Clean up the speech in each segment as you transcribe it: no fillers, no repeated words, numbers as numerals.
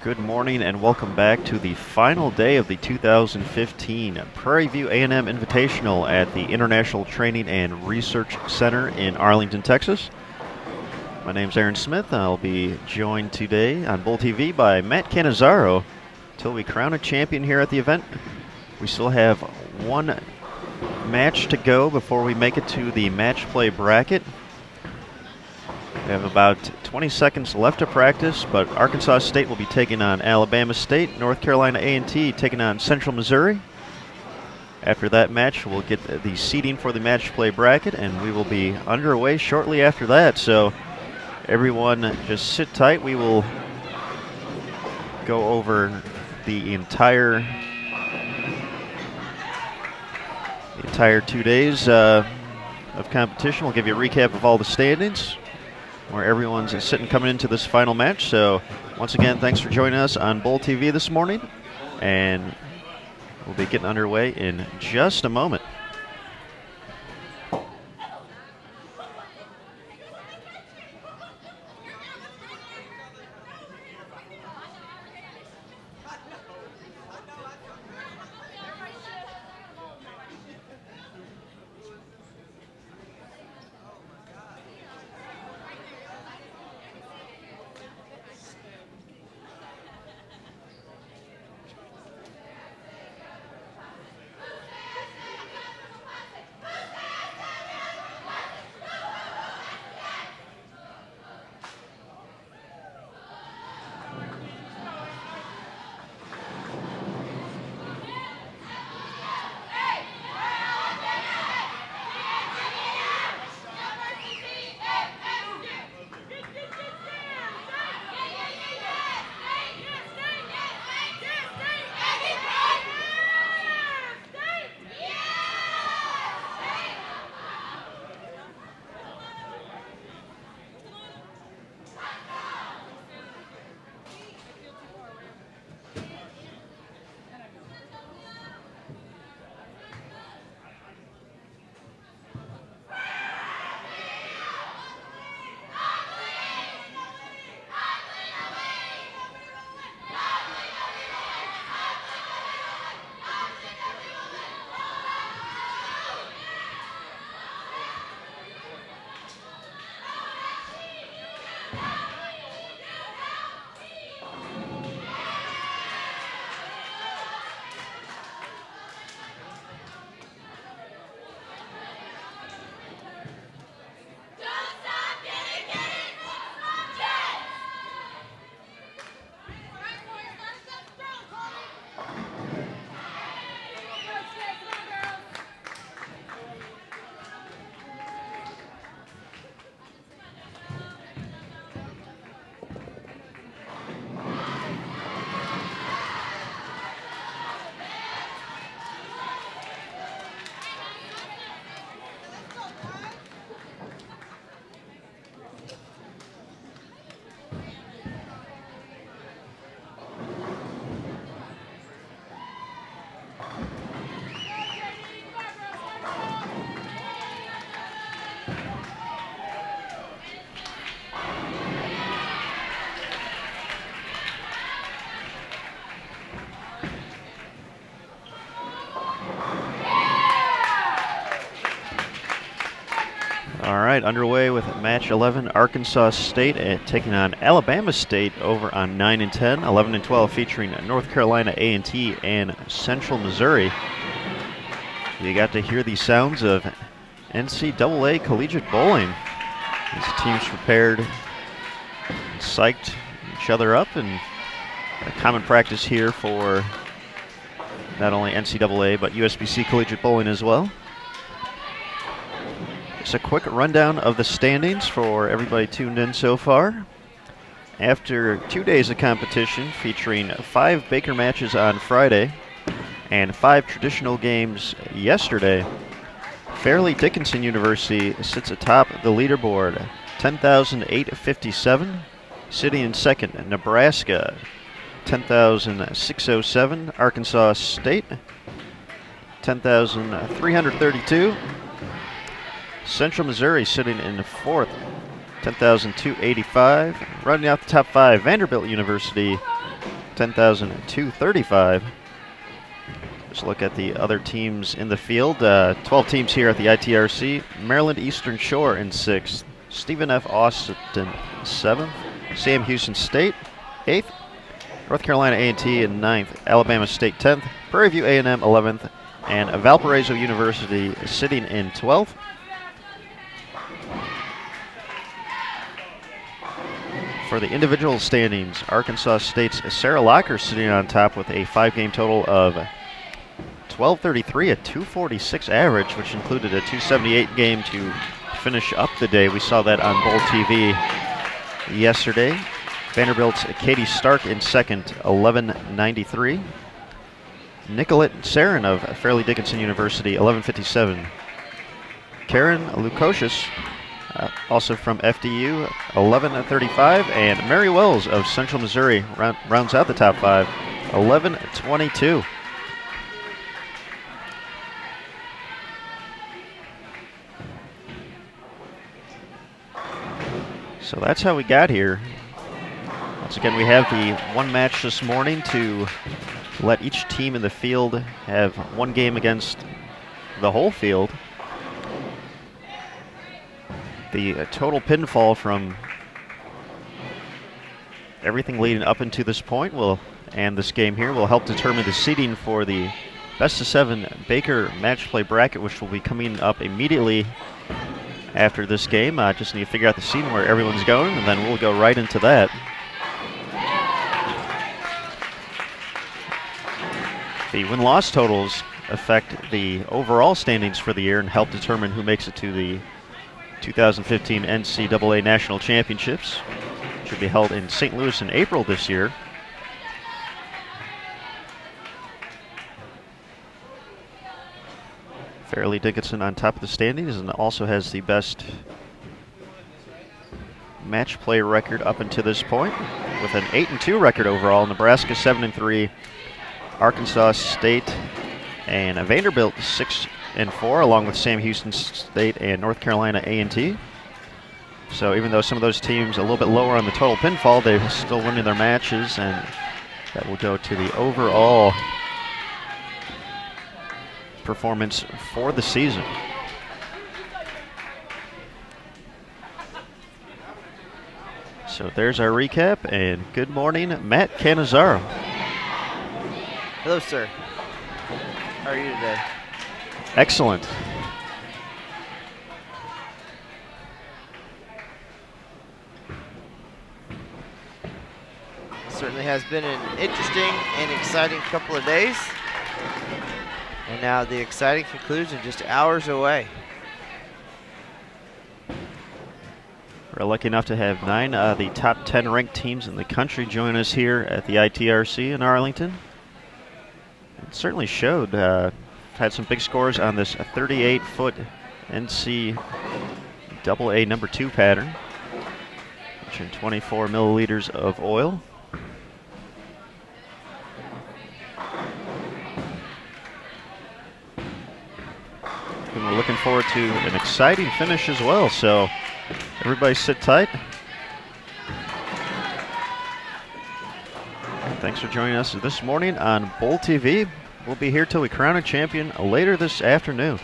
Good morning and welcome back to the final day of the 2015 Prairie View A&M Invitational at the International Training and Research Center in Arlington, Texas. My name's Aaron Smith. I'll be joined today on Bull TV by Matt Cannizzaro until we crown a champion here at the event. We still have one match to go before we make it to the match play bracket. We have about 20 seconds left to practice, but Arkansas State will be taking on Alabama State, North Carolina A&T taking on Central Missouri. After that match, we'll get the seeding for the match play bracket, and we will be underway shortly after that. So everyone just sit tight. We will go over the entire 2 days of competition. We'll give you a recap of all the standings, where everyone's sitting coming into this final match. So once again, thanks for joining us on Bull TV this morning, and we'll be getting underway in just a moment. All right, underway with match 11, Arkansas State taking on Alabama State over on 9 and 10, 11 and 12, featuring North Carolina A&T and Central Missouri. You got to hear the sounds of NCAA collegiate bowling. These teams prepared and psyched each other up, and a common practice here for not only NCAA but USBC collegiate bowling as well. Just a quick rundown of the standings for everybody tuned in so far. After 2 days of competition featuring 5 Baker matches on Friday and 5 traditional games yesterday, Fairleigh Dickinson University sits atop the leaderboard, 10,857. Sitting in second, Nebraska, 10,607. Arkansas State, 10,332. Central Missouri sitting in fourth, 10,285. Running out the top 5, Vanderbilt University, 10,235. Just look at the other teams in the field. 12 teams here at the ITRC. Maryland Eastern Shore in 6th. Stephen F. Austin 7th. Sam Houston State 8th. North Carolina A&T in 9th. Alabama State 10th. Prairie View A&M 11th. And Valparaiso University sitting in 12th. For the individual standings, Arkansas State's Sarah Locker sitting on top with a 5-game total of 1233, a 246 average, which included a 278 game to finish up the day. We saw that on Bowl TV yesterday. Vanderbilt's Katie Stark in 2nd, 1193. Nicolette Sarin of Fairleigh Dickinson University, 1157. Karen Lukosius, also from FDU, 1135. And Mary Wells of Central Missouri rounds out the top 5, 1122. So that's how we got here. Once again, we have the one match this morning to let each team in the field have one game against the whole field. The total pinfall from everything leading up into this point and this game here will help determine the seeding for the best of 7 Baker match play bracket, which will be coming up immediately after this game. Just need to figure out the seeding where everyone's going, and then we'll go right into that. The win-loss totals affect the overall standings for the year and help determine who makes it to the 2015 NCAA National Championships, which will be held in St. Louis in April this year. Fairleigh Dickinson on top of the standings and also has the best match play record up until this point with an 8-2 record overall. Nebraska 7-3, Arkansas State and Vanderbilt 6-4, along with Sam Houston State and North Carolina A&T. So even though some of those teams a little bit lower on the total pinfall, they're still winning their matches, and that will go to the overall performance for the season. So there's our recap, and good morning, Matt Cannizzaro. Hello, sir. How are you today? Excellent. Certainly has been an interesting and exciting couple of days. And now the exciting conclusion just hours away. We're lucky enough to have 9 of the top 10 ranked teams in the country join us here at the ITRC in Arlington. It certainly showed. Had some big scores on this 38-foot NCAA number 2 pattern, featuring 24 milliliters of oil. And we're looking forward to an exciting finish as well, so everybody sit tight. Thanks for joining us this morning on Bowl TV. We'll be here till we crown a champion later this afternoon.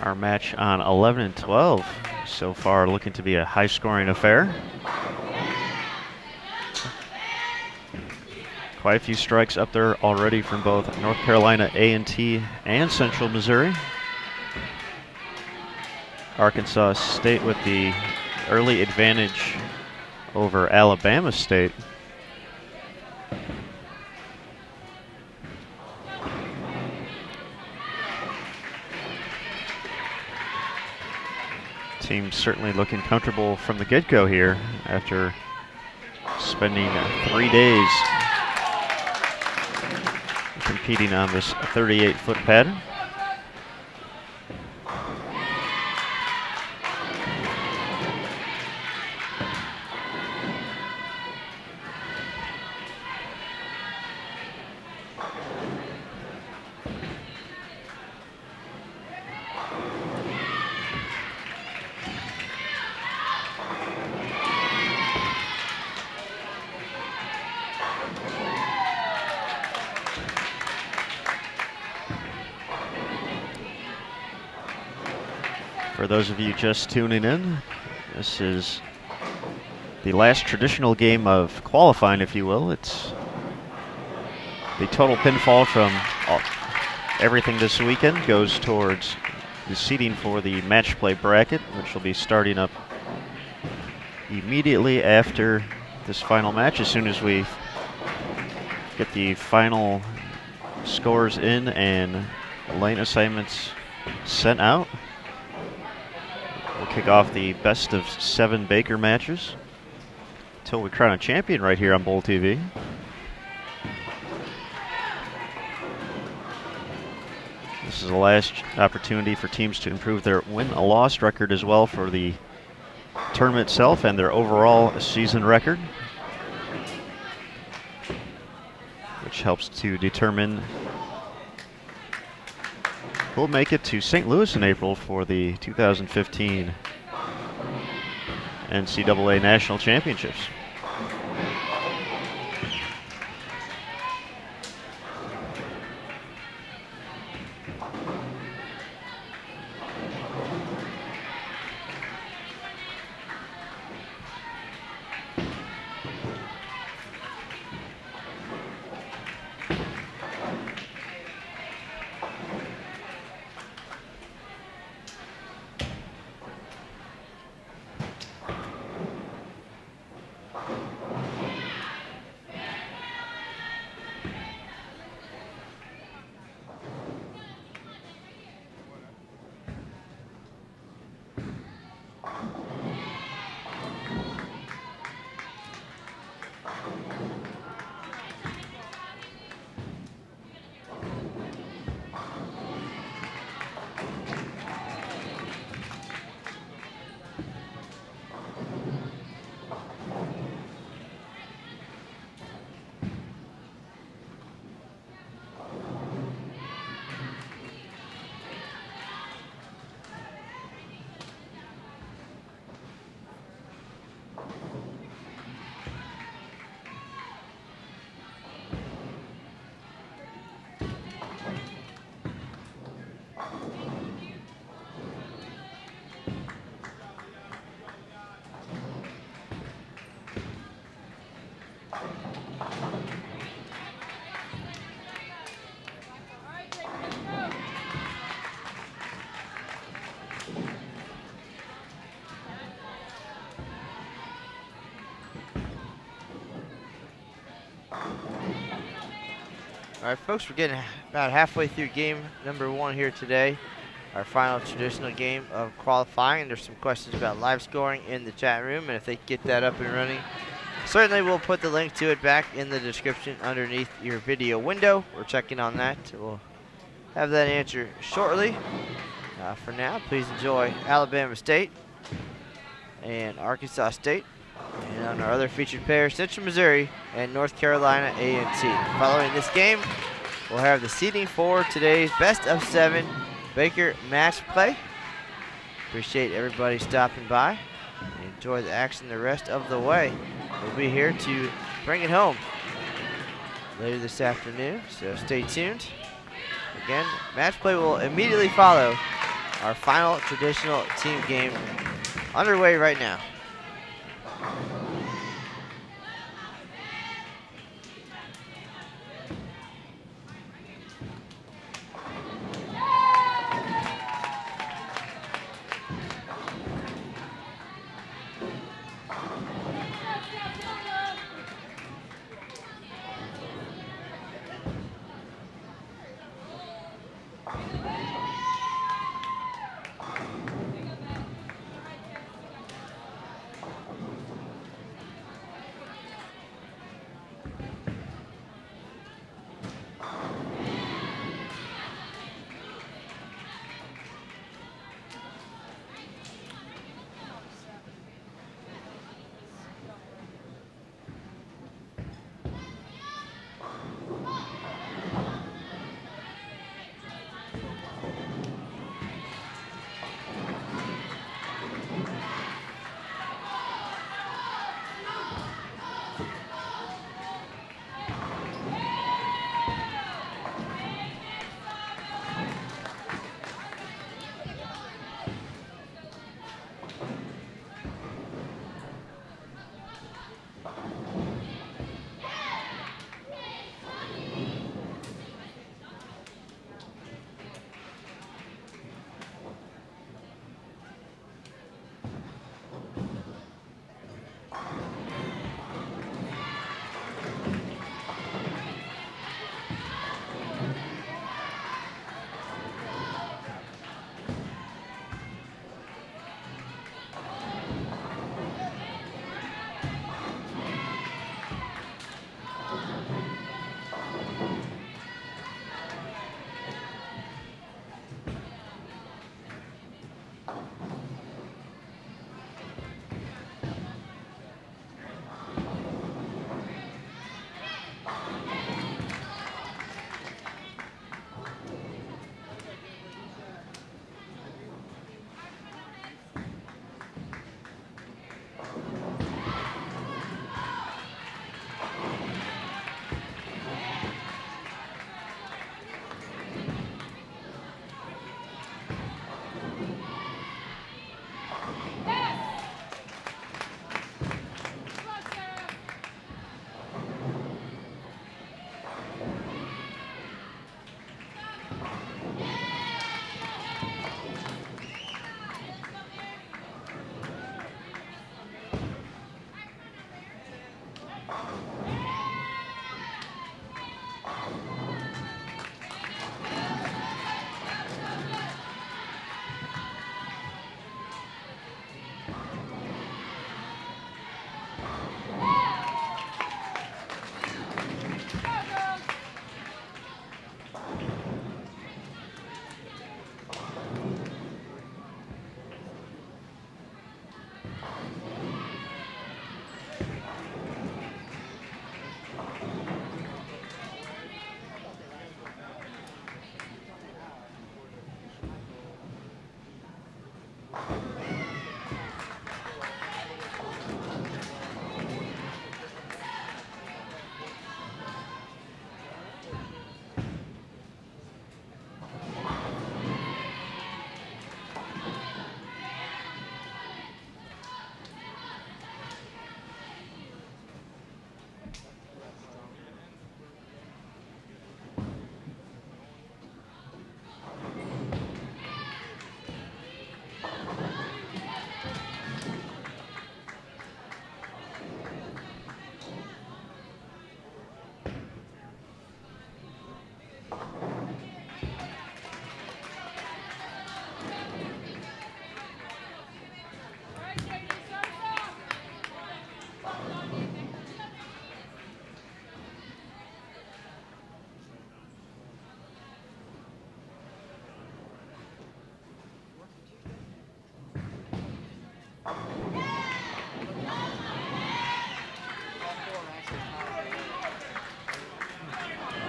Our match on 11 and 12 so far looking to be a high-scoring affair. Quite a few strikes up there already from both North Carolina A&T and Central Missouri. Arkansas State with the early advantage over Alabama State. Team certainly looking comfortable from the get-go here after spending 3 days competing on this 38-foot pattern. For those of you just tuning in, this is the last traditional game of qualifying, if you will. It's the total pinfall from everything this weekend goes towards the seeding for the match play bracket, which will be starting up immediately after this final match, as soon as we get the final scores in and lane assignments sent out. We'll kick off the best of 7 Baker matches until we crown a champion right here on Bowl TV. This is the last opportunity for teams to improve their win-loss record as well for the tournament itself and their overall season record, which helps to determine who'll make it to St. Louis in April for the 2015 NCAA National Championships. All right, folks, we're getting about halfway through game number 1 here today, our final traditional game of qualifying. There's some questions about live scoring in the chat room, and if they get that up and running, certainly we'll put the link to it back in the description underneath your video window. We're checking on that. We'll have that answer shortly. For now, please enjoy Alabama State and Arkansas State. And on our other featured pairs, Central Missouri and North Carolina A&T. Following this game, we'll have the seeding for today's best of 7 Baker match play. Appreciate everybody stopping by. Enjoy the action the rest of the way. We'll be here to bring it home later this afternoon, so stay tuned. Again, match play will immediately follow our final traditional team game underway right now.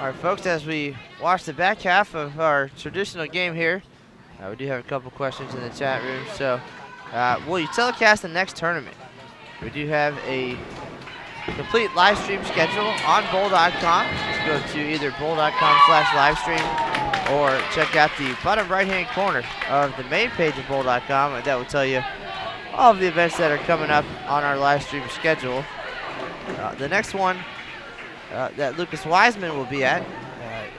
All right, folks, as we watch the back half of our traditional game here, we do have a couple questions in the chat room. So, will you telecast the next tournament? We do have a complete live stream schedule on bowl.com. Just go to either bowl.com/livestream or check out the bottom right-hand corner of the main page of bowl.com, and that will tell you all of the events that are coming up on our live stream schedule. The next one that Lucas Wiseman will be at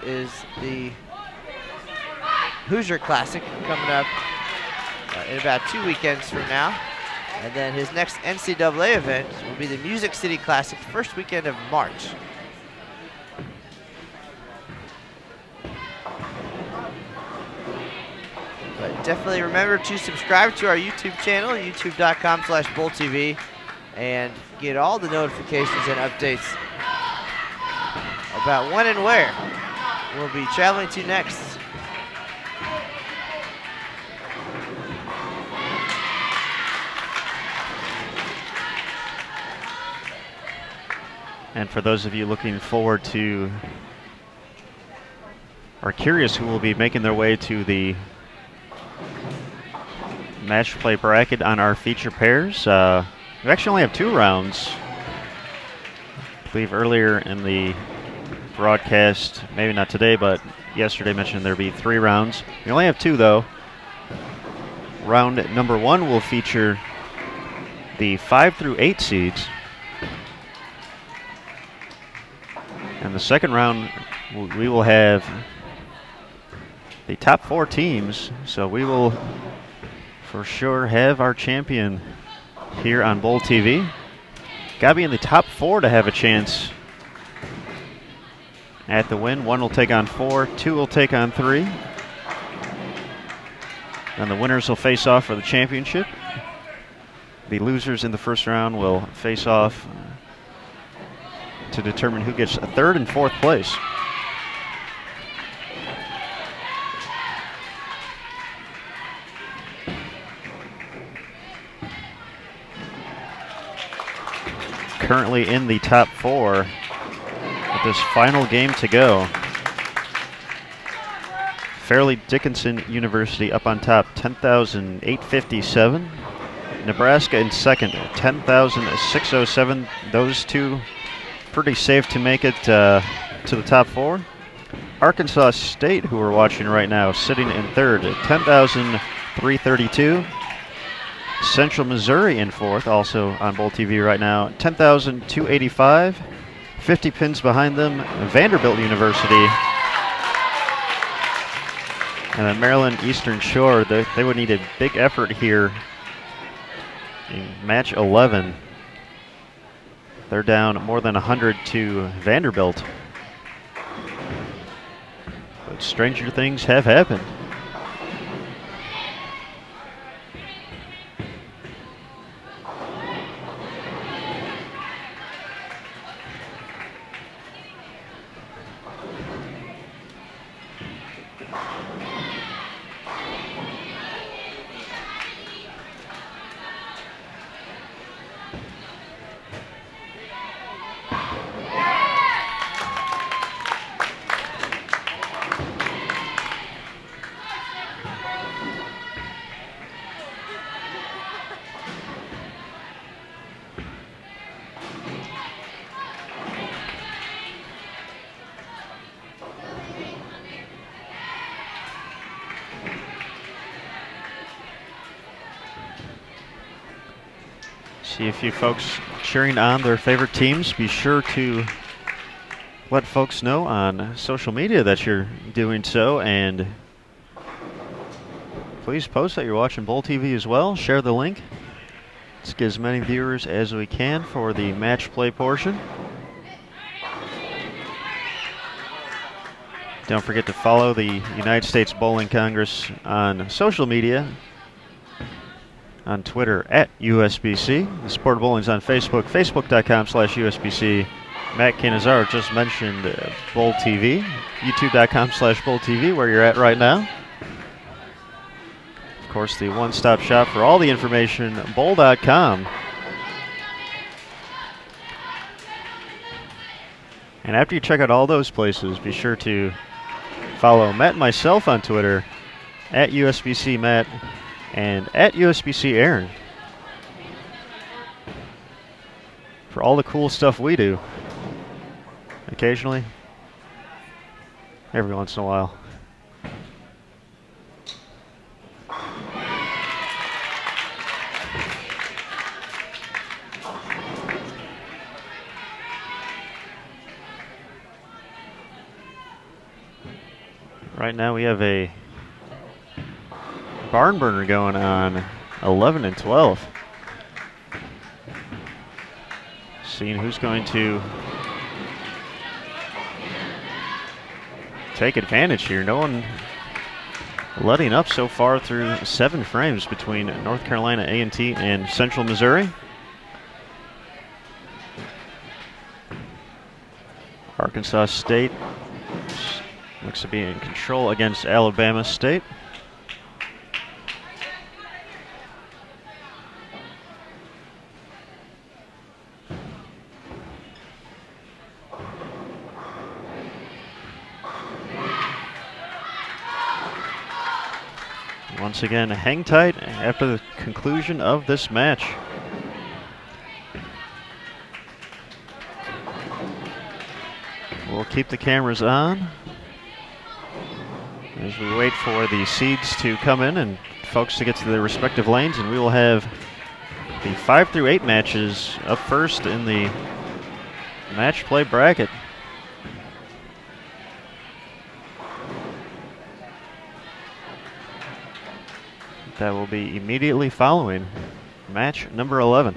is the Hoosier Classic coming up in about 2 weekends from now. And then his next NCAA event will be the Music City Classic, first weekend of March. But definitely remember to subscribe to our YouTube channel, youtube.com/BowlTV, and get all the notifications and updates about when and where we'll be traveling to next. And for those of you looking forward to, or curious who will be making their way to the match play bracket on our feature pairs, we actually only have 2 rounds. I believe earlier in the broadcast, maybe not today, but yesterday mentioned there'd be 3 rounds. We only have 2 though. Round number 1 will feature the 5 through 8 seeds. And the second round, we will have the top 4 teams. So we will for sure have our champion here on Bowl TV. Gotta be in the top 4 to have a chance at the win. 1 will take on 4, 2 will take on 3. And the winners will face off for the championship. The losers in the first round will face off to determine who gets 3rd and 4th place. Currently in the top 4 with this final game to go. Fairleigh Dickinson University up on top, 10,857. Nebraska in second, 10,607. Those two pretty safe to make it to the top 4. Arkansas State, who we're watching right now, sitting in third at 10,332. Central Missouri in 4th, also on Bowl TV right now, 10,285. 50 pins behind them, Vanderbilt University. And then Maryland Eastern Shore, they would need a big effort here in match 11. They're down more than 100 to Vanderbilt. But stranger things have happened. See a few folks cheering on their favorite teams. Be sure to let folks know on social media that you're doing so, and please post that you're watching Bowl TV as well. Share the link. Let's get as many viewers as we can for the match play portion. Don't forget to follow the United States Bowling Congress on social media. On Twitter at USBC. The Sport of Bowling's on Facebook, facebook.com/USBC. Matt Canizaro just mentioned Bowl TV, youtube.com/Bowl TV, where you're at right now. Of course, the one-stop shop for all the information, bowl.com. And after you check out all those places, be sure to follow Matt and myself on Twitter at USBC Matt and at USBC Aaron for all the cool stuff we do. Occasionally, every once in a while. Right now we have a barn burner going on 11 and 12. Seeing who's going to take advantage here. No one letting up so far through 7 frames between North Carolina A&T and Central Missouri. Arkansas State looks to be in control against Alabama State. Once again, hang tight after the conclusion of this match. We'll keep the cameras on as we wait for the seeds to come in and folks to get to their respective lanes, and we will have the 5 through 8 matches up first in the match play bracket. That will be immediately following match number 11.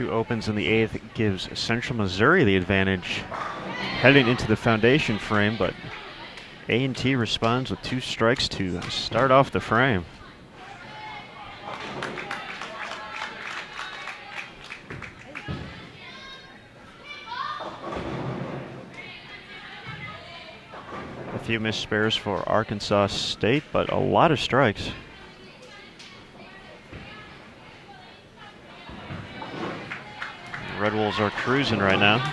2 opens in the 8th gives Central Missouri the advantage heading into the foundation frame, but A&T responds with 2 strikes to start off the frame. A few missed spares for Arkansas State, but a lot of strikes. Red Wolves are cruising right now.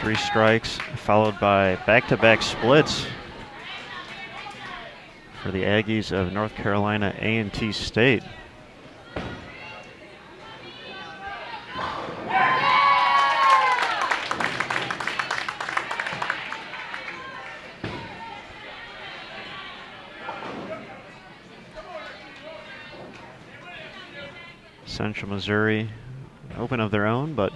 Three strikes, followed by back-to-back splits for the Aggies of North Carolina A&T State. Central Missouri open of their own, but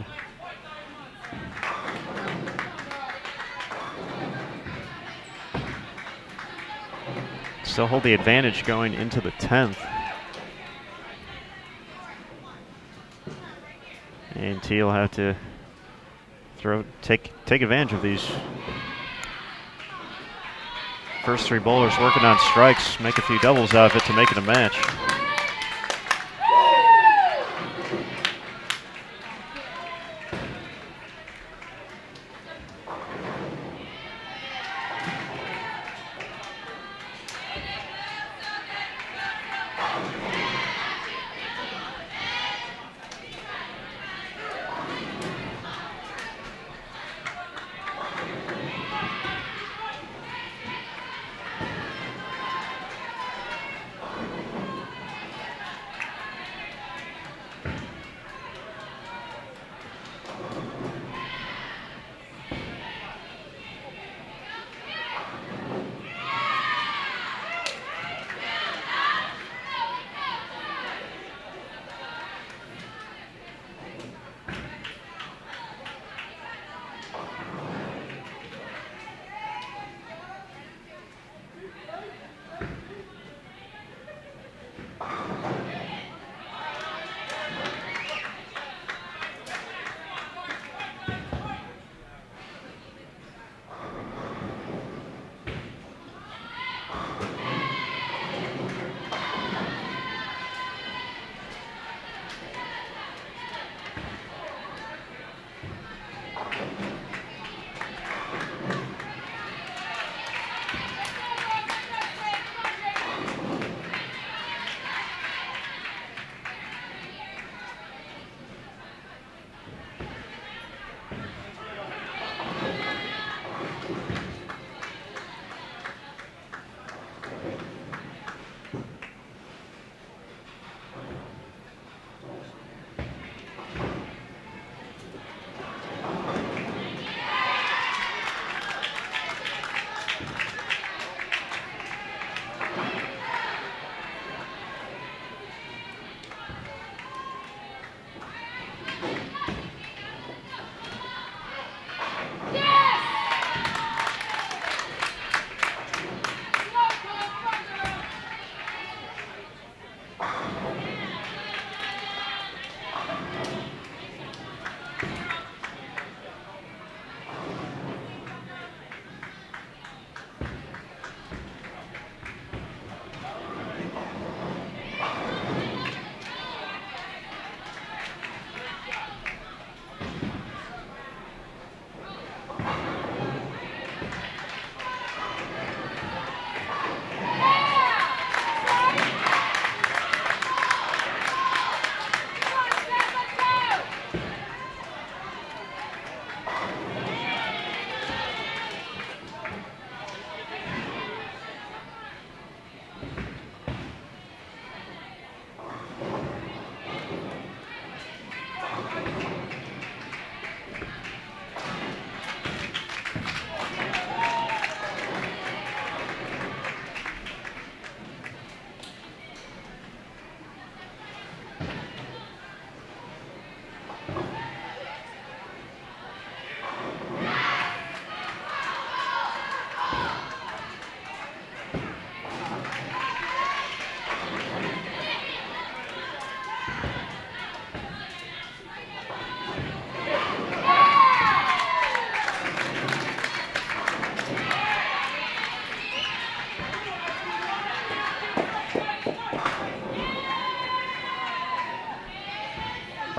still hold the advantage going into the 10th. A&T will have to take advantage of these first 3 bowlers working on strikes, make a few doubles out of it to make it a match.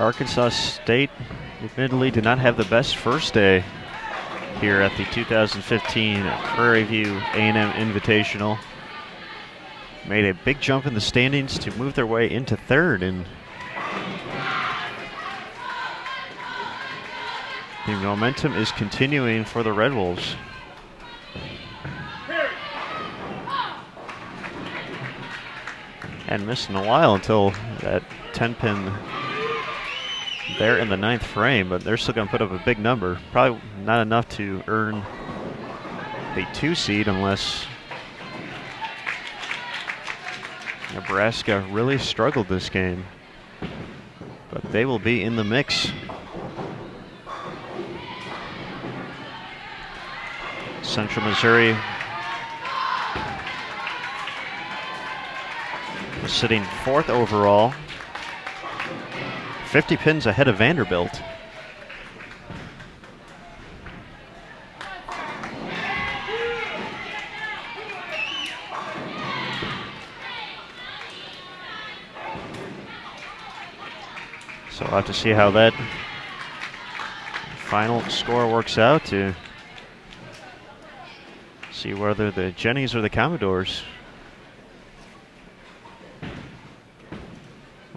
Arkansas State admittedly did not have the best first day here at the 2015 Prairie View A&M Invitational. Made a big jump in the standings to move their way into third, and the momentum is continuing for the Red Wolves. And missed in a while until that 10-pin there in the 9th frame, but they're still going to put up a big number. Probably not enough to earn the 2 seed unless Nebraska really struggled this game. But they will be in the mix. Central Missouri was sitting 4th overall, 50 pins ahead of Vanderbilt. So we'll have to see how that final score works out to see whether the Jennies or the Commodores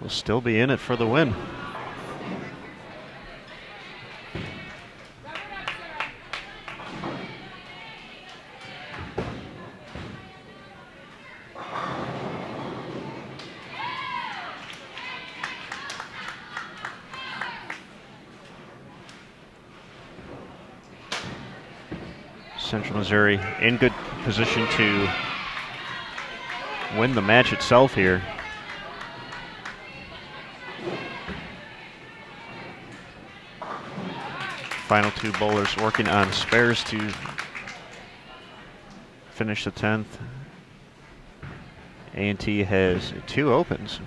will still be in it for the win. Central Missouri in good position to win the match itself here. Final 2 bowlers working on spares to finish the 10th. A&T has 2 opens.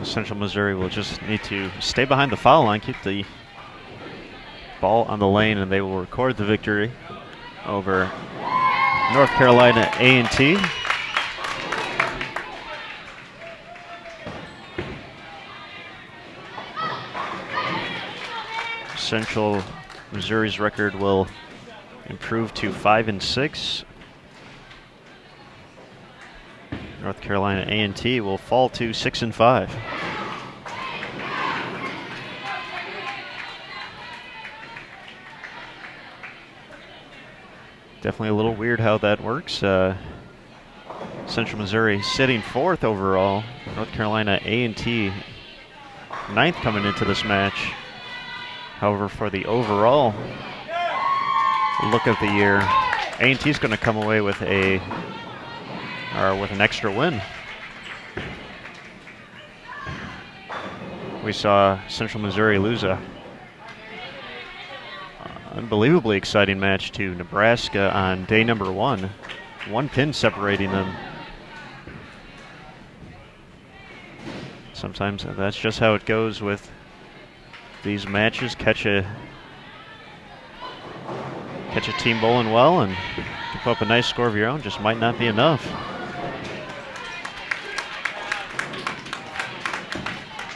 Central Missouri will just need to stay behind the foul line, keep the ball on the lane, and they will record the victory over North Carolina A&T. Central Missouri's record will improve to 5-6. North Carolina A&T will fall to 6-5. Definitely a little weird how that works. Central Missouri sitting 4th overall. North Carolina A&T 9th coming into this match. However, for the overall look of the year, A&T is going to come away with an extra win. We saw Central Missouri lose a unbelievably exciting match to Nebraska on day number 1. 1 pin separating them. Sometimes that's just how it goes with these matches. Catch a team bowling well and you put up a nice score of your own, just might not be enough.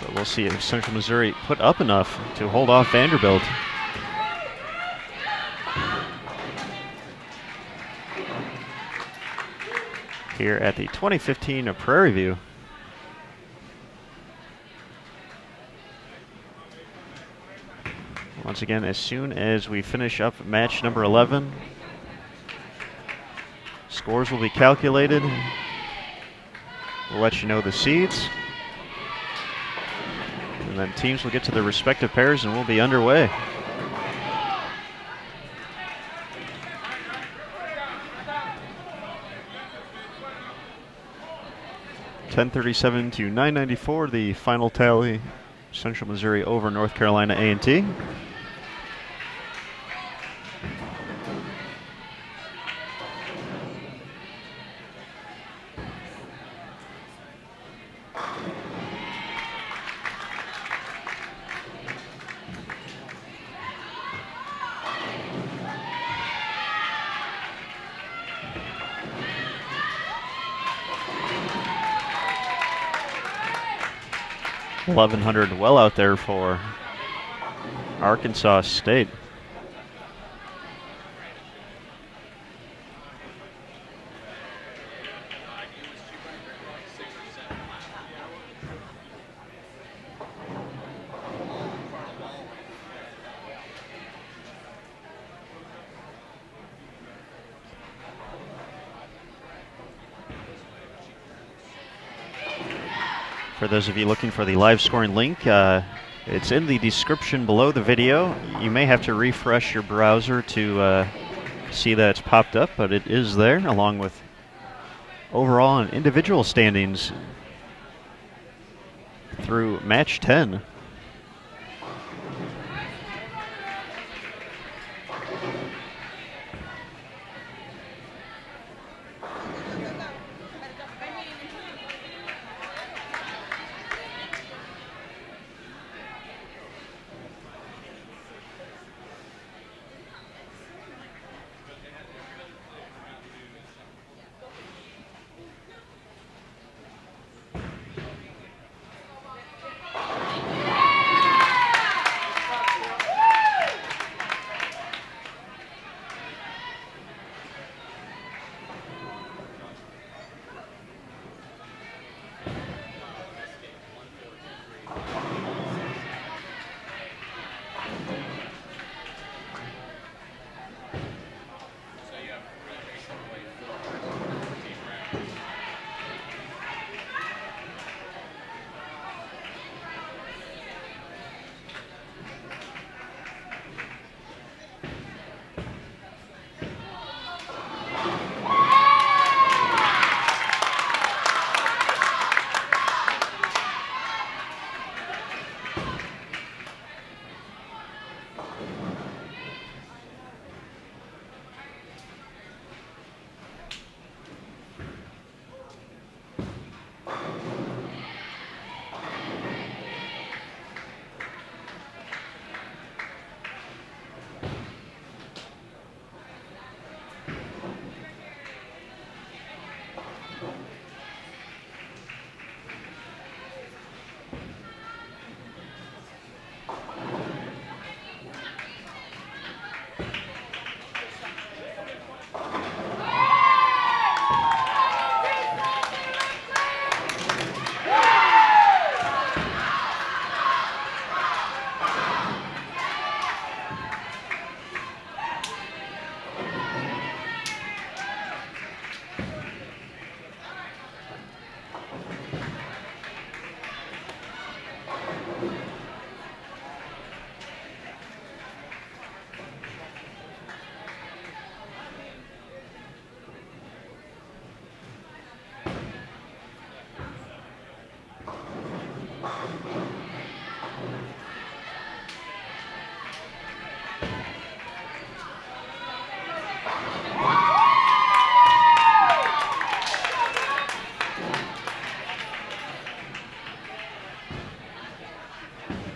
But we'll see if Central Missouri put up enough to hold off Vanderbilt. here at the 2015 Prairie View. Once again, as soon as we finish up match number 11, scores will be calculated. We'll let you know the seeds. And then teams will get to their respective pairs and we'll be underway. .1037 to 994, the final tally. Central Missouri over North Carolina A&T. .1100 well out there for Arkansas State. For those of you looking for the live scoring link, it's in the description below the video. You may have to refresh your browser to see that it's popped up, but it is there, along with overall and individual standings through match 10.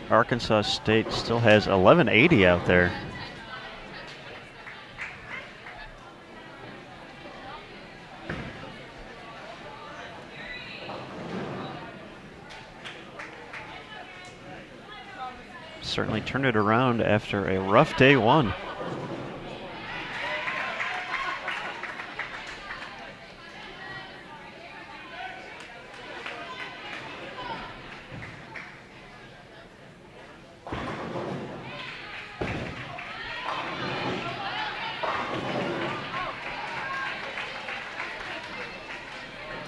Arkansas State still has 1180 out there. Certainly turned it around after a rough day one.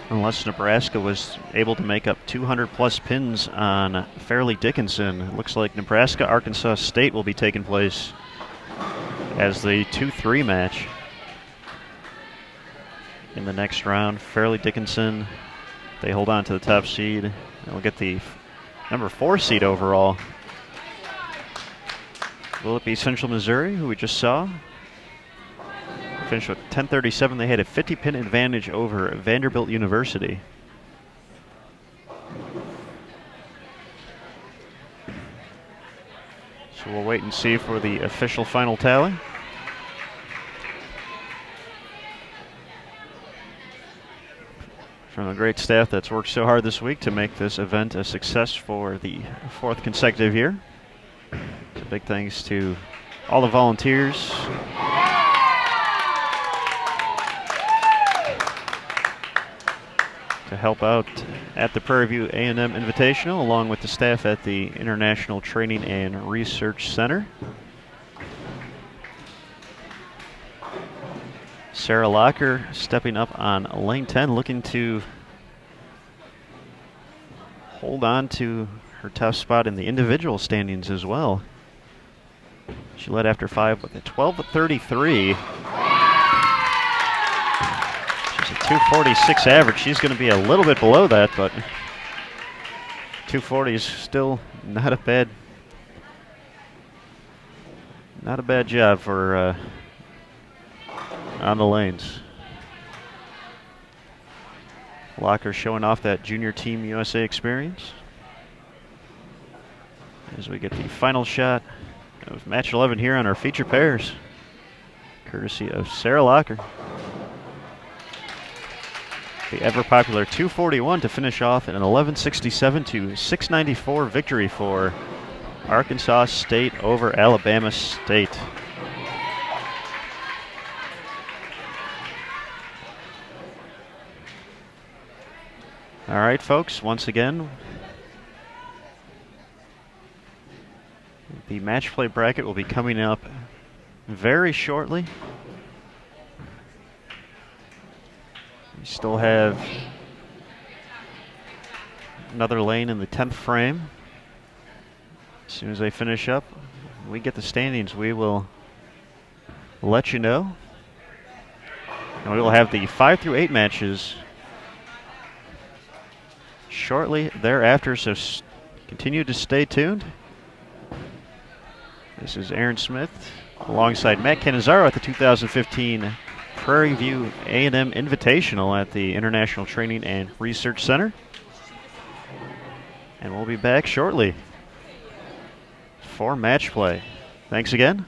Unless Nebraska was able to make up 200-plus pins on Fairleigh Dickinson. It looks like Nebraska-Arkansas State will be taking place as the 2-3 match in the next round. Fairleigh Dickinson, they hold on to the top seed. They'll get the number 4 seed overall. Will it be Central Missouri, who we just saw? Finished with 10:37. They had a 50-pin advantage over Vanderbilt University. So we'll wait and see for the official final tally. From a great staff that's worked so hard this week to make this event a success for the 4th consecutive year. So big thanks to all the volunteers. To help out at the Prairie View A&M Invitational, along with the staff at the International Training and Research Center. Sarah Locker stepping up on lane 10, looking to hold on to her tough spot in the individual standings as well. She led after 5 with a 12:33. 246 average. She's going to be a little bit below that, but 240 is still not a bad job for on the lanes. Locker showing off that junior team USA experience as we get the final shot of match 11 here on our feature pairs, courtesy of Sarah Locker. The ever-popular 241 to finish off an 11:67 to 694 victory for Arkansas State over Alabama State. All right, folks, once again, the match play bracket will be coming up very shortly. We still have another lane in the 10th frame. As soon as they finish up, we get the standings, we will let you know. And we will have the 5 through 8 matches shortly thereafter, so continue to stay tuned. This is Aaron Smith alongside Matt Cannizzaro at the 2015 Prairie View A&M Invitational at the International Training and Research Center. And we'll be back shortly for match play. Thanks again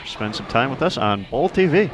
for spending some time with us on Bowl TV.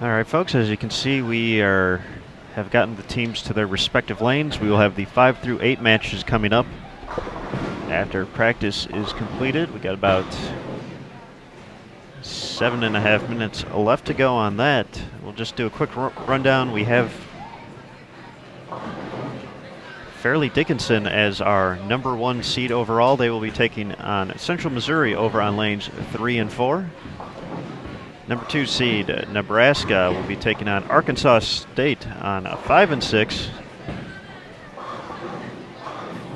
All right, folks, as you can see, we have gotten the teams to their respective lanes. We will have the 5 through 8 matches coming up after practice is completed. We got about 7.5 minutes left to go on that. We'll just do a quick rundown. We have Fairleigh Dickinson as our number 1 seed overall. They will be taking on Central Missouri over on lanes 3 and 4. Number 2 seed, Nebraska, will be taking on Arkansas State on 5 and 6.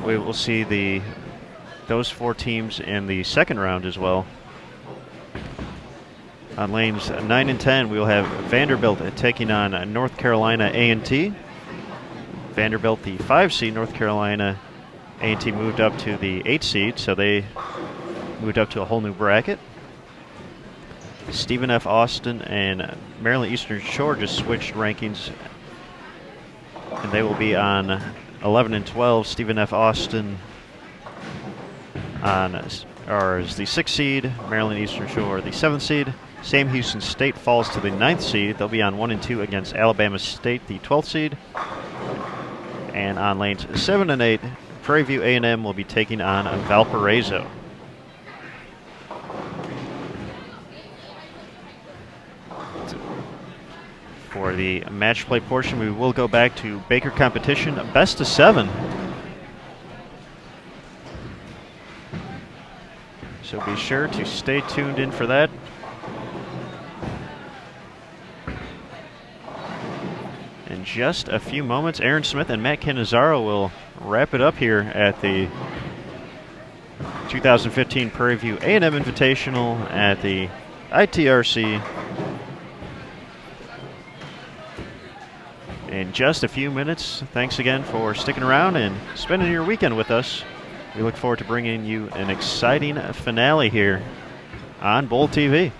We will see those 4 teams in the second round as well. On lanes 9 and 10, we will have Vanderbilt taking on North Carolina A&T. Vanderbilt, the 5 seed, North Carolina A&T moved up to the 8 seed, so they moved up to a whole new bracket. Stephen F. Austin and Maryland Eastern Shore just switched rankings, and they will be on 11 and 12. Stephen F. Austin is the 6th seed, Maryland Eastern Shore the 7th seed. Sam Houston State falls to the 9th seed. They'll be on 1 and 2 against Alabama State, the 12th seed. And on lanes 7 and 8, Prairie View A&M will be taking on Valparaiso. For the match play portion, we will go back to Baker competition, best of 7. So be sure to stay tuned in for that. In just a few moments, Aaron Smith and Matt Cannizzaro will wrap it up here at the 2015 Prairie View A&M Invitational at the ITRC. In just a few minutes. Thanks again for sticking around and spending your weekend with us. We look forward to bringing you an exciting finale here on Bowl TV.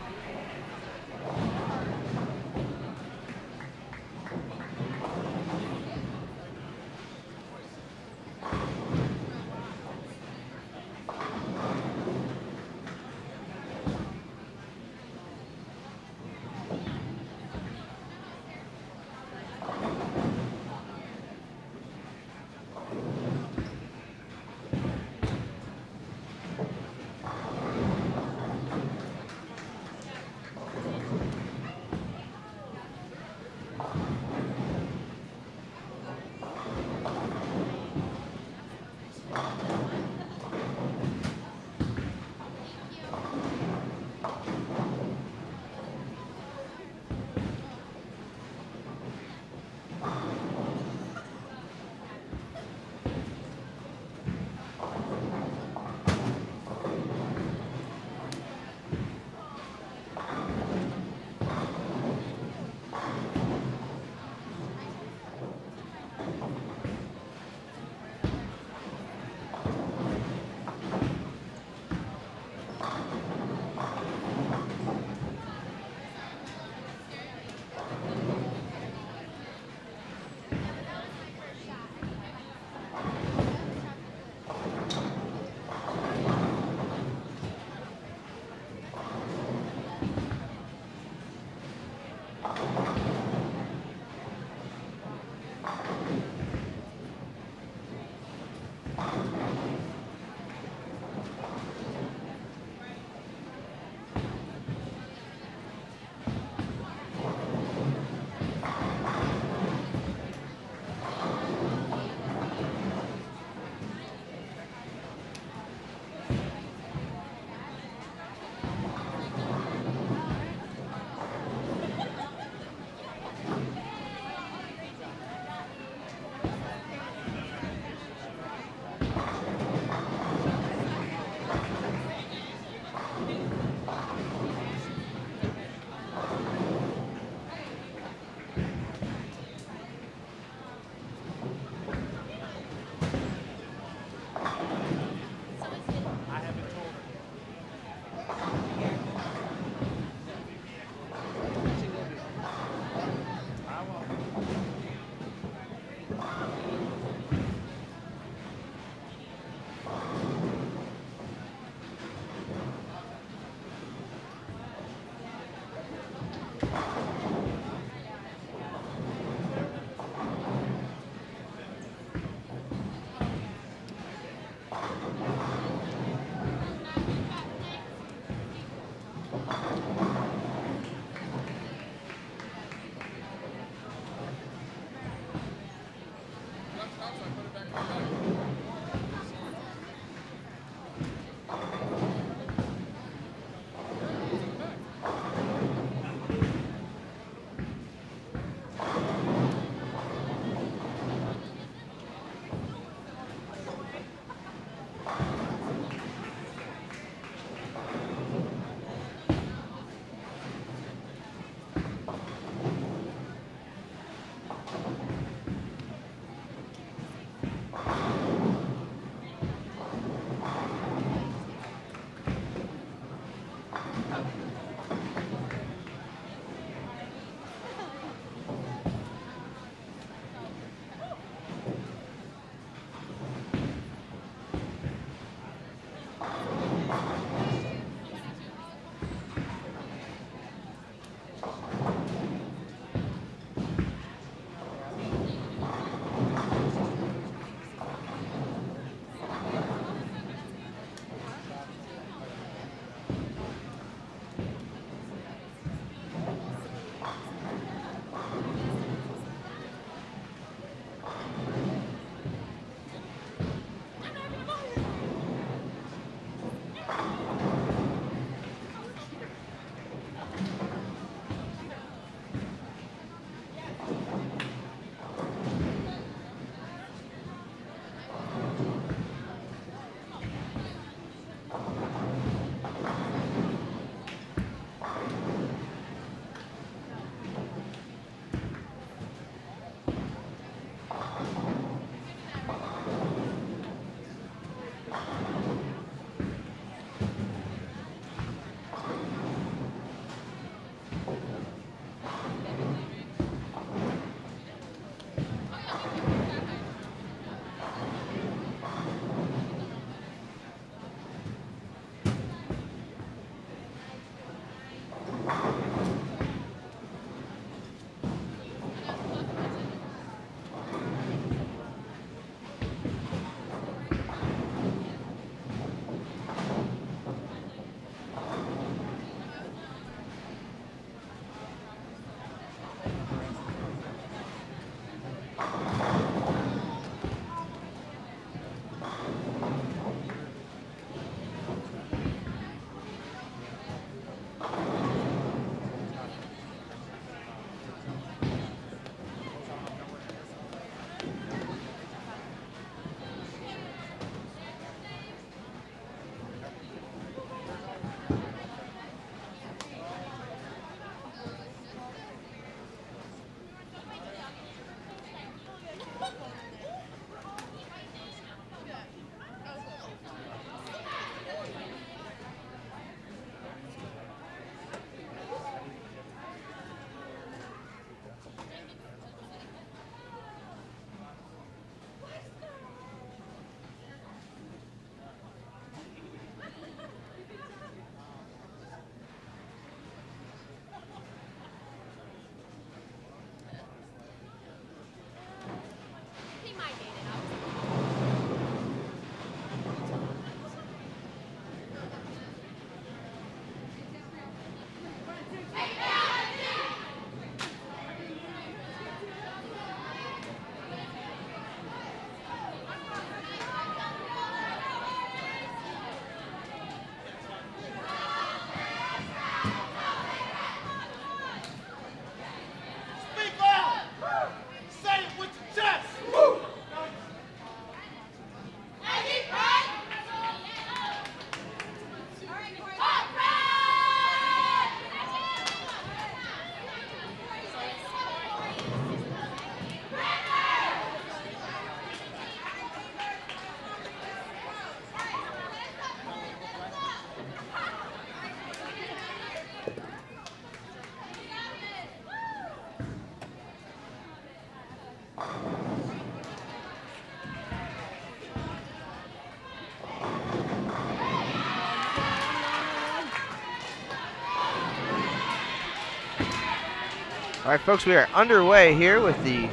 All right, folks, we are underway here with the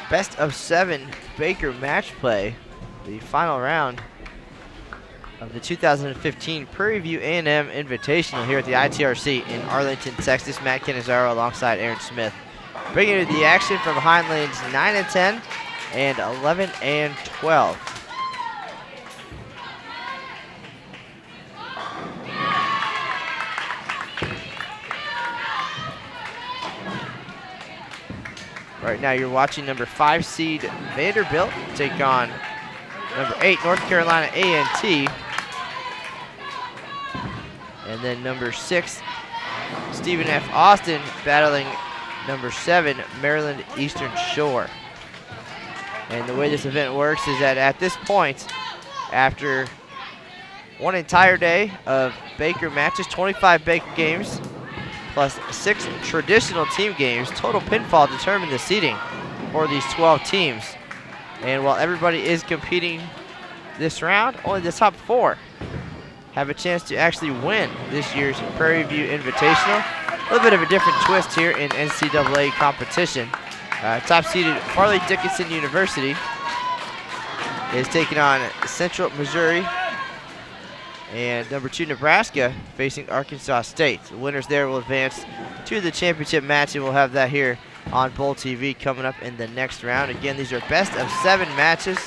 best of 7 Baker match play, the final round of the 2015 Prairie View A&M Invitational here at the ITRC in Arlington, Texas. Matt Cannizzaro alongside Aaron Smith. Bringing you the action from behind lanes 9 and 10 and 11 and 12. Right now you're watching number 5 seed Vanderbilt take on number 8 North Carolina A&T. And then number 6 Stephen F. Austin battling number 7 Maryland Eastern Shore. And the way this event works is that at this point, after one entire day of Baker matches, 25 Baker games, plus 6 traditional team games, total pinfall determined the seeding for these 12 teams. And while everybody is competing this round, only the top 4 have a chance to actually win this year's Prairie View Invitational. A little bit of a different twist here in NCAA competition. Top-seeded Farley-Dickinson University is taking on Central Missouri, and number 2 Nebraska facing Arkansas State. The winners there will advance to the championship match, and we'll have that here on Bowl TV coming up in the next round. Again, these are best of 7 matches,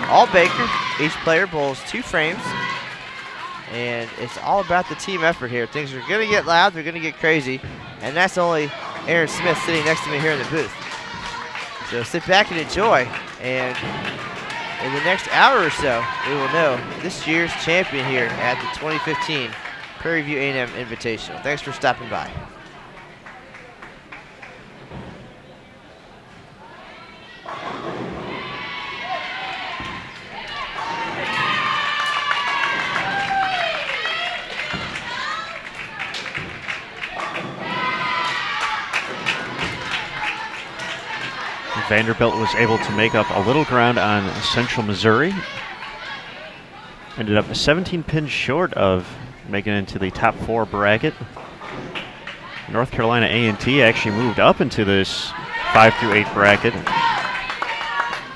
all Baker. Each player bowls 2 frames, and it's all about the team effort here. Things are going to get loud, they're going to get crazy, and that's only Aaron Smith sitting next to me here in the booth. So sit back and enjoy, and in the next hour or so, we will know this year's champion here at the 2015 Prairie View A&M Invitational. Thanks for stopping by. Vanderbilt was able to make up a little ground on Central Missouri. Ended up 17 pins short of making it into the top 4 bracket. North Carolina A&T actually moved up into this 5 through 8 bracket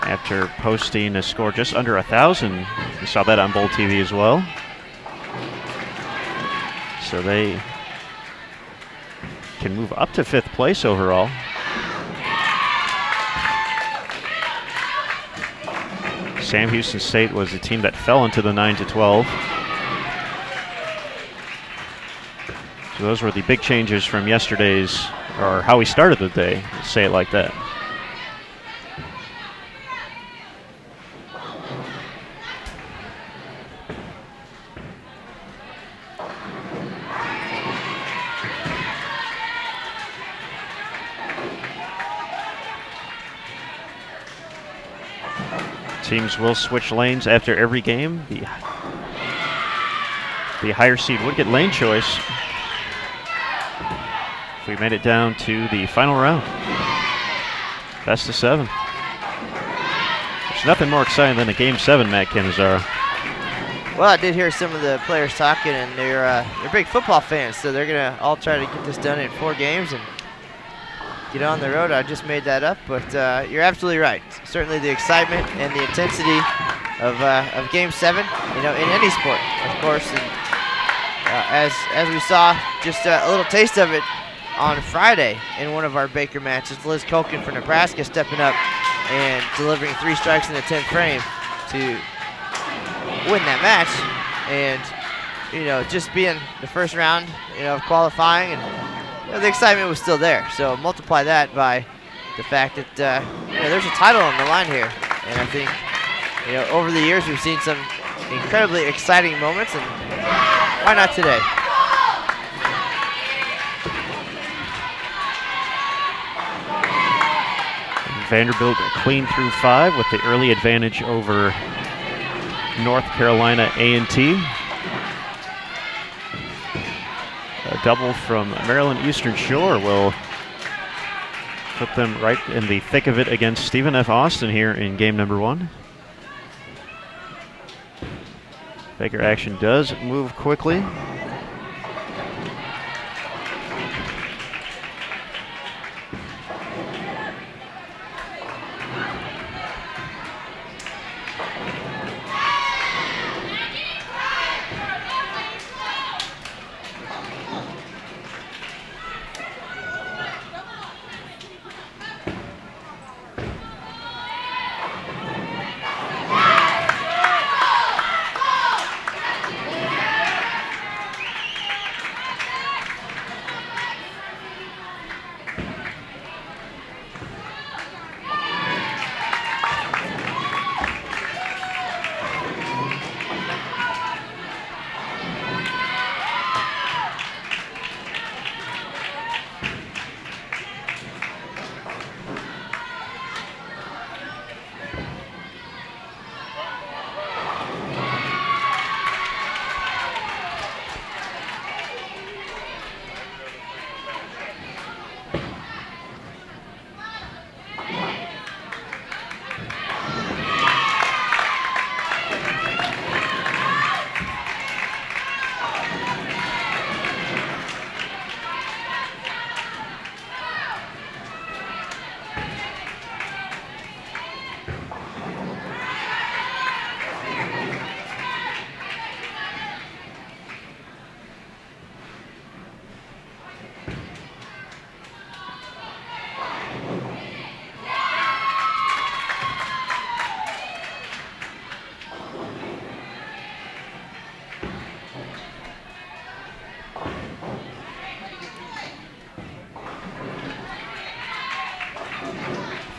after posting a score just under 1,000. You saw that on Bowl TV as well. So they can move up to 5th place overall. Sam Houston State was the team that fell into the 9 to 12. So those were the big changes from yesterday's, or how we started the day, let's say it like that. Teams will switch lanes after every game. The higher seed would get lane choice if we made it down to the final round. Best of 7. There's nothing more exciting than a Game 7, Matt Cannizzaro. Well, I did hear some of the players talking, and they're big football fans, so they're going to all try to get this done in 4 games and get on the road. I just made that up, but you're absolutely right. Certainly the excitement and the intensity of Game 7, you know, in any sport, of course. And as we saw, just a little taste of it on Friday in one of our Baker matches. Liz Koken for Nebraska stepping up and delivering 3 strikes in the 10th frame to win that match. And, you know, just being the first round, you know, of qualifying, and you know, the excitement was still there. So multiply that by the fact that you know, there's a title on the line here. And I think, you know, over the years we've seen some incredibly exciting moments, and why not today? Vanderbilt clean through 5 with the early advantage over North Carolina A&T. A double from Maryland Eastern Shore will put them right in the thick of it against Stephen F. Austin here in game number 1. Baker action does move quickly.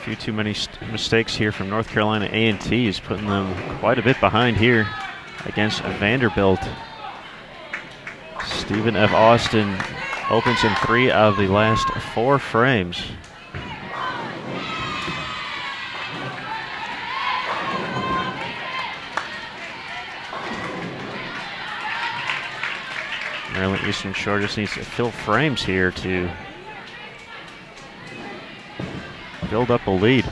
few too many mistakes here from North Carolina A&T is putting them quite a bit behind here against Vanderbilt. Stephen F. Austin opens in 3 out of the last 4 frames. Maryland Eastern Shore just needs to fill frames here to build up a lead.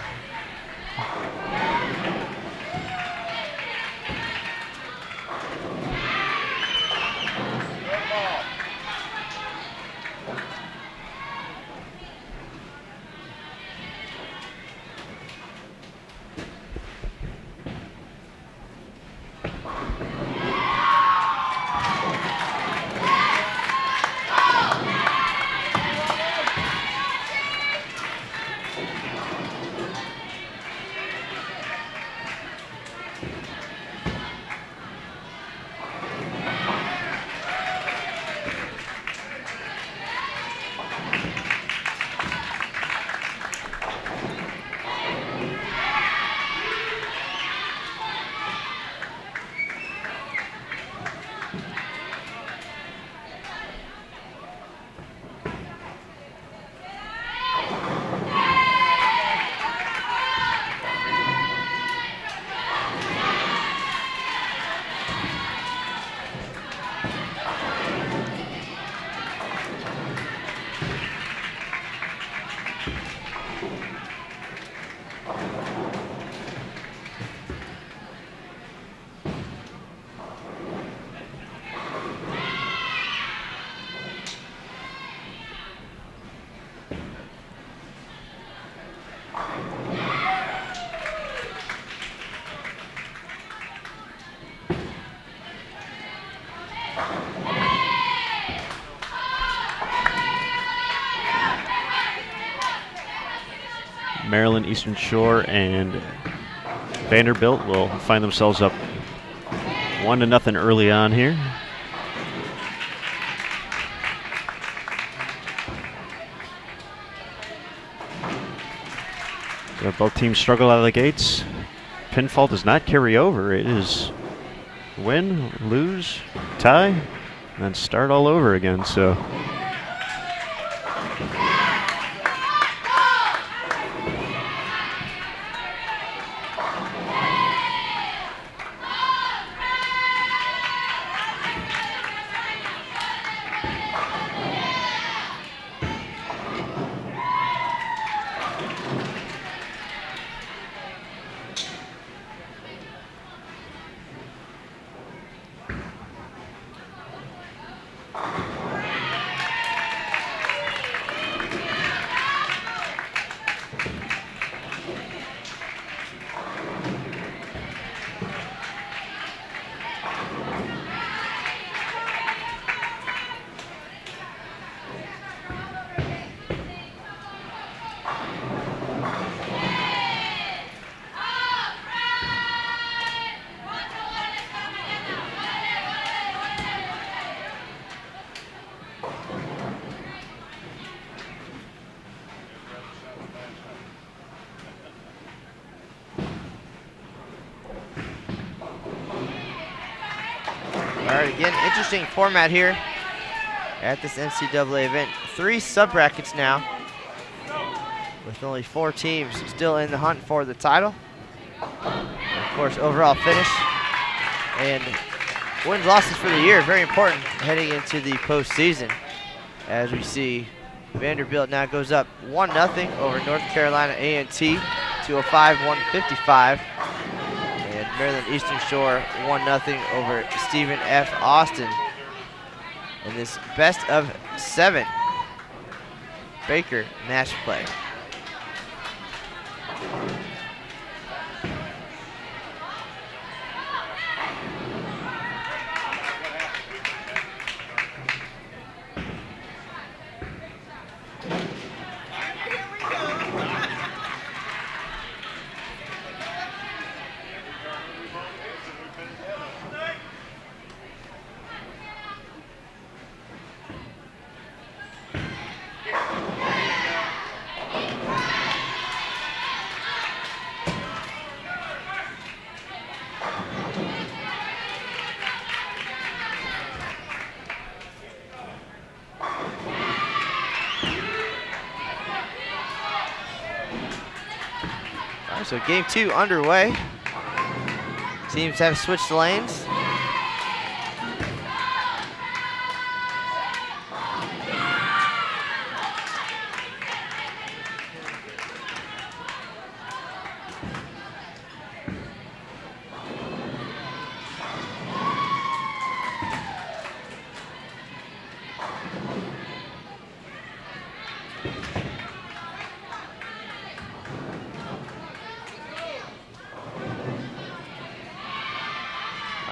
Maryland Eastern Shore and Vanderbilt will find themselves up 1-0 early on here. So both teams struggle out of the gates. Pinfall does not carry over. It is win, lose, tie, and then start all over again. So All right, again, interesting format here at this NCAA event. 3 sub-brackets now, with only 4 teams still in the hunt for the title. And of course, overall finish and wins, losses for the year, very important heading into the postseason. As we see, Vanderbilt now goes up 1-0 over North Carolina A&T, 205-155. And Maryland Eastern Shore 1-0 over Stephen F. Austin in this best of 7 Baker match play. right, so game 2 underway. Teams have switched lanes.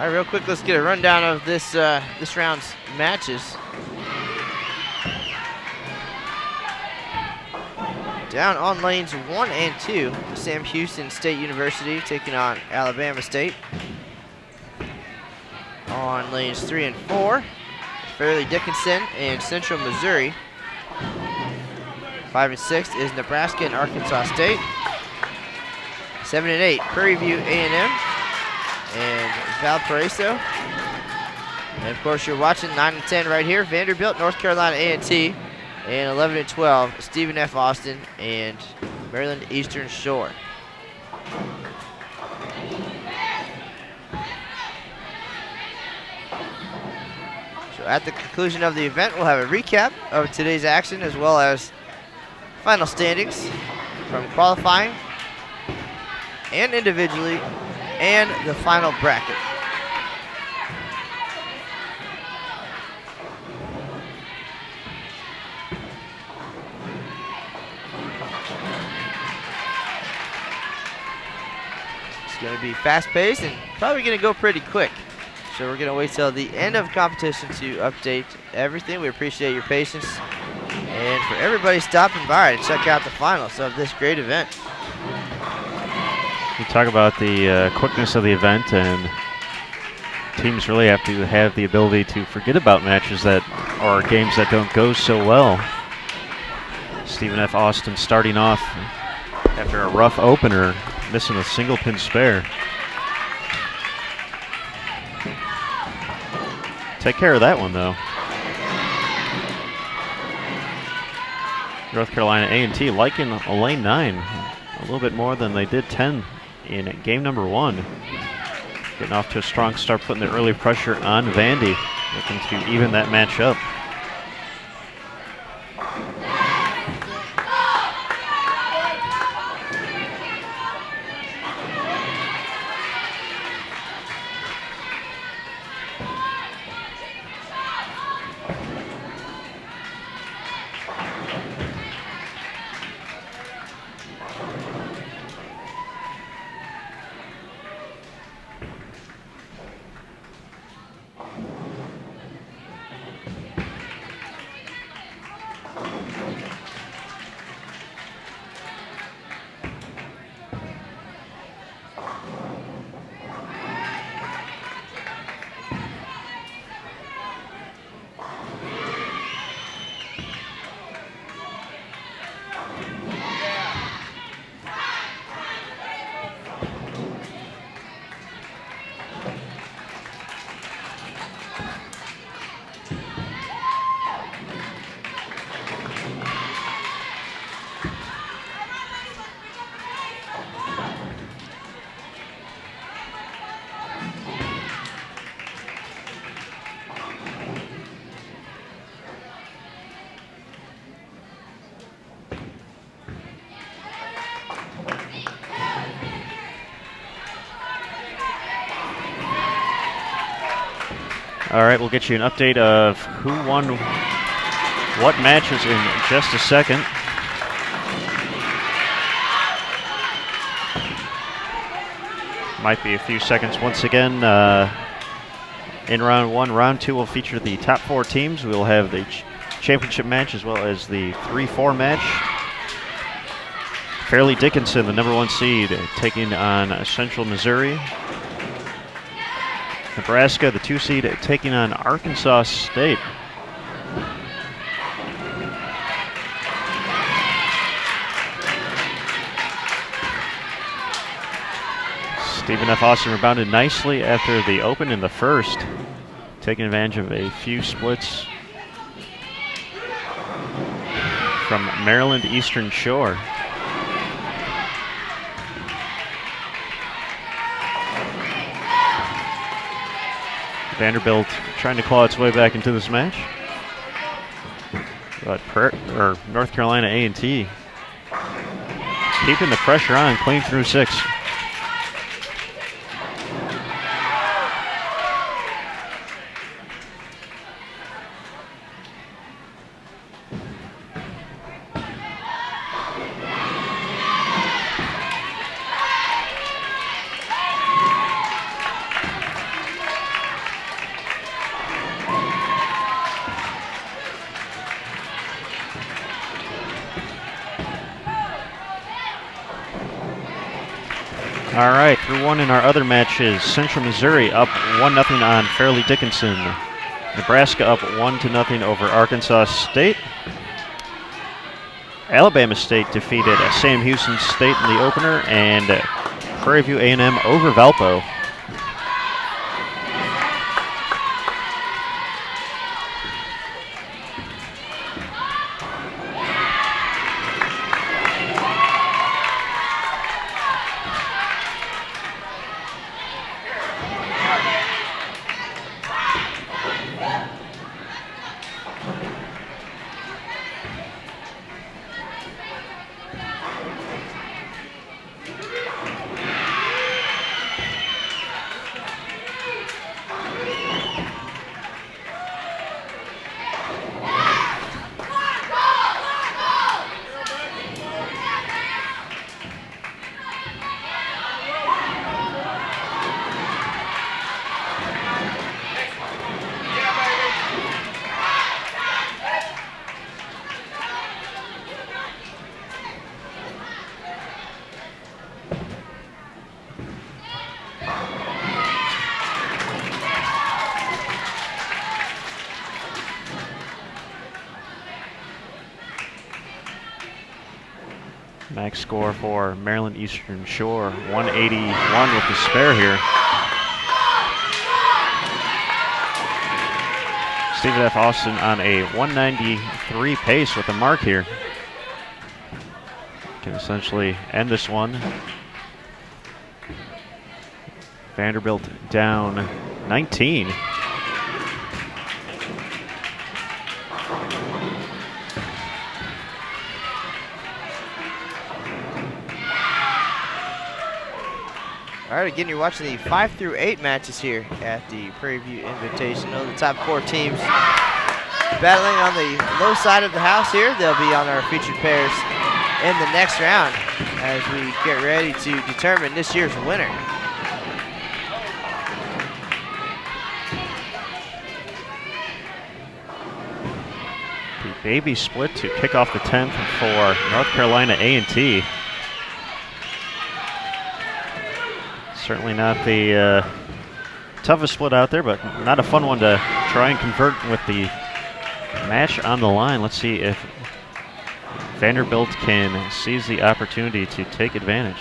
All right, real quick, let's get a rundown of this round's matches. Down on lanes 1 and 2, Sam Houston State University taking on Alabama State. On lanes 3 and 4, Fairleigh Dickinson and Central Missouri. 5 and 6 is Nebraska and Arkansas State. 7 and 8, Prairie View A&M and Valparaiso. And of course, you're watching 9 and 10 right here, Vanderbilt, North Carolina A&T. And 11 and 12, Stephen F. Austin and Maryland Eastern Shore. So at the conclusion of the event, we'll have a recap of today's action as well as final standings from qualifying and individually and the final bracket. Going to be fast-paced and probably going to go pretty quick. So we're going to wait till the end of competition to update everything. We appreciate your patience and for everybody stopping by to check out the finals of this great event. You talk about the quickness of the event, and teams really have to have the ability to forget about matches that or games that don't go so well. Stephen F. Austin starting off after a rough opener, missing a single pin spare. Take care of that one, though. North Carolina A&T liking lane 9 a little bit more than they did 10 in game number 1. Getting off to a strong start, putting the early pressure on Vandy, looking to even that match up. All right, we'll get you an update of who won what matches in just a second. Might be a few seconds once again. In round 1, round 2 will feature the top 4 teams. We'll have the championship match as well as the 3-4 match. Fairleigh Dickinson, the number 1 seed, taking on Central Missouri. Nebraska, the 2 seed, taking on Arkansas State. Stephen F. Austin rebounded nicely after the open in the first, taking advantage of a few splits from Maryland Eastern Shore. Vanderbilt trying to claw its way back into this match. But North Carolina A&T keeping the pressure on, clean through 6. All right, through 1 in our other matches. Central Missouri up 1-0 on Fairleigh Dickinson. Nebraska up 1-0 over Arkansas State. Alabama State defeated Sam Houston State in the opener, and Prairie View A&M over Valpo. Max score for Maryland Eastern Shore, 181 with the spare here. Stephen F. Austin on a 193 pace with the mark here. Can essentially end this one. Vanderbilt down 19. All right, again, you're watching the 5 through 8 matches here at the Prairie View Invitational. The top 4 teams battling on the low side of the house here. They'll be on our featured pairs in the next round as we get ready to determine this year's winner. The baby split to kick off the 10th for North Carolina A&T. Certainly not the toughest split out there, but not a fun one to try and convert with the match on the line. Let's see if Vanderbilt can seize the opportunity to take advantage.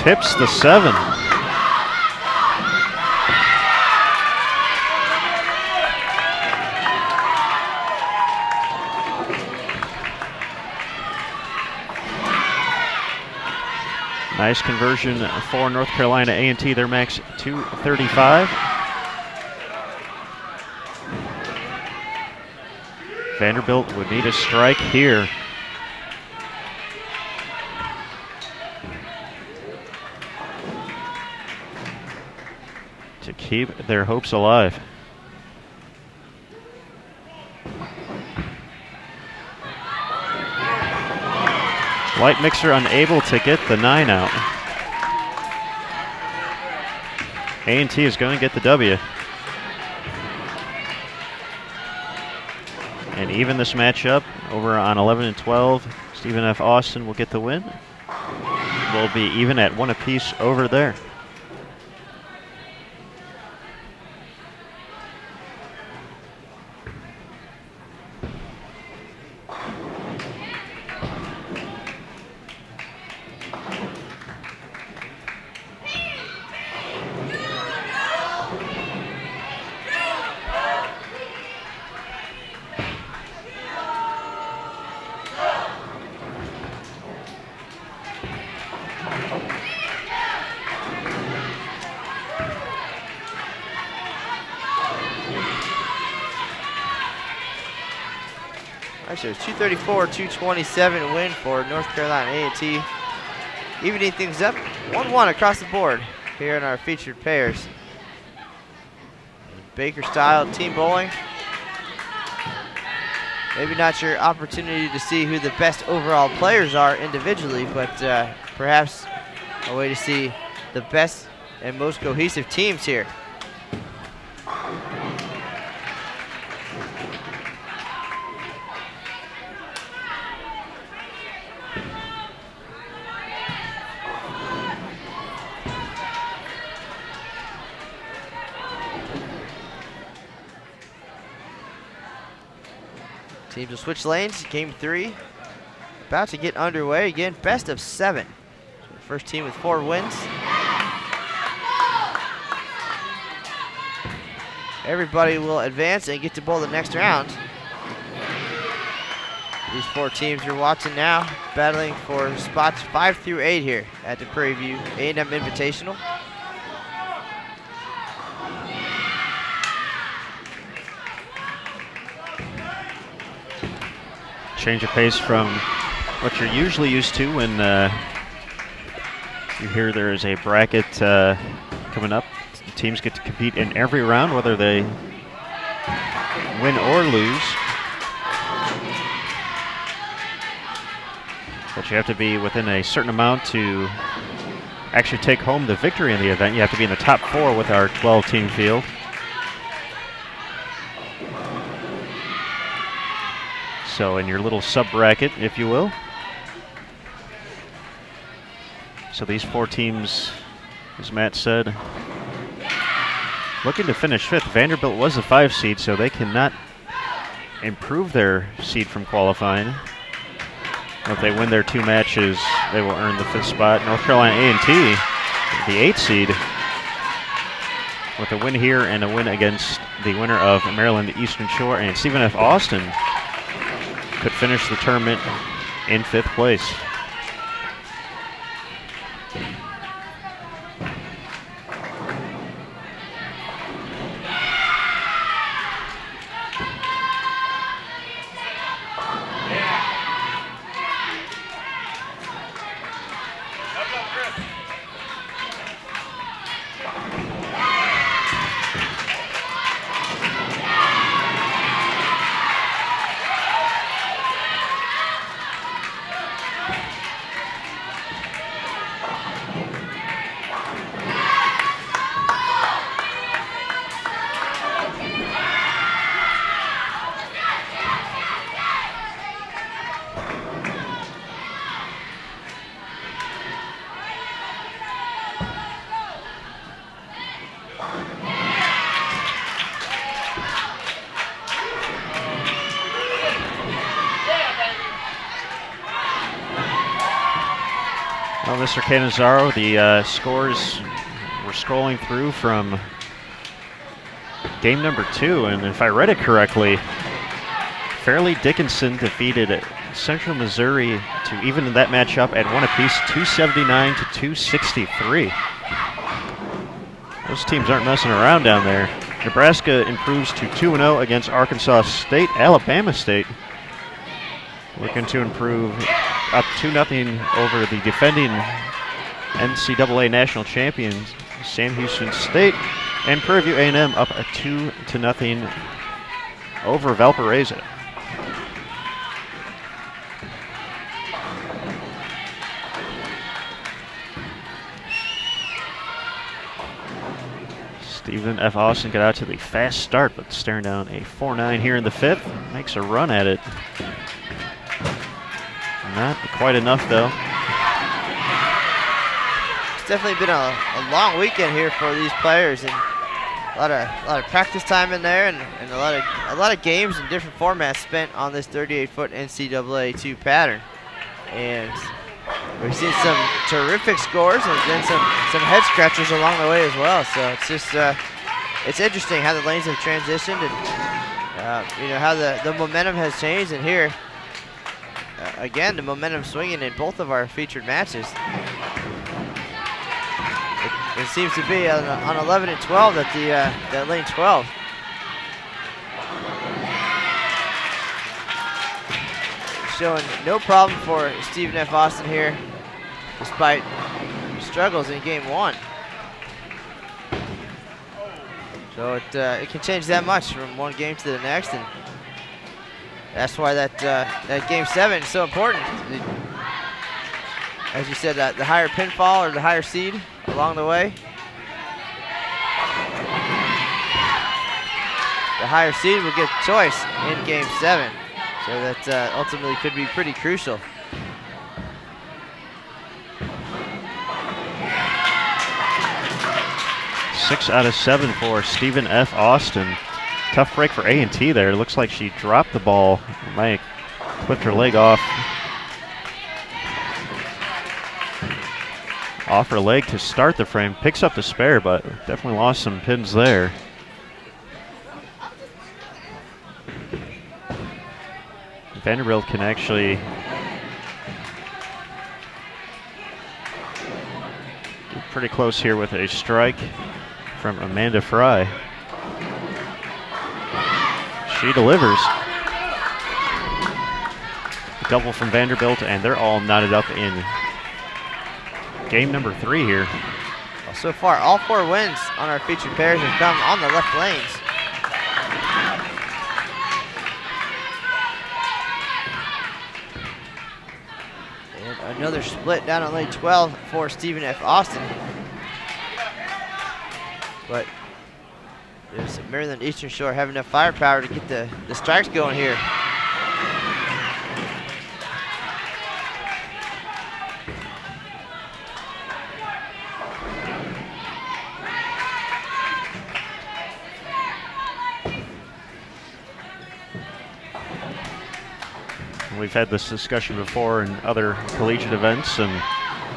Tips the 7. Nice conversion for North Carolina A&T. Their max 235. Vanderbilt would need a strike here. To keep their hopes alive. White Mixer unable to get the 9 out. A&T is going to get the W. And even this matchup over on 11 and 12, Stephen F. Austin will get the win. We'll be even at 1 apiece over there. Actually, it was 234-227 win for North Carolina A&T. Evening things up, 1-1 across the board here in our featured pairs. Baker style team bowling. Maybe not your opportunity to see who the best overall players are individually, but perhaps a way to see the best and most cohesive teams here. Teams will switch lanes. Game 3 about to get underway again. Best of 7. So the first team with 4 wins. Everybody will advance and get to bowl the next round. These 4 teams you're watching now battling for spots 5 through 8 here at the Prairie View A&M Invitational. Change of pace from what you're usually used to when you hear there is a bracket coming up. The teams get to compete in every round, whether they win or lose. But you have to be within a certain amount to actually take home the victory in the event. You have to be in the top 4 with our 12-team field. So in your little sub-bracket, if you will. So these 4 teams, as Matt said, looking to finish 5th. Vanderbilt was a 5 seed, so they cannot improve their seed from qualifying. If they win their 2 matches, they will earn the 5th spot. North Carolina A&T, the 8th seed, with a win here and a win against the winner of Maryland Eastern Shore, and Stephen F. Austin could finish the tournament in 5th place. Well, Mr. Canizaro, the scores we're scrolling through from game number 2, and if I read it correctly, Fairleigh Dickinson defeated Central Missouri to even that matchup at 1 apiece, 279 to 263. Those teams aren't messing around down there. Nebraska improves to 2-0 against Arkansas State. Alabama State looking to improve up 2-0 over the defending NCAA national champions, Sam Houston State. And Prairie View A&M up 2-0 over Valparaiso. Stephen F. Austin got out to the fast start, but staring down a 4-9 here in the 5th. Makes a run at it. Not quite enough, though. It's definitely been a long weekend here for these players, and a lot of practice time in there, and a lot of games and different formats spent on this 38-foot NCAA 2 pattern. And we've seen some terrific scores and then some head scratchers along the way as well. So it's just it's interesting how the lanes have transitioned, and how the momentum has changed. And here, again, the momentum swinging in both of our featured matches. It seems to be on 11 and 12 at lane 12. showing no problem for Stephen F. Austin here, despite struggles in game 1. So it can change that much from one game to the next, and that's why that game 7 is so important. As you said, the higher pinfall or the higher seed along the way, the higher seed will get choice in game 7. So that ultimately could be pretty crucial. Six out of 7 for Stephen F. Austin. Tough break for A&T there. Looks like she dropped the ball. Might have clipped her leg off her leg to start the frame. Picks up the spare, but definitely lost some pins there. Vanderbilt can actually get pretty close here with a strike from Amanda Fry. She delivers. Double from Vanderbilt, and they're all knotted up in game number 3 here. Well, so far, all 4 wins on our featured pairs have come on the left lanes. And another split down on lane 12 for Stephen F. Austin. But does Maryland Eastern Shore have enough firepower to get the strikes going here? We've had this discussion before in other collegiate events, and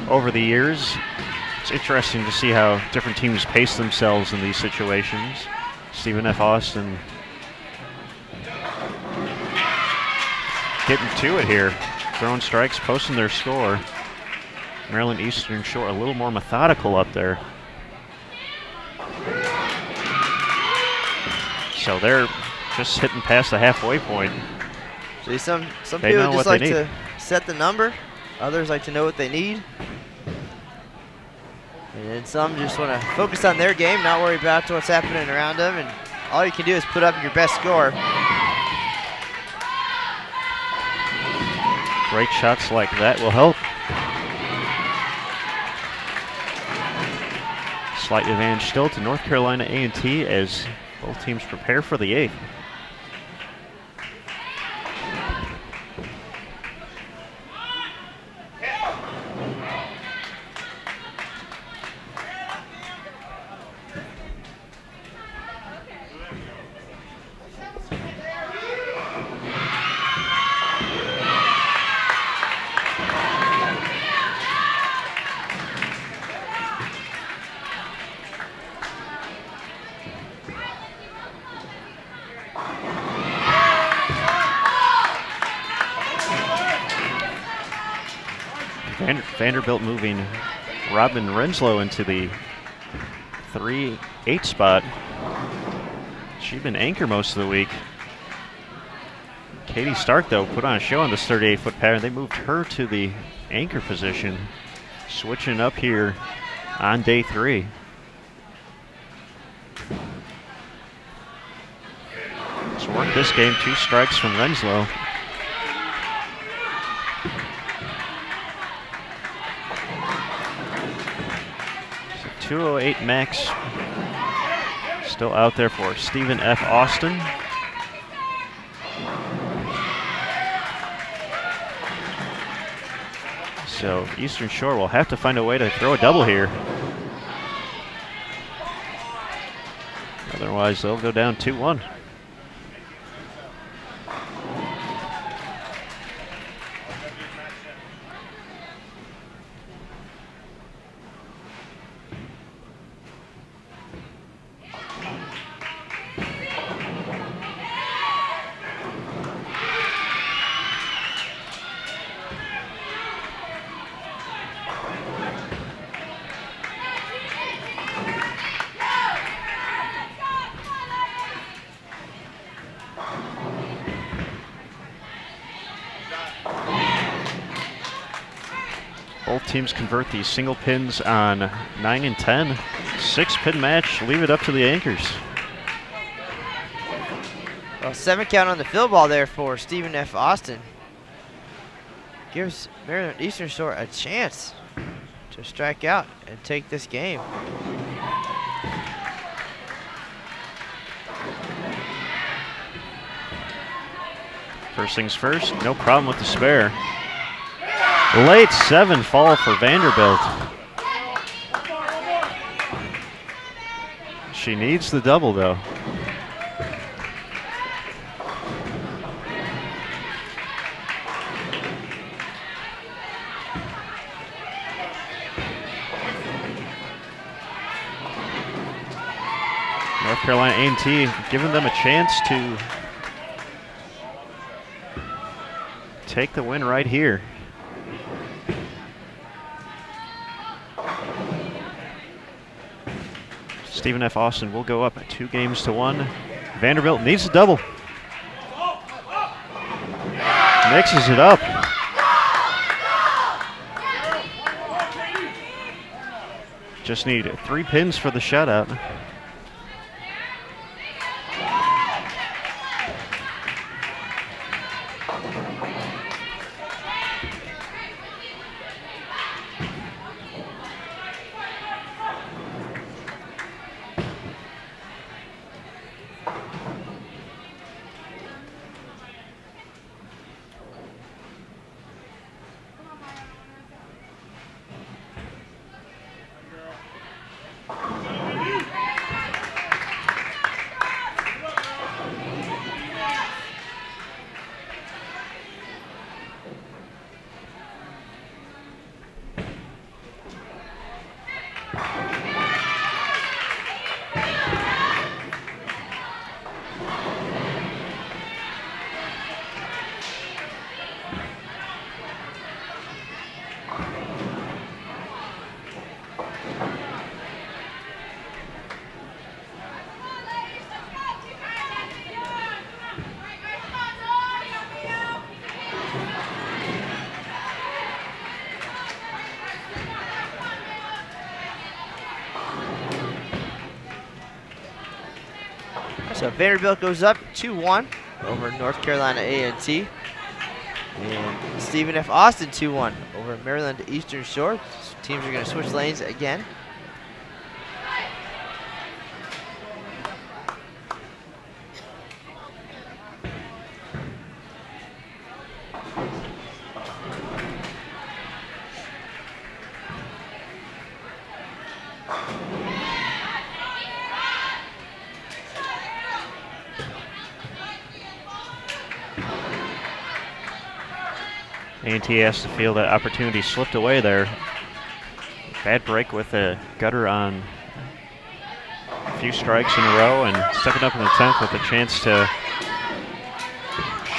over the years, it's interesting to see how different teams pace themselves in these situations. Stephen F. Austin getting to it here, throwing strikes, posting their score. Maryland Eastern Shore a little more methodical up there. So they're just hitting past the halfway point. See, some people just like to set the number, others like to know what they need. And then some just want to focus on their game, not worry about what's happening around them, and all you can do is put up your best score. Great shots like that will help. Slight advantage still to North Carolina A&T as both teams prepare for the 8th. Vanderbilt moving Robin Renslow into the 3-8 spot. She's been anchor most of the week. Katie Stark, though, put on a show on this 38-foot pattern. They moved her to the anchor position, switching up here on day 3. Let's work this game. 2 strikes from Renslow. So 208 max still out there for Stephen F. Austin. So Eastern Shore will have to find a way to throw a double here. Otherwise, they'll go down 2-1. Both teams convert these single pins on 9 and 10. 6-pin match, leave it up to the anchors. Well, 7 count on the field ball there for Stephen F. Austin. Gives Maryland Eastern Shore a chance to strike out and take this game. First things first, no problem with the spare. Late 7 fall for Vanderbilt. She needs the double though. North Carolina A&T giving them a chance to take the win right here. Stephen F. Austin will go up 2-1. Vanderbilt needs a double. Mixes it up. Just need 3 pins for the shutout. So Vanderbilt goes up 2-1 over North Carolina A&T. And Stephen F. Austin 2-1 over Maryland Eastern Shore. Teams are going to switch lanes again. A&T has to feel that opportunity slipped away there. Bad break with a gutter on a few strikes in a row and stepping up in the 10th with a chance to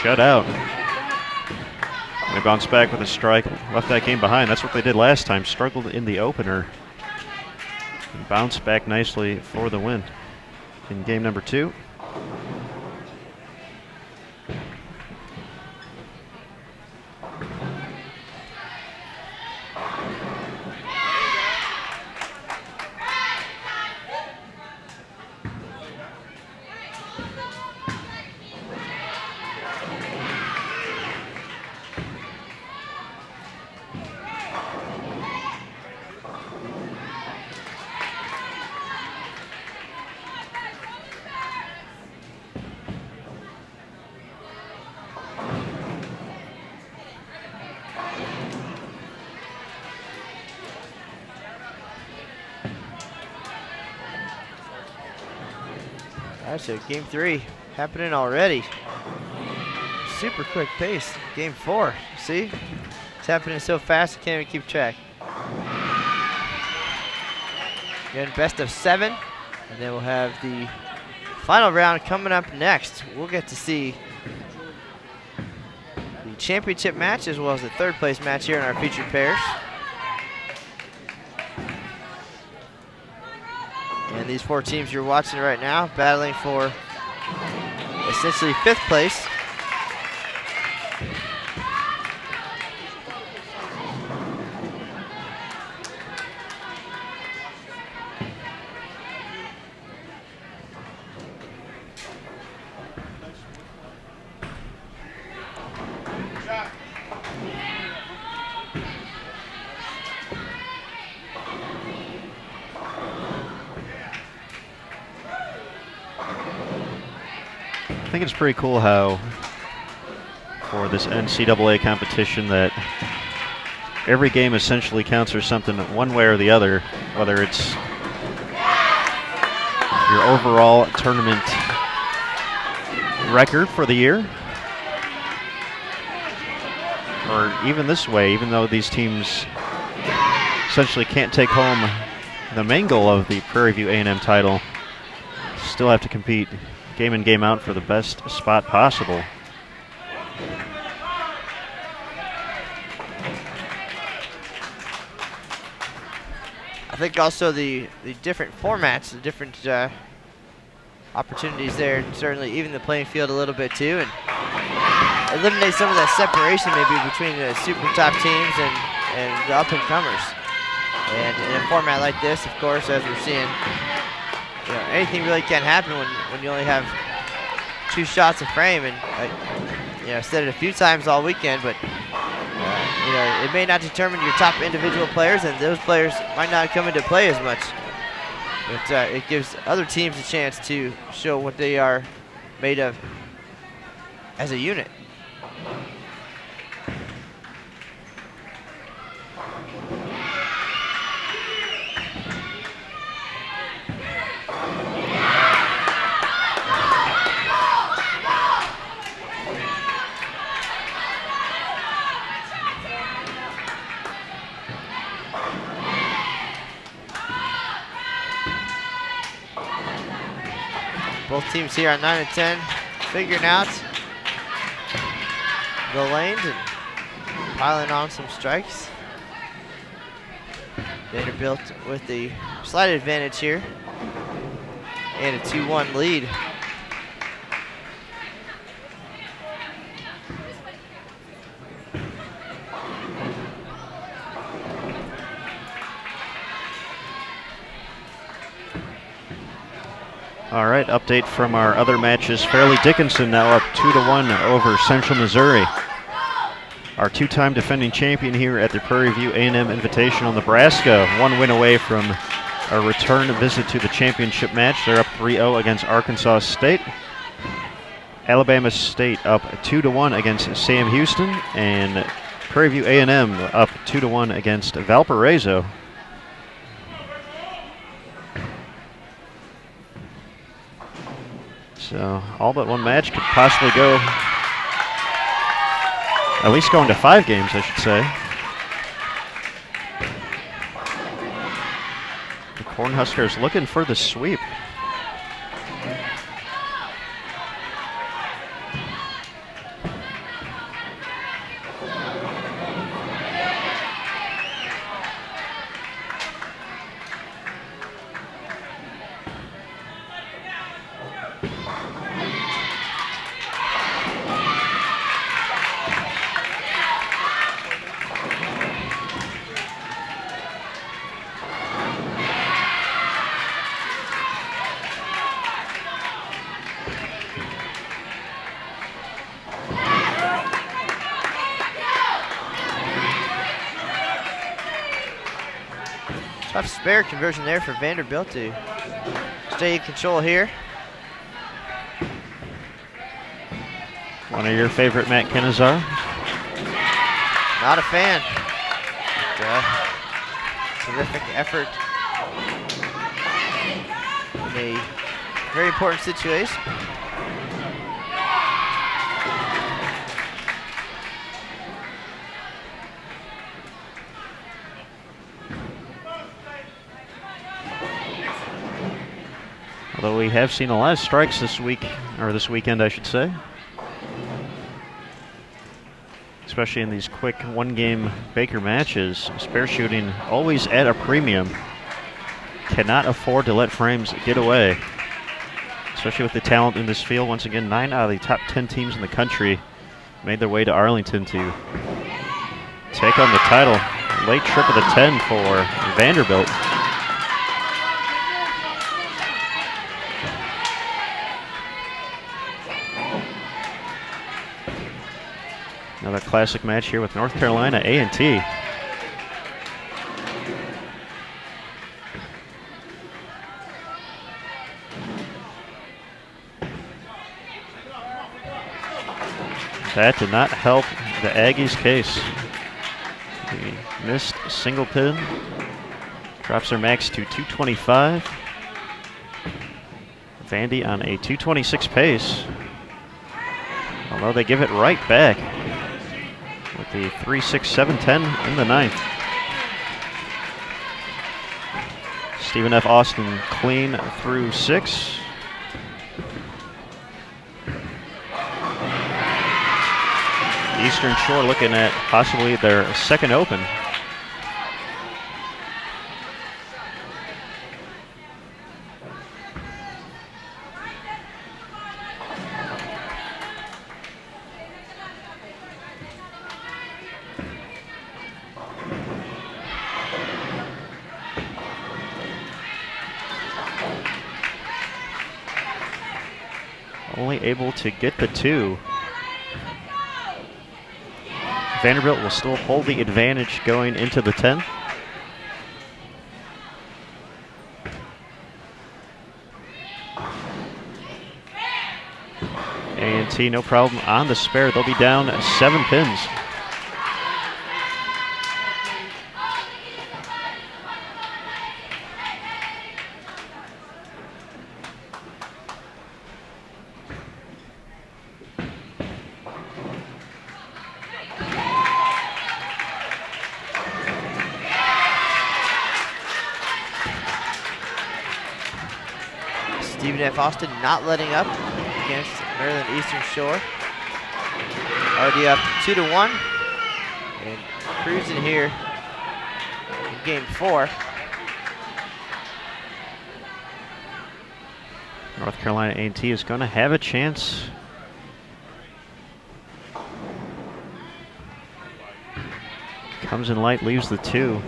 shut out. They bounce back with a strike, left that game behind. That's what they did last time, struggled in the opener. And bounced back nicely for the win in game number 2. So game 3 happening already. Super quick pace. Game 4. See? It's happening so fast I can't even keep track. Again, best of 7. And then we'll have the final round coming up next. We'll get to see the championship match as well as the 3rd place match here in our featured pairs. And these 4 teams you're watching right now battling for essentially 5th place. think it's pretty cool how for this NCAA competition that every game essentially counts for something one way or the other, whether it's your overall tournament record for the year, or even this way, even though these teams essentially can't take home the main goal of the Prairie View A&M title, still have to compete game in, game out for the best spot possible. I think also the different formats, the different opportunities there, and certainly even the playing field a little bit too, and eliminate some of that separation maybe between the super top teams and the up and comers. And in a format like this, of course, as we're seeing, anything really can happen when you only have 2 shots a frame, and said it a few times all weekend, but it may not determine your top individual players, and those players might not come into play as much. But it gives other teams a chance to show what they are made of as a unit. Both teams here on 9 and 10, figuring out the lanes and piling on some strikes. Vanderbilt with the slight advantage here and a 2-1 lead. All right, update from our other matches. Fairleigh Dickinson now up 2-1 over Central Missouri. Our 2-time defending champion here at the Prairie View A&M Invitational, Nebraska, 1 win away from a return visit to the championship match. They're up 3-0 against Arkansas State. Alabama State up 2-1 against Sam Houston, and Prairie View A&M up 2-1 against Valparaiso. So all but one match could possibly go, at least go into 5 games, I should say. The Cornhuskers looking for the sweep. Tough spare conversion there for Vanderbilt to stay in control here. One of your favorite Matt Kenazar? Not a fan. Terrific effort in a very important situation. Although we have seen a lot of strikes this week, or this weekend, I should say. Especially in these quick one-game Baker matches. Spare shooting always at a premium. Cannot afford to let frames get away. Especially with the talent in this field. Once again, 9 out of the top 10 teams in the country made their way to Arlington to take on the title. Late trip of the 10 for Vanderbilt. Another classic match here with North Carolina A&T. That did not help the Aggies' case. The missed single pin drops their max to 225. Vandy on a 226 pace, although they give it right back with the 3-6-7-10 in the ninth. Stephen F. Austin clean through 6. Eastern Shore looking at possibly their second open. Only able to get the 2. Vanderbilt will still hold the advantage going into the 10th. A&T no problem on the spare. They'll be down 7 pins. Stephen F. Austin not letting up against Maryland Eastern Shore. Already up 2-1 and cruising here in game 4. North Carolina A&T is going to have a chance. Comes in light, leaves the 2.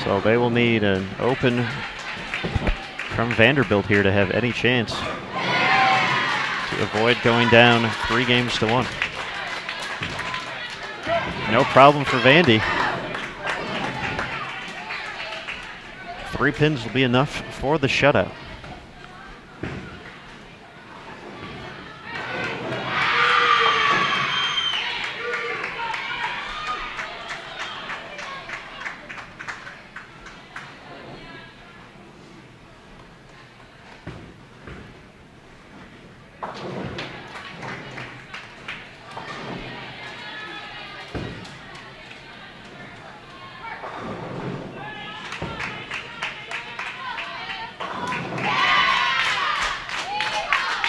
So they will need an open from Vanderbilt here to have any chance to avoid going down 3-1. No problem for Vandy. 3 pins will be enough for the shutout.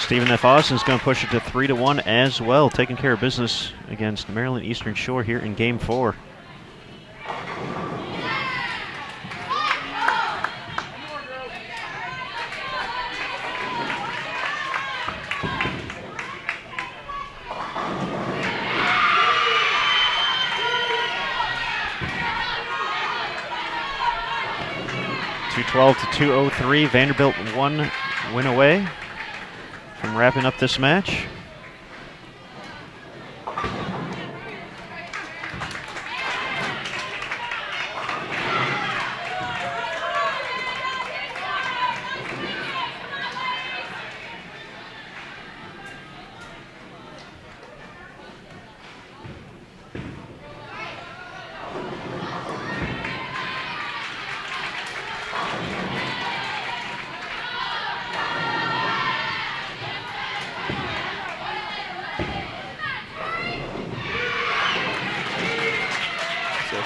Stephen F. Austin's going to push it to 3-1 as well, taking care of business against Maryland Eastern Shore here in game 4. .212 to 203. Vanderbilt 1 win away from wrapping up this match.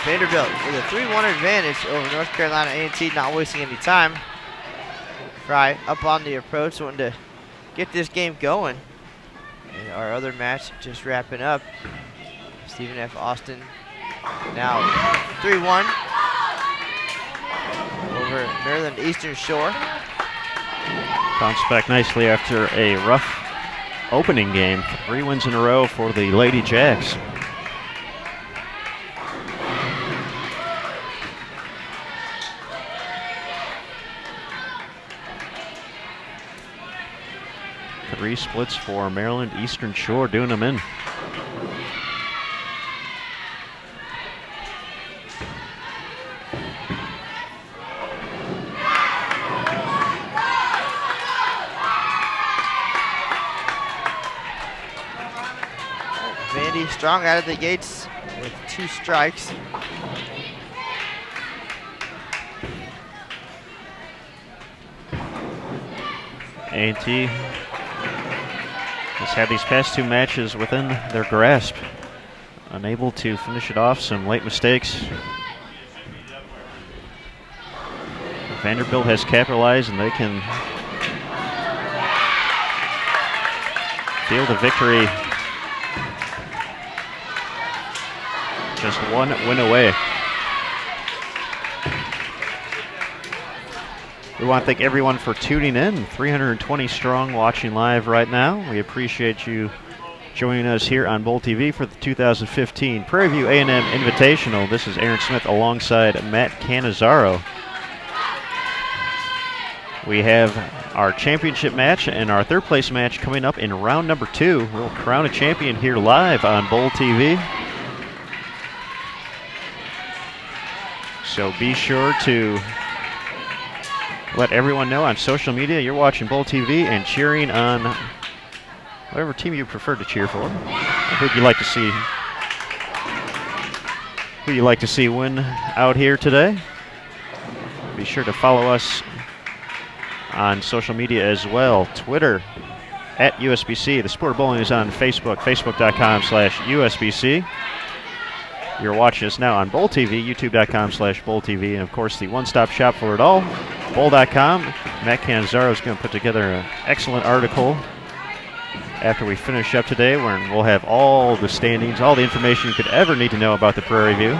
Vanderbilt with a 3-1 advantage over North Carolina A&T, not wasting any time. Fry up on the approach, wanting to get this game going. And our other match just wrapping up. Stephen F. Austin now 3-1 over Maryland Eastern Shore. Bounced back nicely after a rough opening game. 3 wins in a row for the Lady Jacks. Three splits for Maryland Eastern Shore, doing them in. Vandy strong out of the gates with 2 strikes. A&T has had these past 2 matches within their grasp. Unable to finish it off, some late mistakes. Vanderbilt has capitalized and they can field a victory just 1 win away. We want to thank everyone for tuning in. 320 strong watching live right now. We appreciate you joining us here on Bowl TV for the 2015 Prairie View A&M Invitational. This is Aaron Smith alongside Matt Cannizzaro. We have our championship match and our 3rd place match coming up in round number 2. We'll crown a champion here live on Bowl TV. So be sure to let everyone know on social media you're watching Bowl TV and cheering on whatever team you prefer to cheer for. Who'd you like to see win out here today? Be sure to follow us on social media as well. Twitter at USBC. The Sport of Bowling is on Facebook, facebook.com/USBC. You're watching us now on Bowl TV, youtube.com/Bowl TV, and of course the one-stop shop for it all, bowl.com. Matt Cannizzaro is going to put together an excellent article after we finish up today, where we'll have all the standings, all the information you could ever need to know about the Prairie View.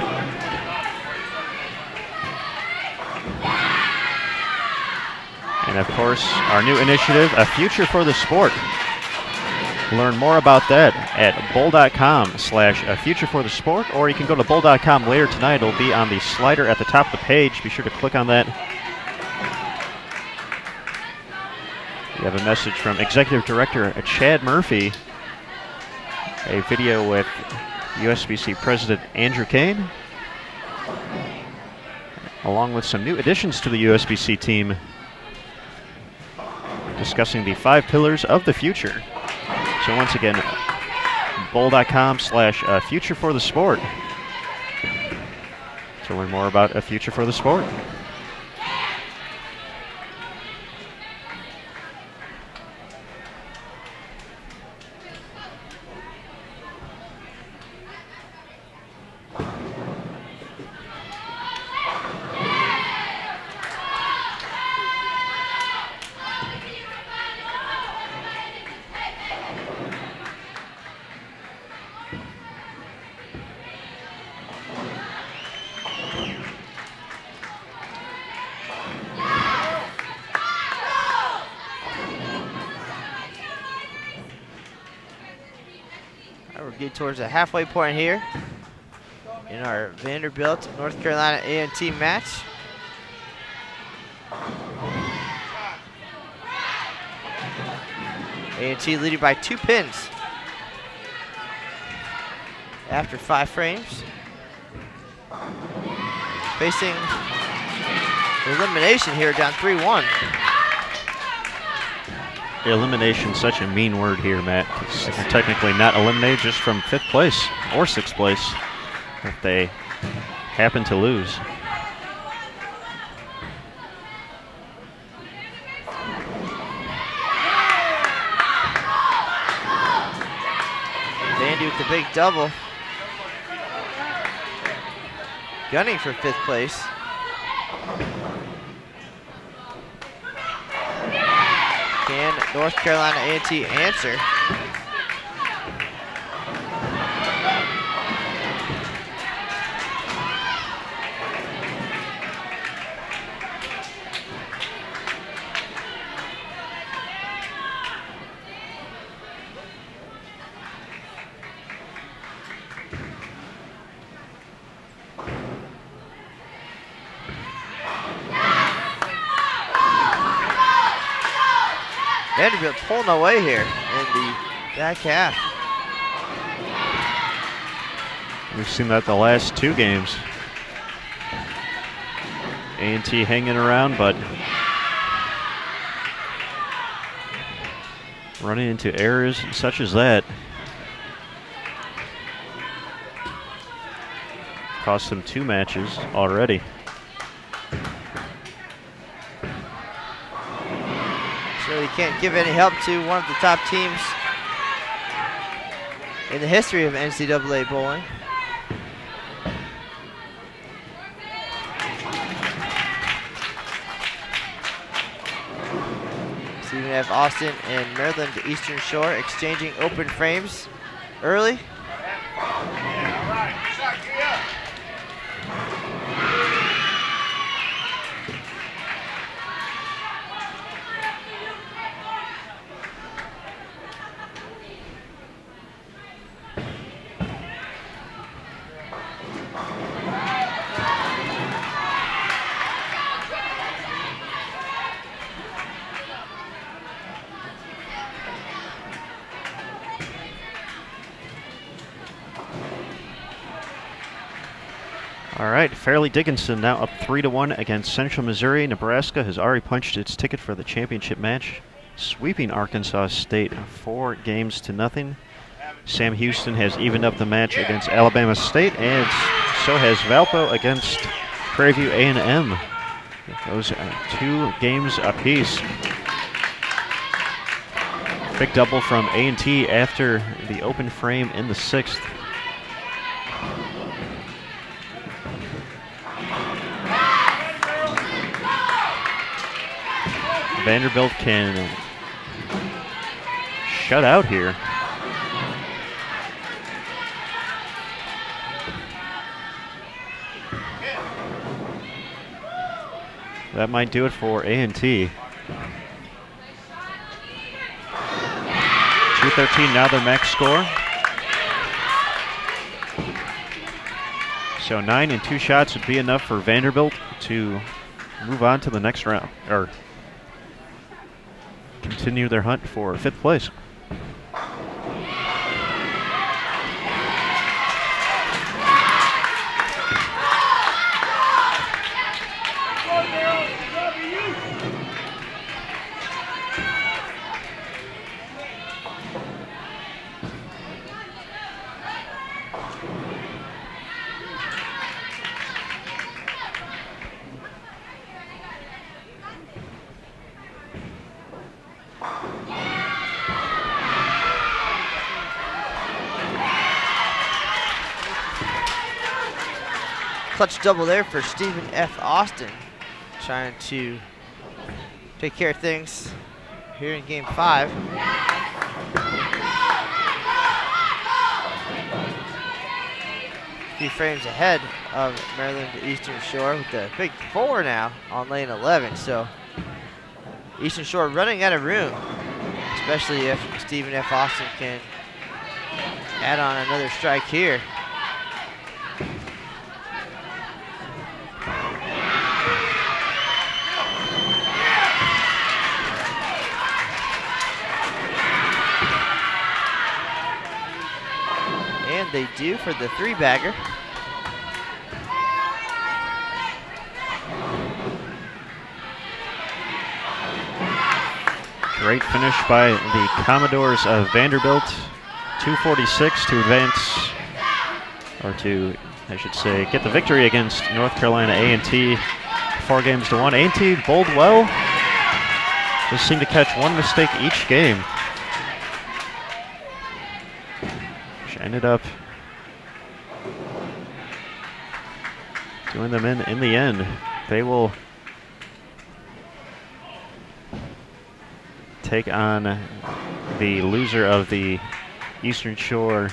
And of course, our new initiative, A Future for the Sport. Learn more about that at bowl.com/afutureforthesport, or you can go to bowl.com later tonight. It'll be on the slider at the top of the page. Be sure to click on that. We have a message from Executive Director Chad Murphy, a video with USBC President Andrew Kane, along with some new additions to the USBC team, discussing the 5 pillars of the future. So once again, bowl.com/afutureforthesport to learn more about A Future for the Sport. We're getting towards the halfway point here in our Vanderbilt North Carolina A&T match. A&T leading by 2 pins after 5 frames. Facing elimination here, down 3-1. Elimination, such a mean word here, Matt. They're technically not eliminated, just from 5th place or 6th place if they happen to lose. Vandy with the big double. Gunning for 5th place. Can North Carolina A&T answer? Vanderbilt pulling away here in the back half. We've seen that the last 2 games. A&T hanging around, but running into errors such as that. Cost them 2 matches already. So you can't give any help to one of the top teams in the history of NCAA bowling. Stephen F. Austin and Maryland Eastern Shore exchanging open frames early. All right, Fairleigh Dickinson now up 3-1 against Central Missouri. Nebraska has already punched its ticket for the championship match, sweeping Arkansas State 4-0. Sam Houston has evened up the match against Alabama State, and so has Valpo against Prairie View A&M. Those are 2 games apiece. Big double from A&T after the open frame in the 6th. Vanderbilt can shut out here. That might do it for A&T. 2:13 now their max score. So 9 and 2 shots would be enough for Vanderbilt to move on to the next round, or continue their hunt for 5th place. Clutch double there for Stephen F. Austin, trying to take care of things here in game 5. A few frames ahead of Maryland Eastern Shore with the big 4 now on lane 11. So Eastern Shore running out of room, especially if Stephen F. Austin can add on another strike here. They do for the 3-bagger. Great finish by the Commodores of Vanderbilt. 2:46 to advance, or to, I should say, get the victory against North Carolina A&T. 4-1. A&T bowled well. Just seemed to catch one mistake each game, which ended up doing them in the end. They will take on the loser of the Eastern Shore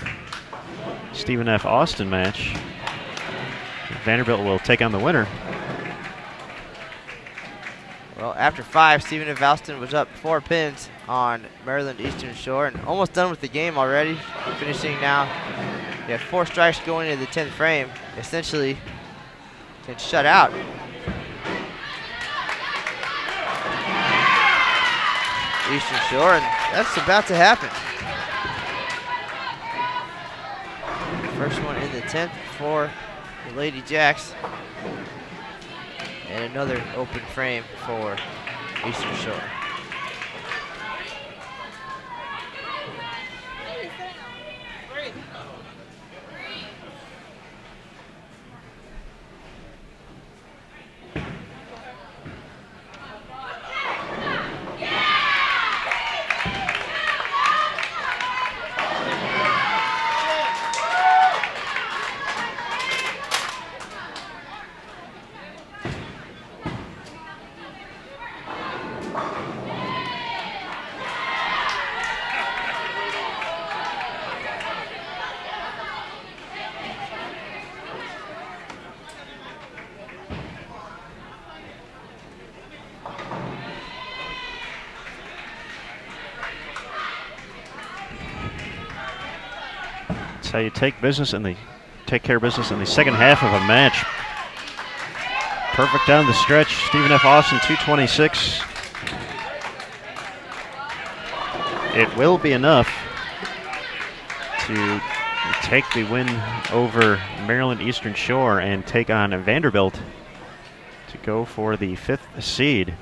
Stephen F. Austin match. Vanderbilt will take on the winner. Well, after 5, Stephen F. Austin was up 4 pins on Maryland Eastern Shore and almost done with the game already. Finishing now, you have 4 strikes going into the 10th frame. Essentially, can shut out. Eastern Shore, and that's about to happen. First one in the 10th for the Lady Jacks. And another open frame for Eastern Shore. That's how you take care of business in the second half of a match. Perfect down the stretch. Stephen F. Austin, 226. It will be enough to take the win over Maryland Eastern Shore and take on Vanderbilt to go for the 5th seed.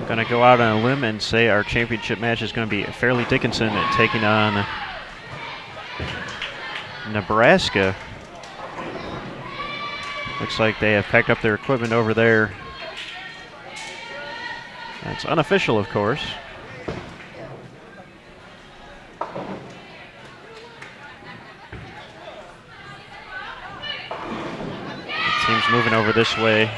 Going to go out on a limb and say our championship match is going to be Fairleigh Dickinson taking on Nebraska. Looks like they have packed up their equipment over there. That's unofficial, of course. The team's moving over this way.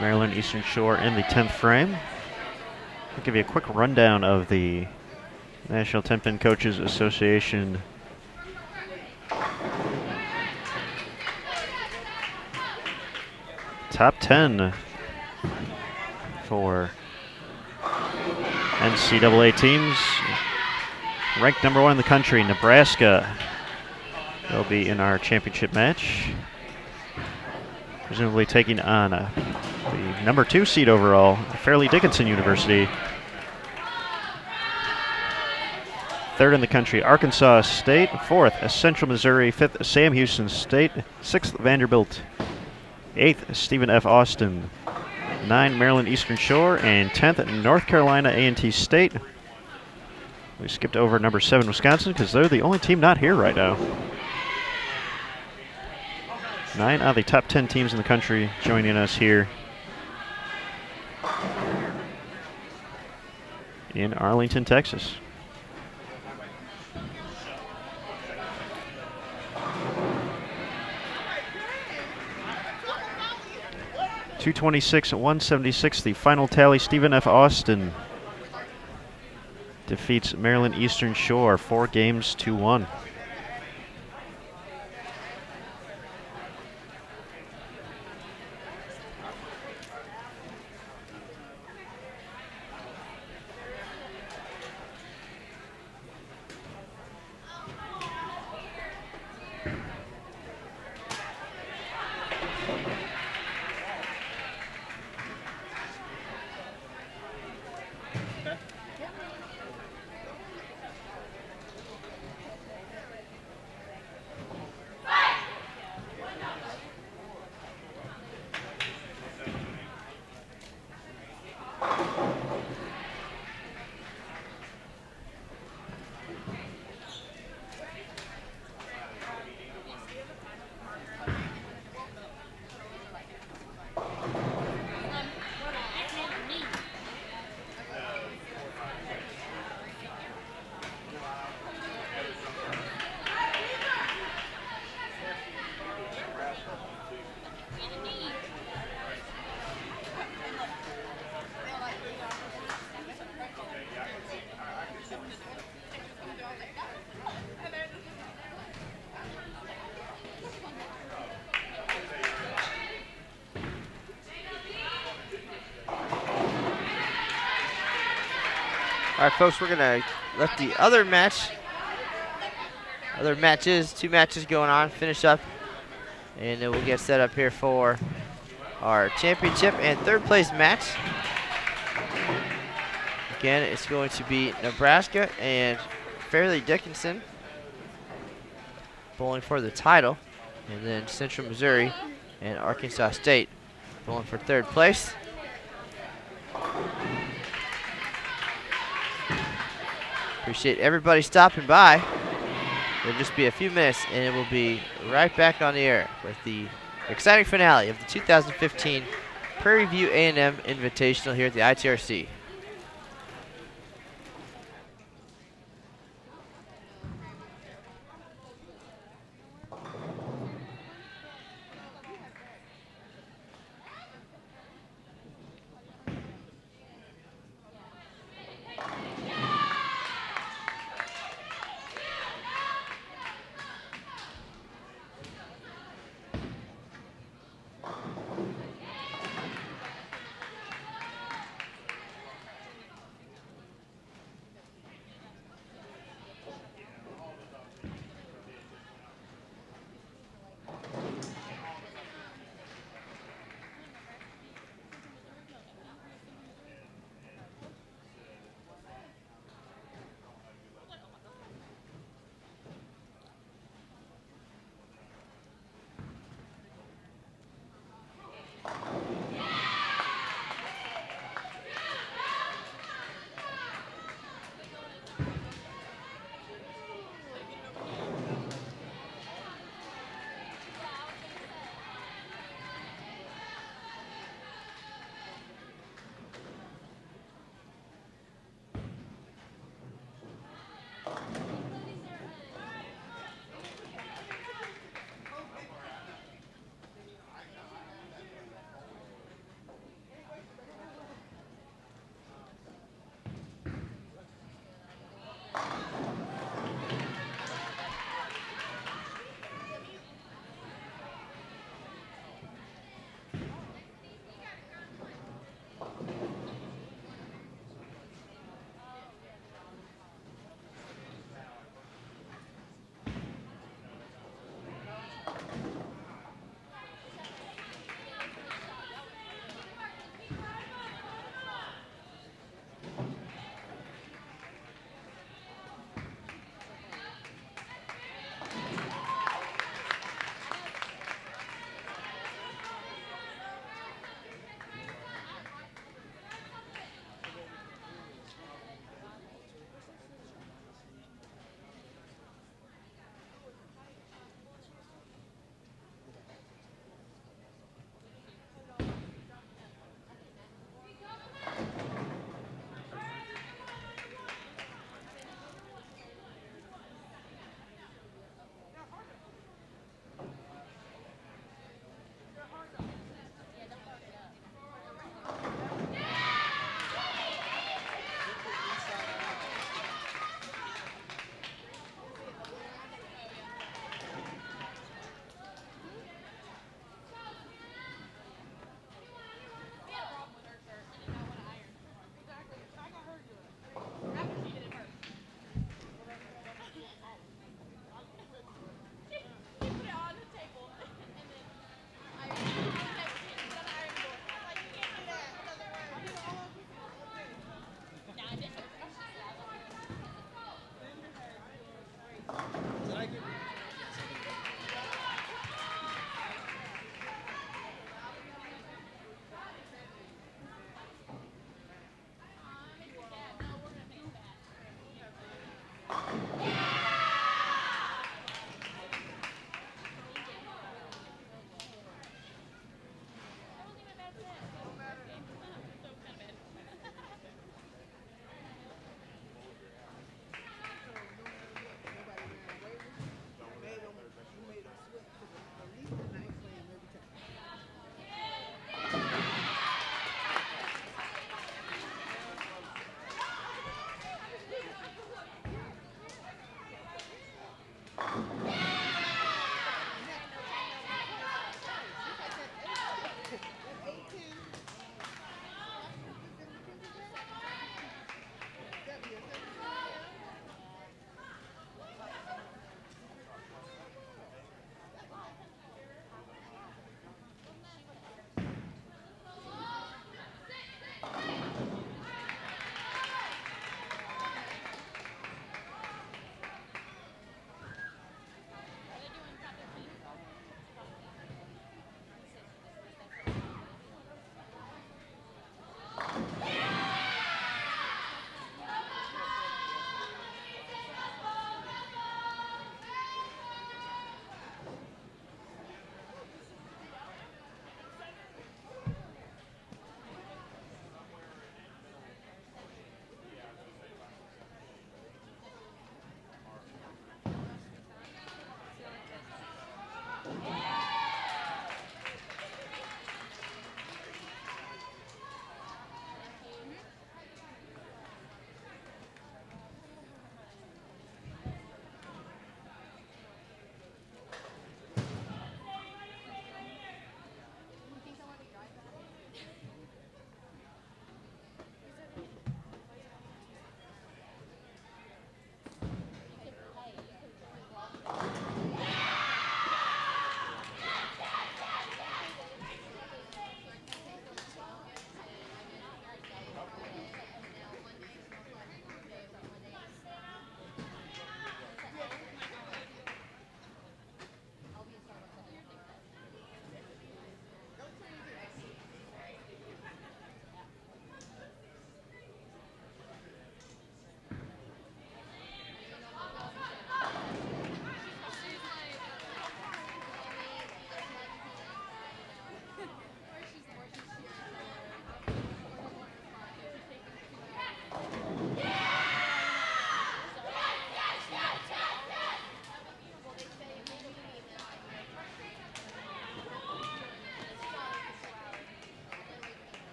Maryland Eastern Shore in the 10th frame. I'll give you a quick rundown of the National 10-Pin Coaches Association top 10 for NCAA teams. Ranked number 1 in the country, Nebraska. They'll be in our championship match, presumably taking on the number 2 seed overall, Fairleigh Dickinson University. 3rd in the country, Arkansas State. 4th, Central Missouri. 5th, Sam Houston State. 6th, Vanderbilt. 8th, Stephen F. Austin. 9, Maryland Eastern Shore. And 10th, North Carolina A&T State. We skipped over number 7, Wisconsin, because they're the only team not here right now. 9 out of the top 10 teams in the country joining us here in Arlington, Texas. .226-176, the final tally. Stephen F. Austin defeats Maryland Eastern Shore 4 games to 1. right, folks, we're going to let the other matches, 2 matches going on, finish up. And then we'll get set up here for our championship and 3rd place match. Again, it's going to be Nebraska and Fairleigh Dickinson bowling for the title. And then Central Missouri and Arkansas State bowling for 3rd place. Appreciate everybody stopping by. It'll just be a few minutes and it will be right back on the air with the exciting finale of the 2015 Prairie View A&M Invitational here at the ITRC.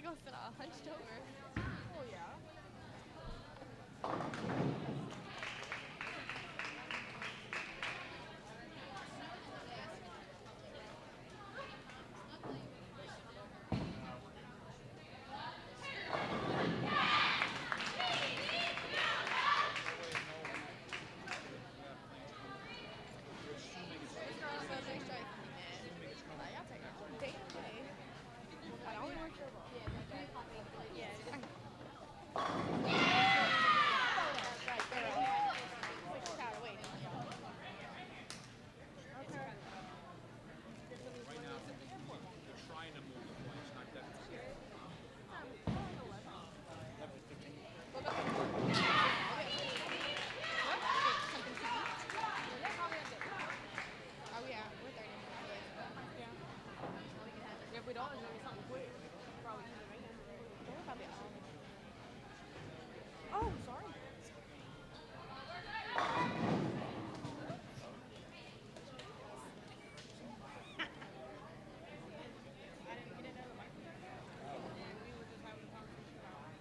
you go sit all hunched over. Oh, yeah. Like, y'all take it damn day. I only want your ball. Yeah. Right there. Like, tired of waiting. Okay. Right now, they're trying to move the points, not deficit. Are we out? We're 30 minutes away. If we don't, it's gonna be something quick. Probably easy man. We're probably all. Oh, sorry. I didn't get another mic. We were just having a conversation about.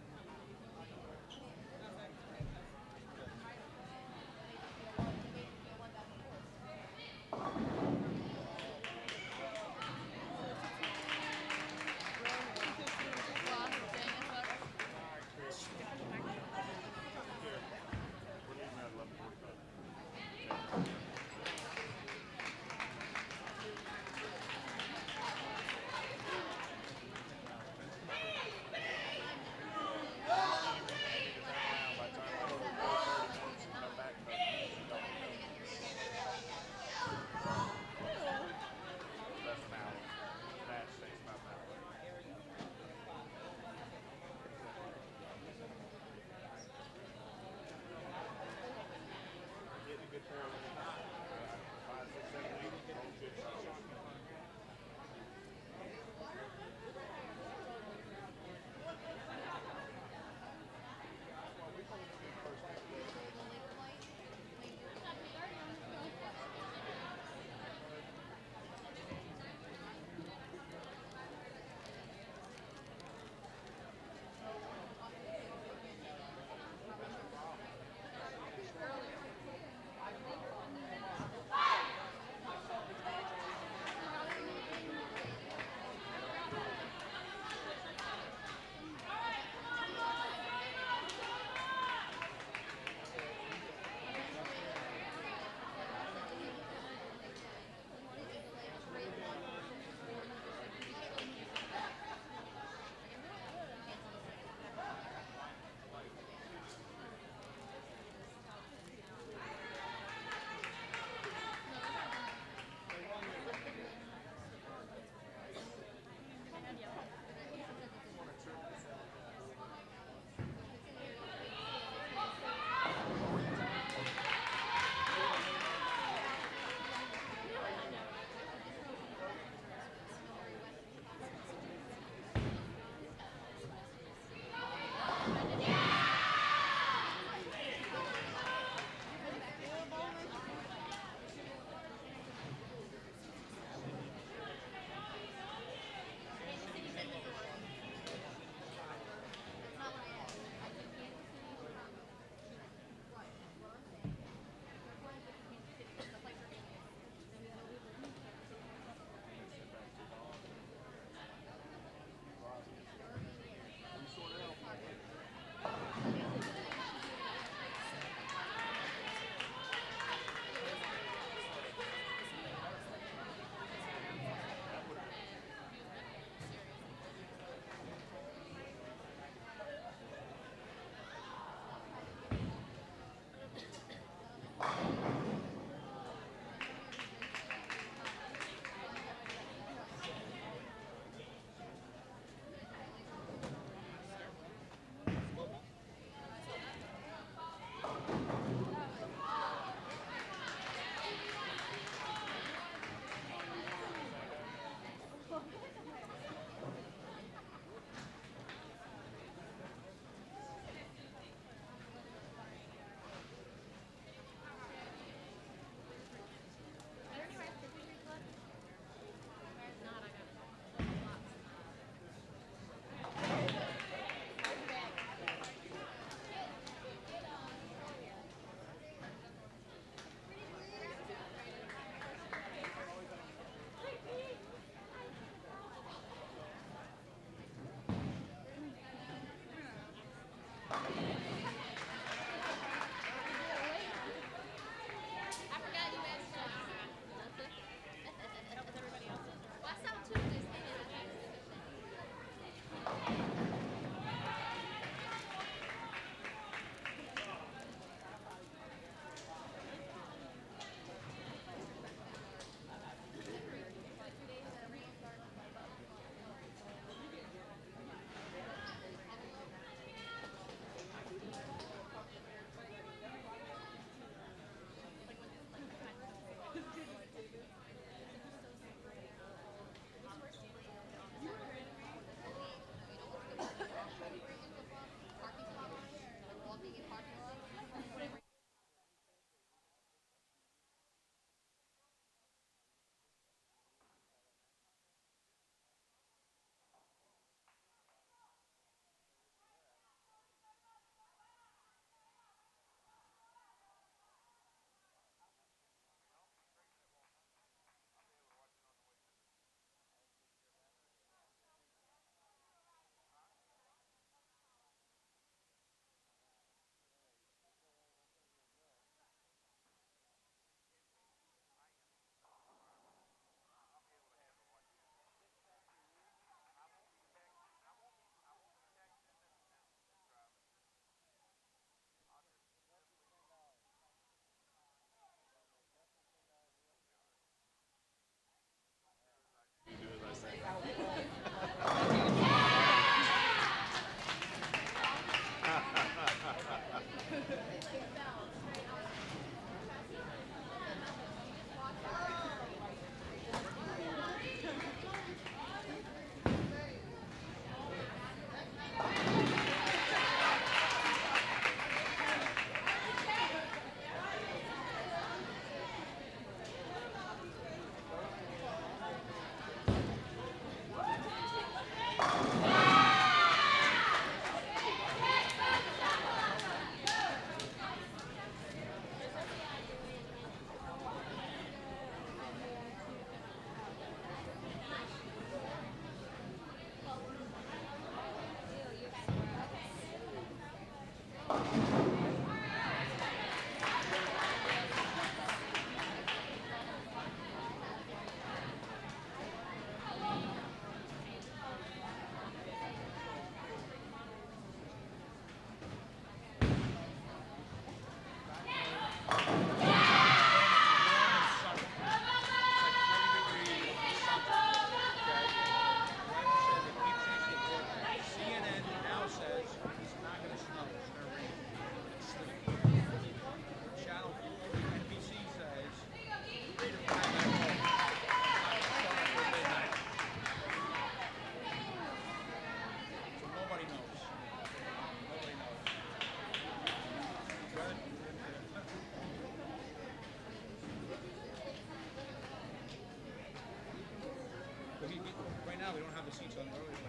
the seats on the earlier.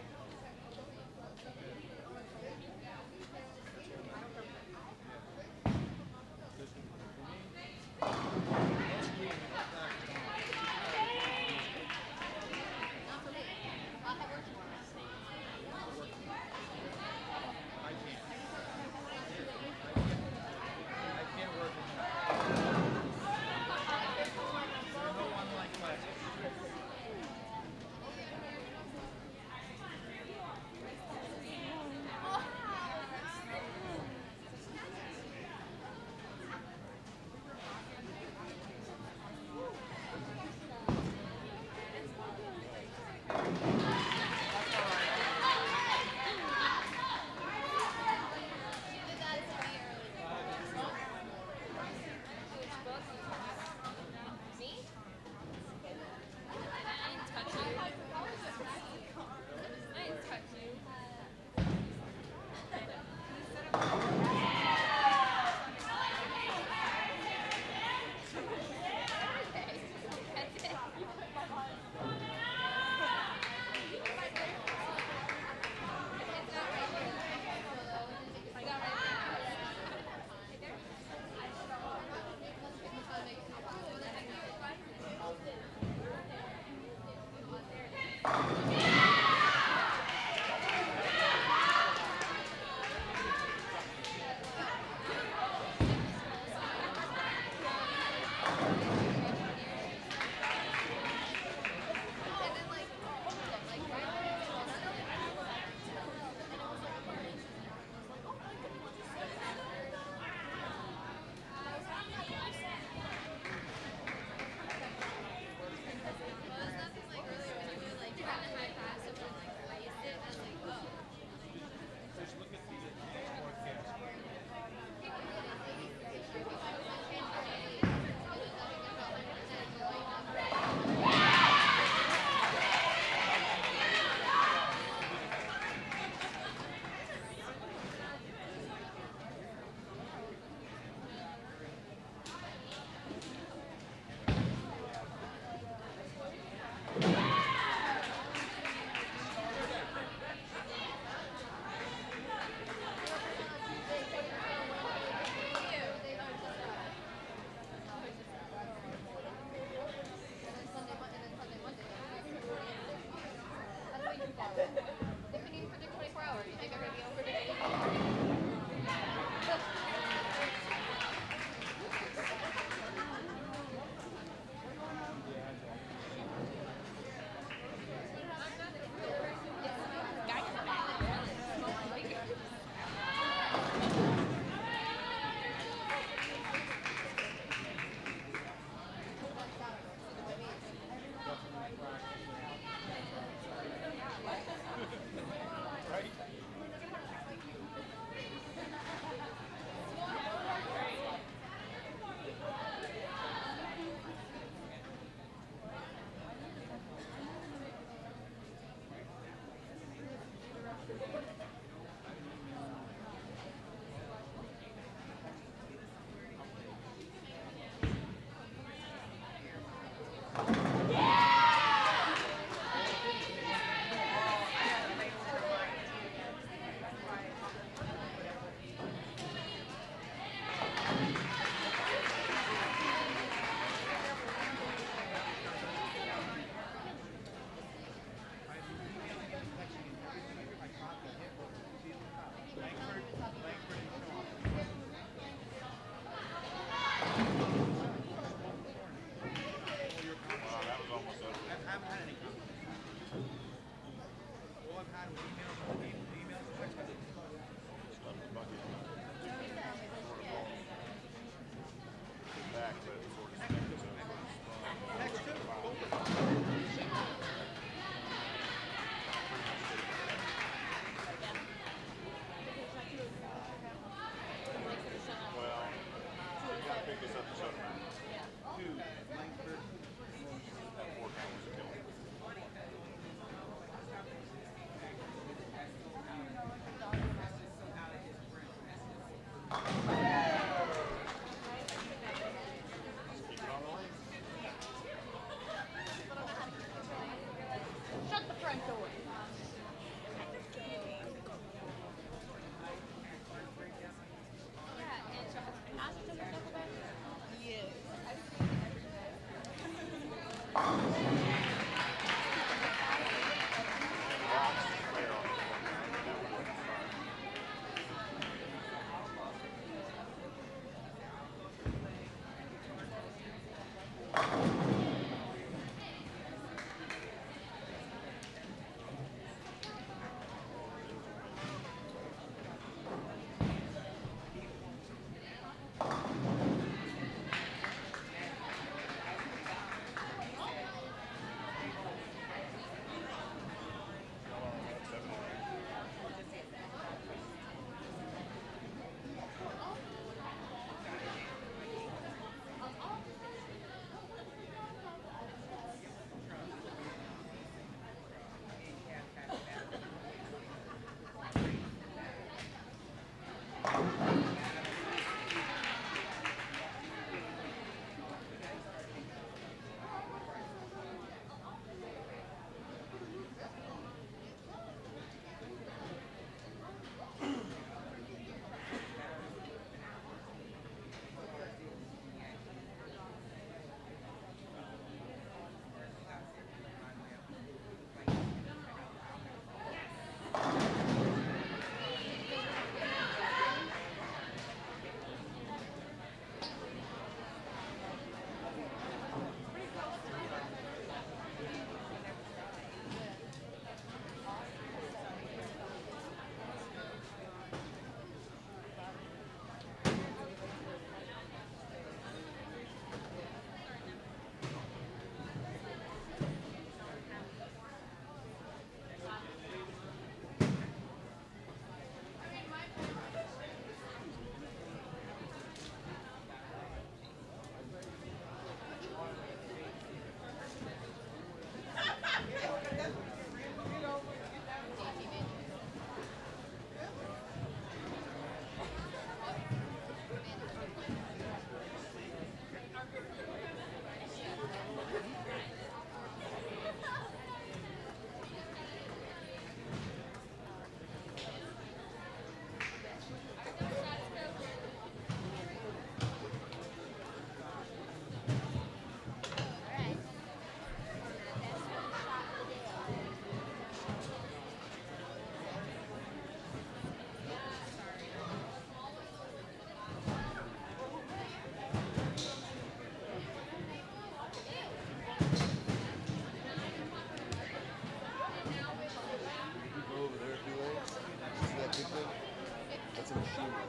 One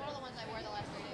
of the ones I wore the last 3 days.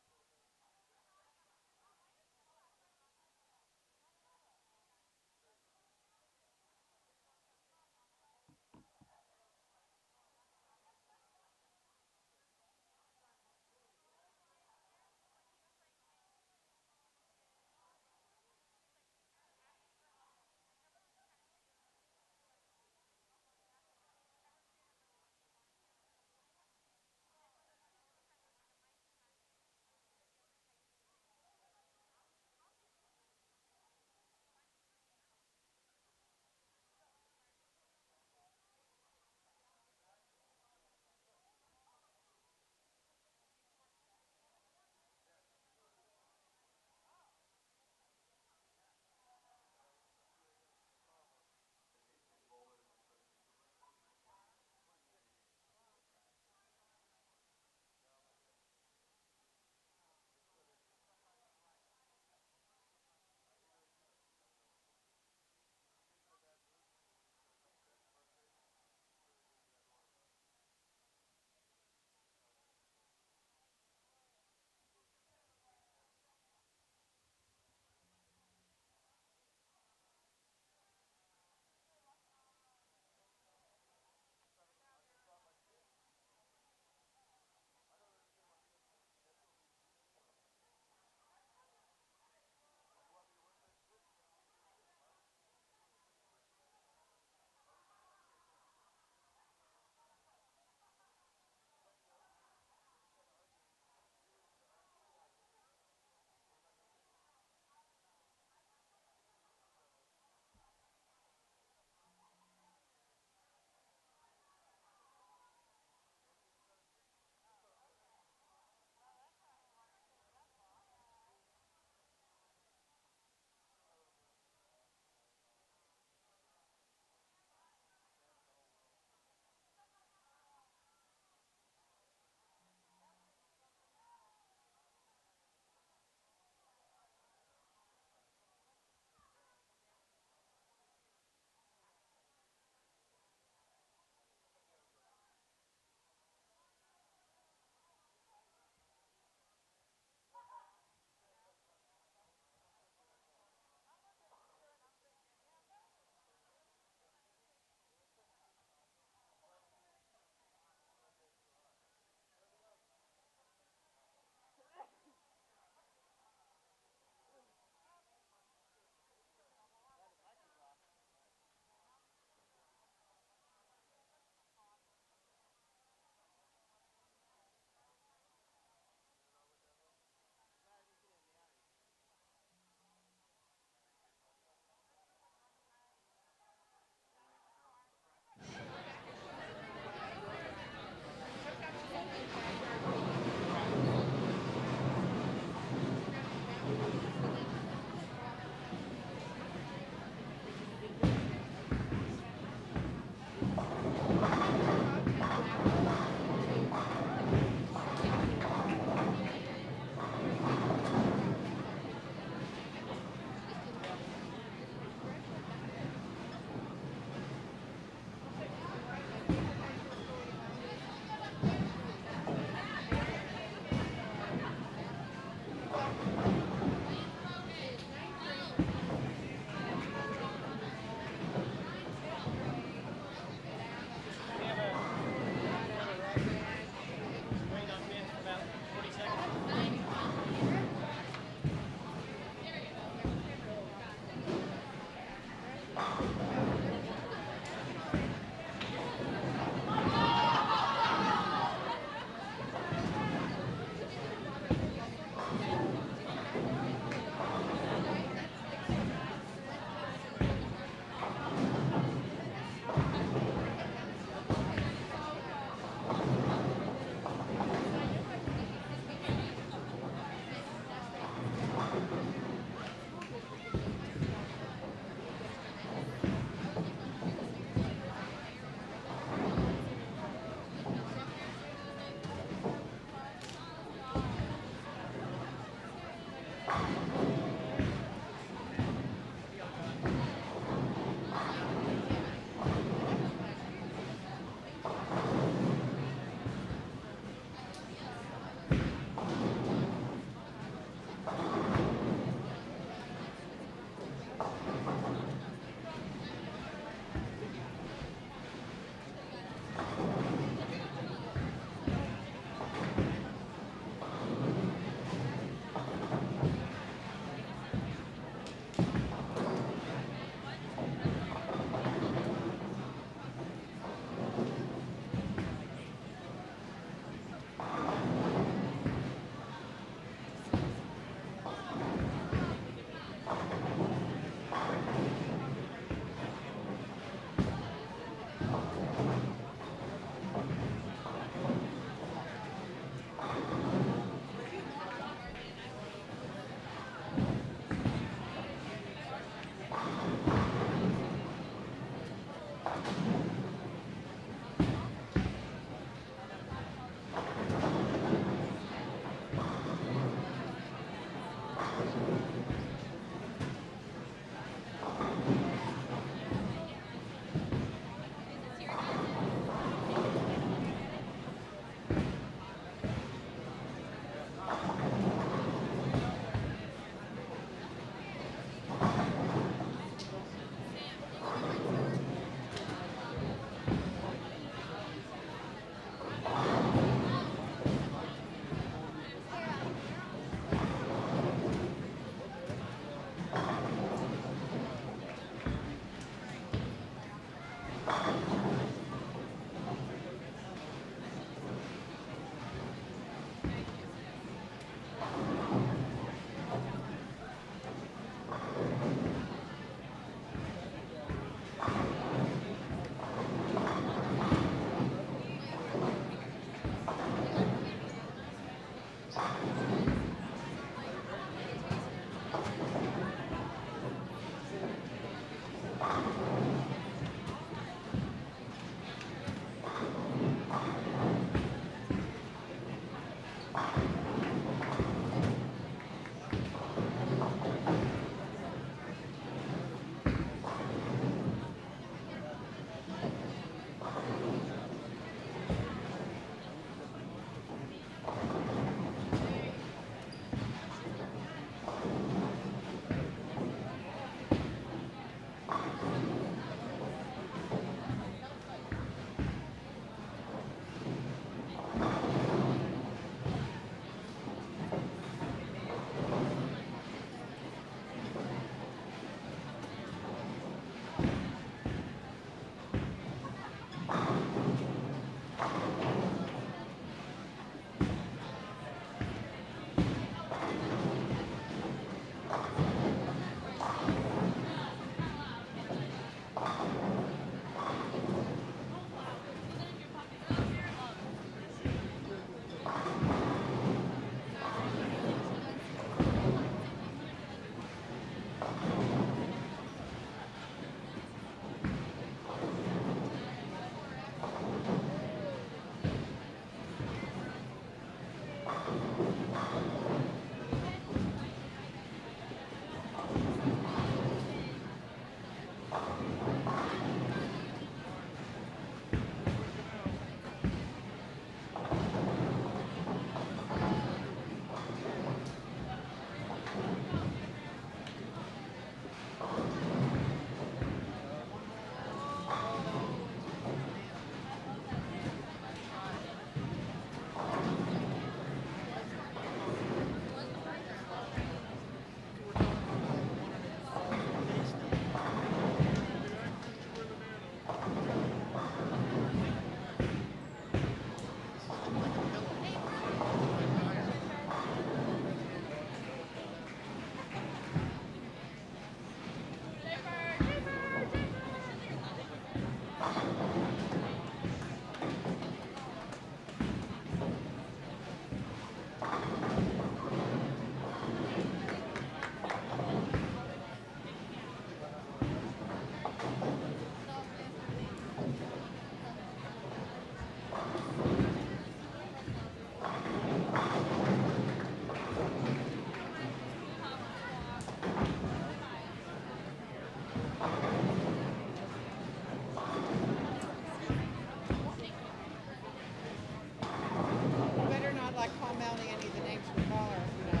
You better not like call Melanie any of the names we call her, you know.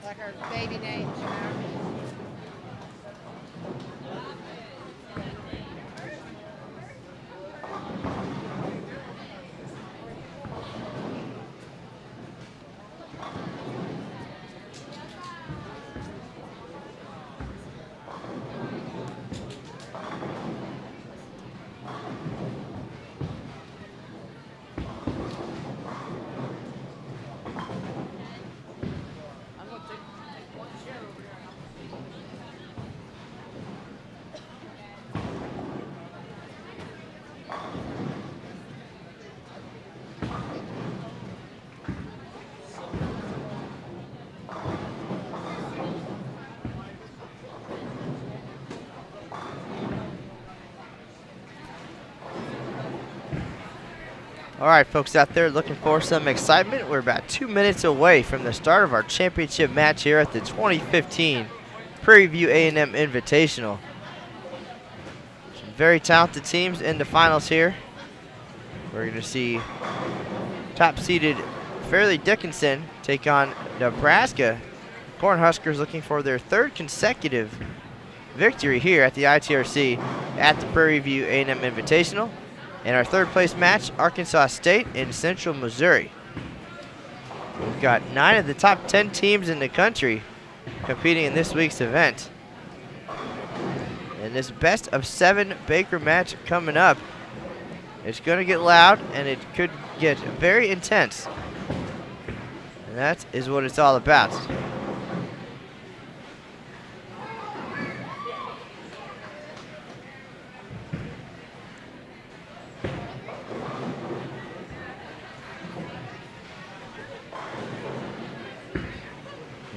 Like our baby names, you know. All right, folks out there looking for some excitement. We're about 2 minutes away from the start of our championship match here at the 2015 Prairie View A&M Invitational. Some very talented teams in the finals here. We're going to see top-seeded Fairleigh Dickinson take on Nebraska. Cornhuskers looking for their third consecutive victory here at the ITRC at the Prairie View A&M Invitational. And our third place match, Arkansas State in Central Missouri. We've got 9 of the top 10 teams in the country competing in this week's event. And this best of 7 Baker match coming up. It's going to get loud and it could get very intense. And that is what it's all about.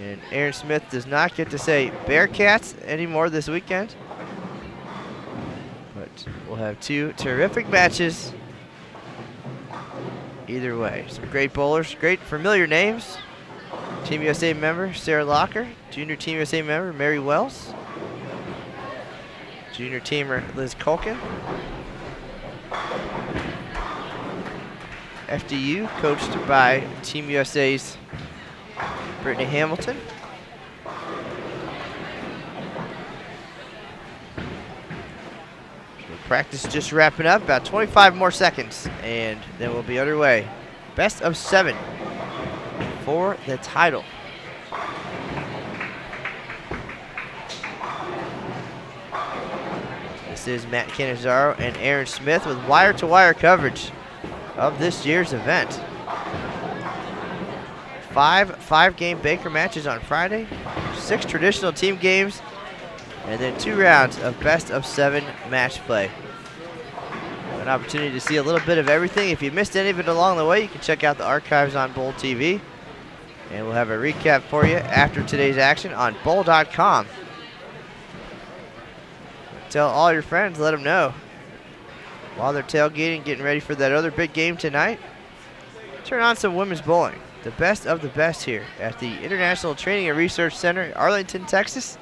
And Aaron Smith does not get to say Bearcats anymore this weekend. But we'll have 2 terrific matches either way. Some great bowlers, great familiar names. Team USA member Sarah Locker, junior Team USA member Mary Wells, junior teamer Liz Culkin. FDU coached by Team USA's Brittany Hamilton. Practice just wrapping up, about 25 more seconds, and then we'll be underway. Best of 7 for the title. This is Matt Canizaro and Aaron Smith with wire-to-wire coverage of this year's event. Five-game Baker matches on Friday, 6 traditional team games, and then 2 rounds of best-of-7 match play. An opportunity to see a little bit of everything. If you missed any of it along the way, you can check out the archives on Bowl TV. And we'll have a recap for you after today's action on bowl.com. Tell all your friends, let them know. While they're tailgating, getting ready for that other big game tonight, turn on some women's bowling. The best of the best here at the International Training and Research Center in Arlington, Texas.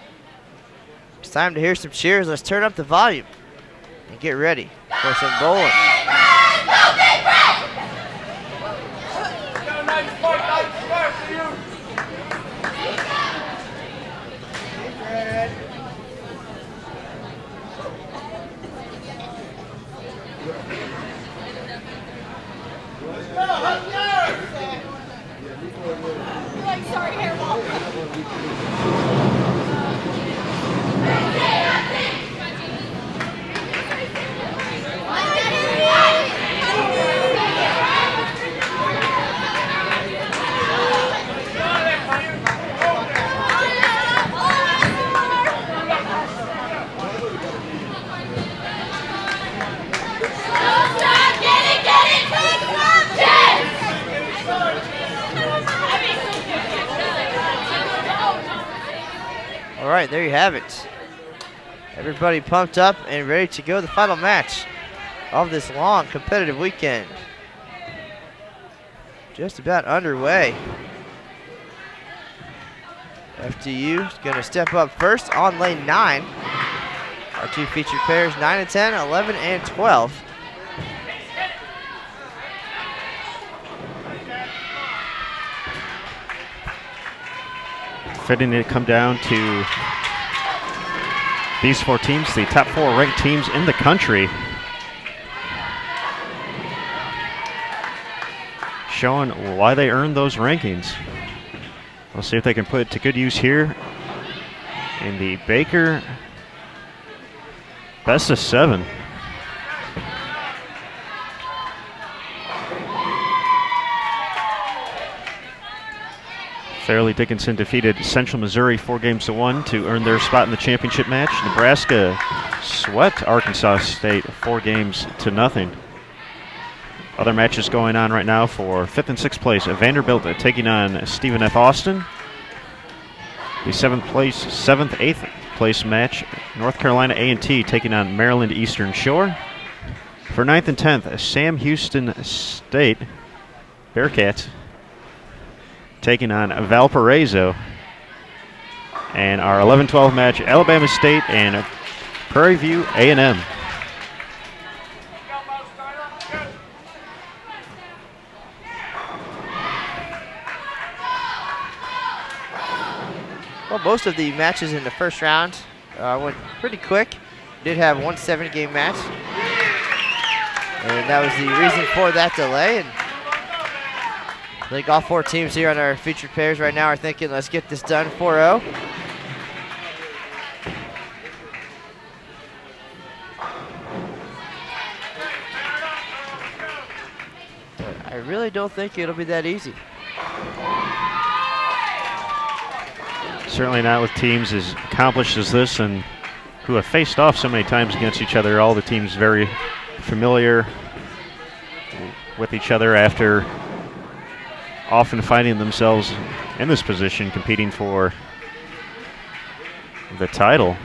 It's time to hear some cheers. Let's turn up the volume and get ready for some bowling. Sorry, hairball. All right, there you have it. Everybody pumped up and ready to go. The final match of this long competitive weekend. Just about underway. FDU is going to step up first on lane 9. Our 2 featured pairs, 9 and 10, 11 and 12. Fitting to come down to these 4 teams, the top 4 ranked teams in the country, showing why they earned those rankings. We'll see if they can put it to good use here in the Baker best of 7. Fairleigh Dickinson defeated Central Missouri 4-1 to earn their spot in the championship match. Nebraska swept Arkansas State 4-0. Other matches going on right now for 5th and 6th place. Vanderbilt taking on Stephen F. Austin. The 7th, 8th place match, North Carolina A&T taking on Maryland Eastern Shore. For 9th and 10th, Sam Houston State Bearcats taking on Valparaiso. And our 11-12 match, Alabama State and Prairie View A&M. Well, most of the matches in the first round went pretty quick. Did have 1 7-game match. And that was the reason for that delay. And I think all 4 teams here on our featured pairs right now are thinking, let's get this done 4-0. But I really don't think it'll be that easy. Certainly not with teams as accomplished as this and who have faced off so many times against each other. All the teams very familiar with each other after often finding themselves in this position competing for the title.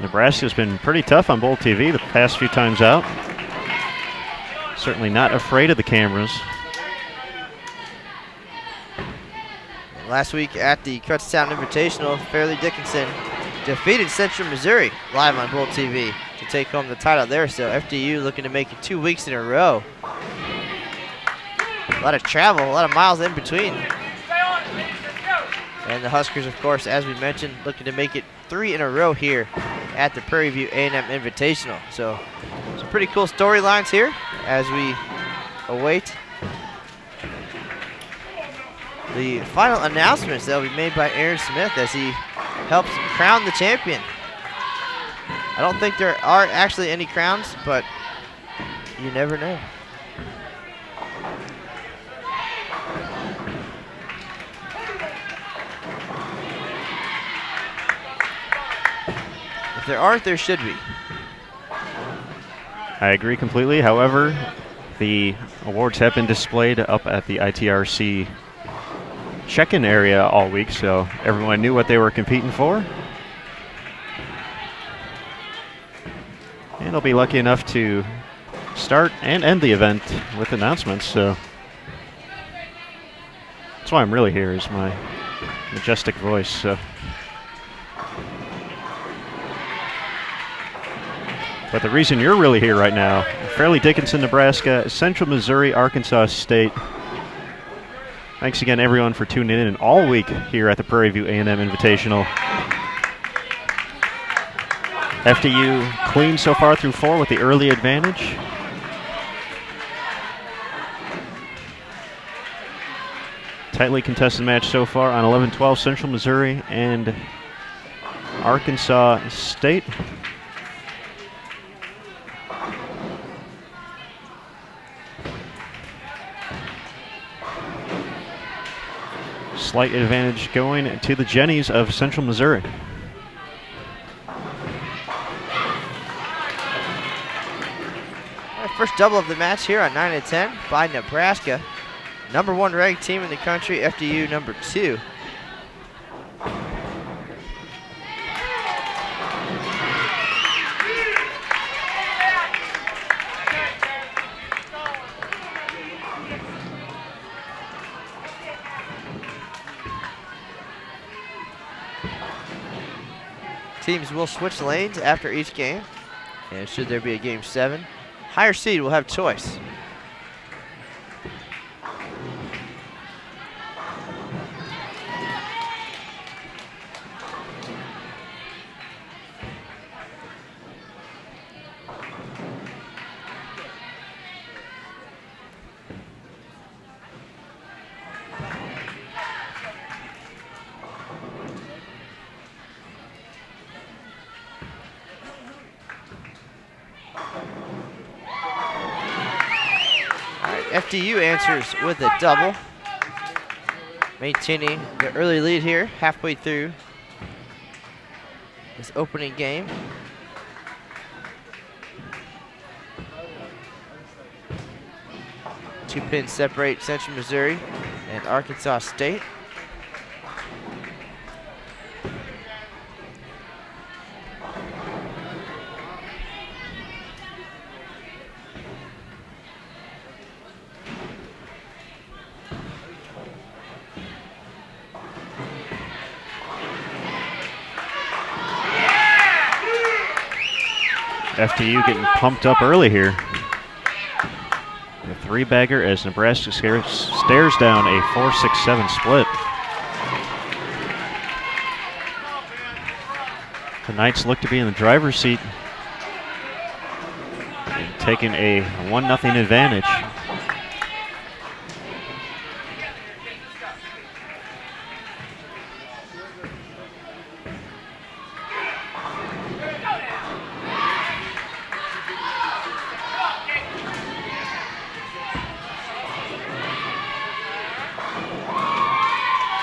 Nebraska's been pretty tough on Bowl TV the past few times out. Certainly not afraid of the cameras. Last week at the Kutztown Invitational, Fairleigh Dickinson defeated Central Missouri live on Bowl TV to take home the title there. So FDU looking to make it 2 weeks in a row. A lot of travel, a lot of miles in between. And the Huskers, of course, as we mentioned, looking to make it 3 in a row here at the Prairie View A&M Invitational. So some pretty cool storylines here as we await The final announcements that will be made by Aaron Smith as he helps crown the champion. I don't think there are actually any crowns, but you never know. If there aren't, there should be. I agree completely. However, the awards have been displayed up at the ITRC check-in area all week, so everyone knew what they were competing for. And I'll be lucky enough to start and end the event with announcements, so that's why I'm really here, is my majestic voice. So. But the reason you're really here right now, Fairleigh Dickinson, Nebraska, Central Missouri, Arkansas State. Thanks again, everyone, for tuning in all week here at the Prairie View A&M Invitational. FDU clean so far through 4 with the early advantage. Tightly contested match so far on 11-12, Central Missouri and Arkansas State. Slight advantage going to the Jennies of Central Missouri. First double of the match here on 9-10 by Nebraska. Number 1 ranked team in the country, FDU number 2. Teams will switch lanes after each game, and should there be a game 7, higher seed will have choice. FDU answers with a double, maintaining the early lead here halfway through this opening game. Two pins separate Central Missouri and Arkansas State. FDU getting pumped up early here. A 3-bagger as Nebraska stares down a 4-6-7 split. The Knights look to be in the driver's seat, and taking a 1-0 advantage.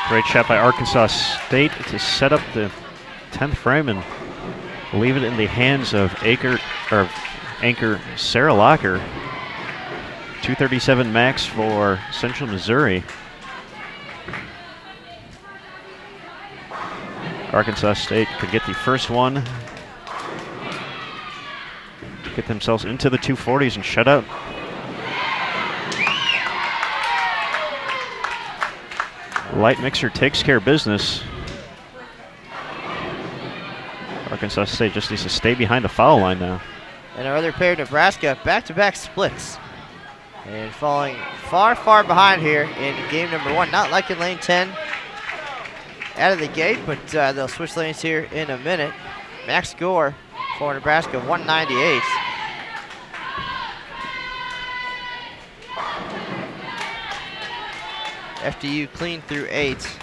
Great shot by Arkansas State to set up the 10th frame and leave it in the hands of anchor Sarah Locker. 237 max for Central Missouri. Arkansas State could get the first one, get themselves into the 240s and shut out. Light mixer takes care of business. Arkansas State just needs to stay behind the foul line now. And our other pair, Nebraska, back-to-back splits. And falling far, far behind here in game number 1. Not like in lane 10 out of the gate, but they'll switch lanes here in a minute. Max score for Nebraska, 198. FDU clean through 8.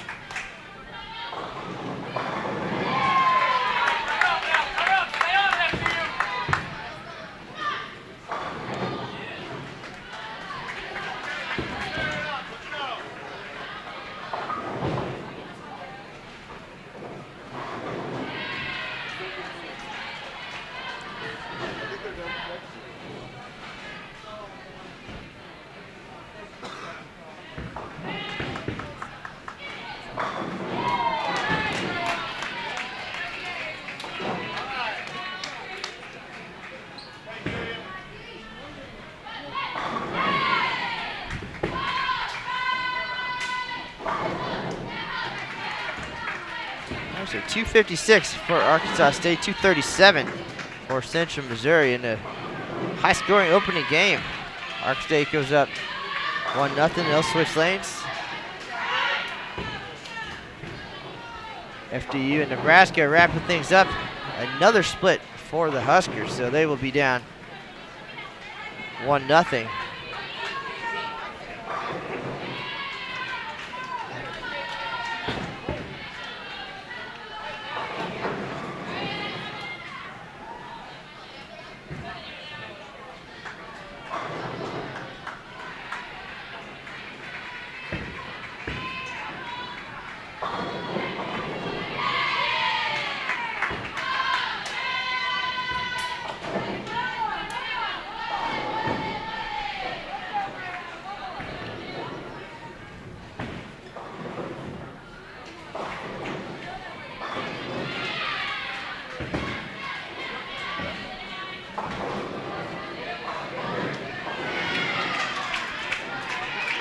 So 256 for Arkansas State, 237 for Central Missouri in a high-scoring opening game. Ark State goes up 1-0. They'll switch lanes. FDU and Nebraska wrapping things up. Another split for the Huskers, so they will be down 1-0.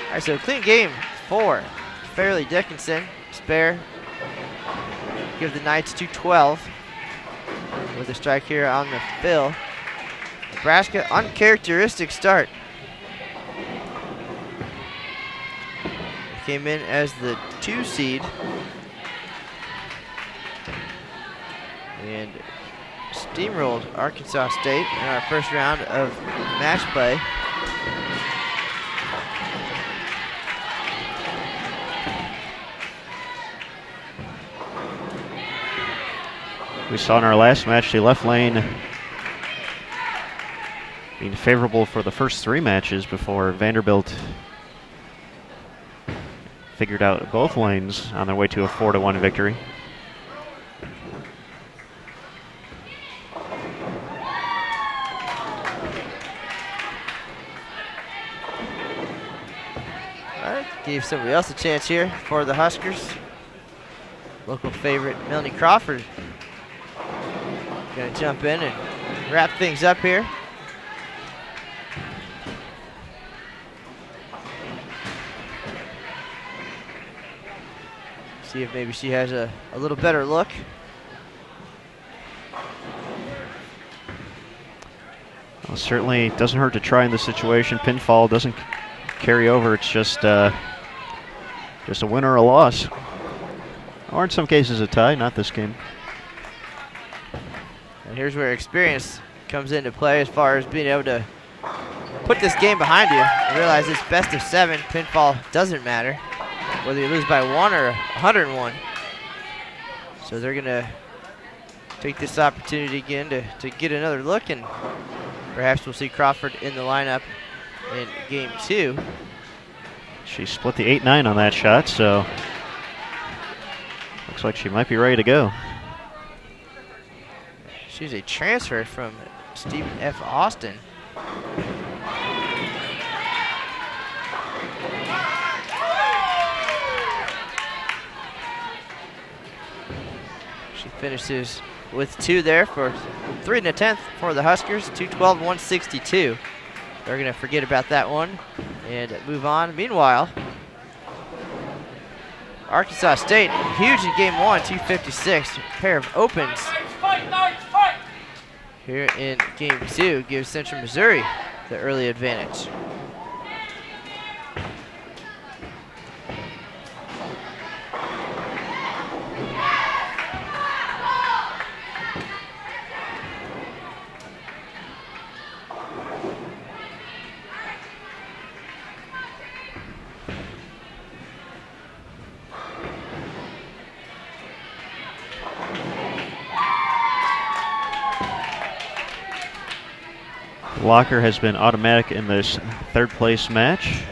All right, so clean game for Fairleigh Dickinson. Spare. Give the Knights 2-12 with a strike here on the fill. Nebraska, uncharacteristic start. Came in as the 2 seed. And steamrolled Arkansas State in our first round of match play. We saw in our last match the left lane being favorable for the first 3 matches before Vanderbilt figured out both lanes on their way to a 4-1 victory. All right, gave somebody else a chance here for the Huskers. Local favorite Melanie Crawford gonna jump in and wrap things up here. See if maybe she has a little better look. Well, certainly doesn't hurt to try in this situation. Pinfall doesn't carry over. It's just a win or a loss. Or in some cases a tie, not this game. And here's where experience comes into play as far as being able to put this game behind you and realize it's best of 7. Pinfall doesn't matter, whether you lose by 1 or 101. So they're going to take this opportunity again to get another look, and perhaps we'll see Crawford in the lineup in game 2. She split the 8-9 on that shot, so looks like she might be ready to go. She's a transfer from Stephen F. Austin. She finishes with 2 there for 3 1/10 for the Huskers, 212-162. They're going to forget about that one and move on. Meanwhile, Arkansas State, huge in game 1, 256. A pair of opens here in game 2 gives Central Missouri the early advantage. Locker has been automatic in this third place match.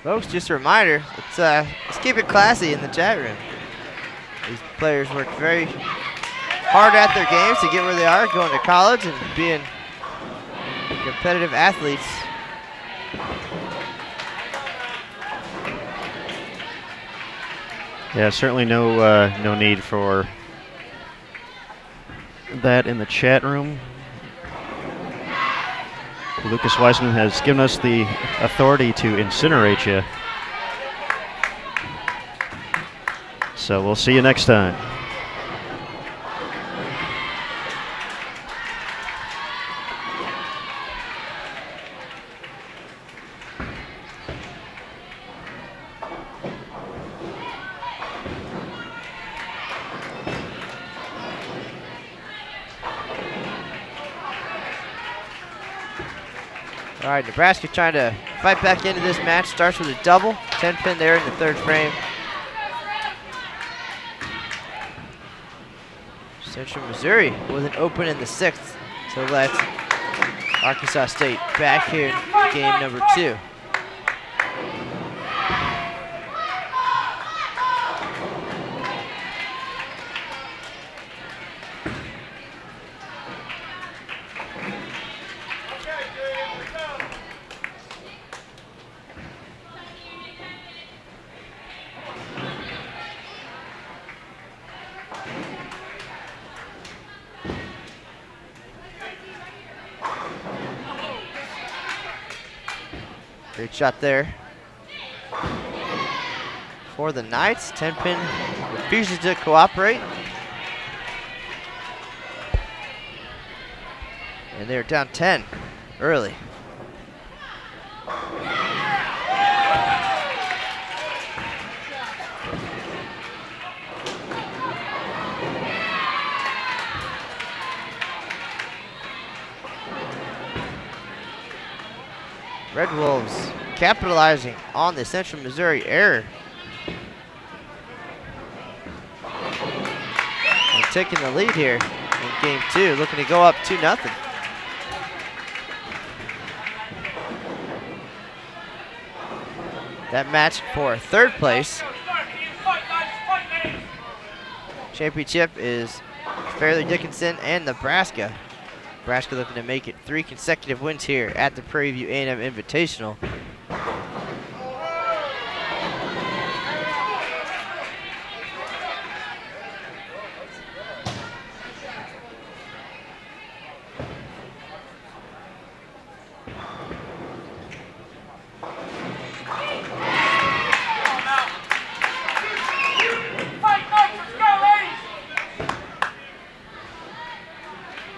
Folks, just a reminder, let's keep it classy in the chat room. These players work very hard at their games to get where they are, going to college and being competitive athletes. Yeah, certainly no need for that in the chat room. Lucas Wiseman has given us the authority to incinerate you. So we'll see you next time. All right, Nebraska trying to fight back into this match. Starts with a double, 10-pin there in the third frame. Central Missouri with an open in the sixth. So let's Arkansas State back here in game number 2. Great shot there for the Knights. 10-pin refuses to cooperate. And they're down 10 early. Red Wolves capitalizing on the Central Missouri error. And taking the lead here in game 2, looking to go up 2-0. That match for third place. Championship is Fairleigh Dickinson and Nebraska. Nebraska looking to make it 3 consecutive wins here at the Prairie View A&M Invitational.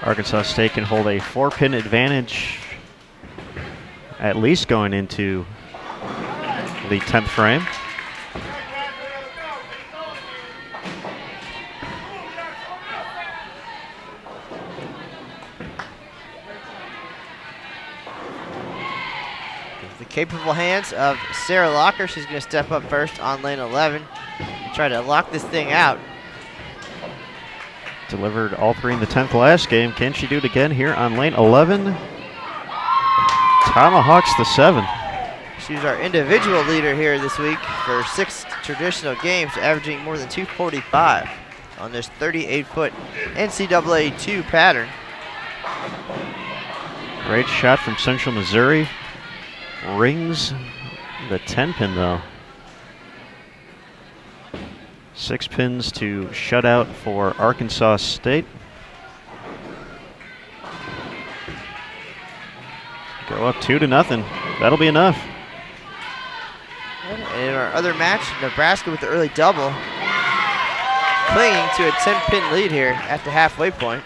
Arkansas State can hold a 4-pin advantage, at least going into the 10th frame. The capable hands of Sarah Locker. She's going to step up first on lane 11 and try to lock this thing out. Delivered all 3 in the 10th last game. Can she do it again here on lane 11? Tomahawks the 7. She's our individual leader here this week for 6 traditional games, averaging more than 245 on this 38-foot NCAA 2 pattern. Great shot from Central Missouri. Rings the 10 pin though. 6 pins to shut out for Arkansas State. Go up 2-0. That'll be enough. And in our other match, Nebraska with the early double, clinging to a 10-pin lead here at the halfway point.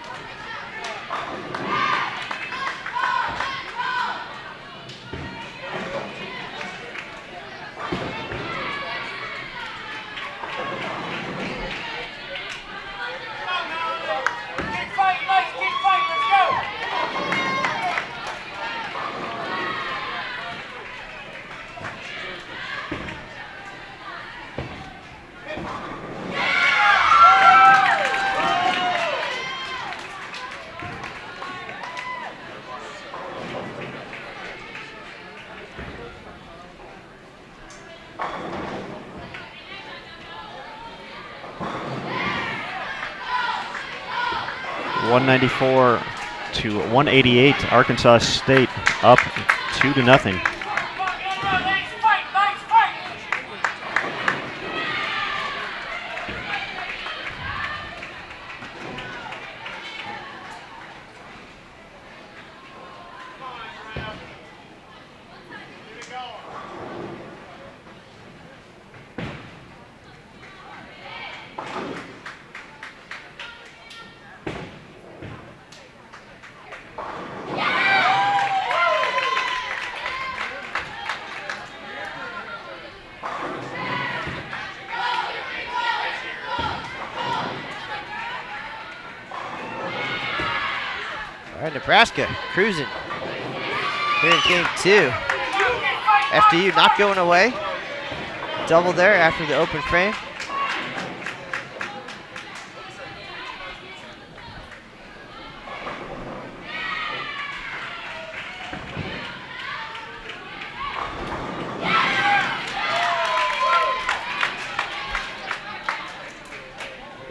.194 to 188. Arkansas State up 2-0. All right, Nebraska cruising here in game 2. FDU not going away. Double there after the open frame.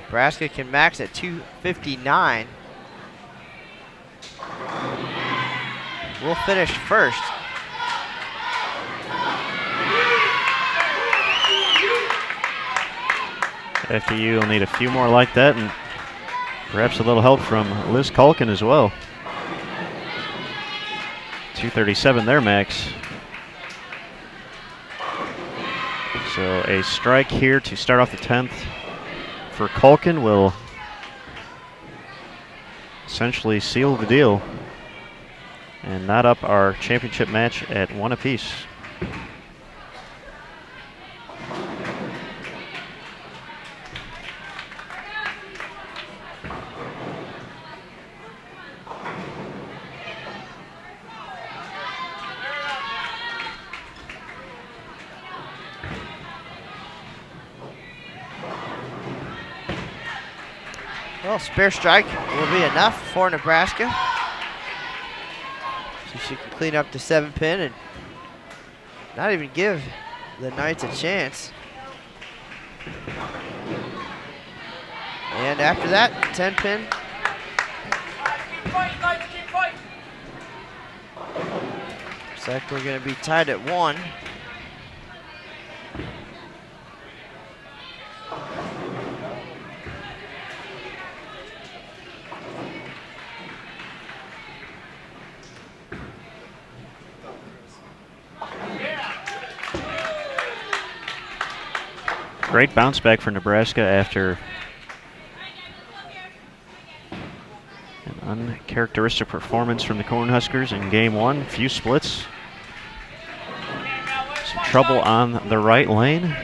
Nebraska can max at 259. We'll finish first. FDU will need a few more like that, and perhaps a little help from Liz Culkin as well. 237 their max. So a strike here to start off the 10th for Culkin will essentially seal the deal and knot up our championship match at 1 apiece. Well, spare strike will be enough for Nebraska. So she can clean up the 7-pin and not even give the Knights a chance. And after that, 10-pin. Looks like we're going to be tied at 1. Great bounce back for Nebraska after an uncharacteristic performance from the Cornhuskers in game 1. Few splits. Some trouble on the right lane.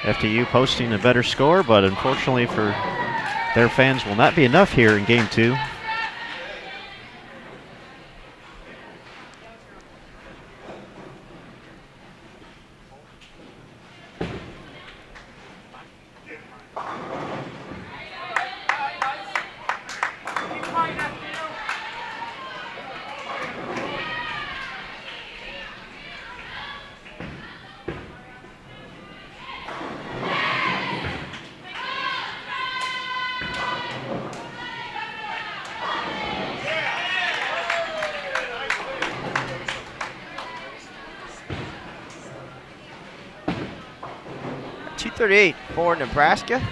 FDU posting a better score, but unfortunately for their fans will not be enough here in game 2. 238 for Nebraska.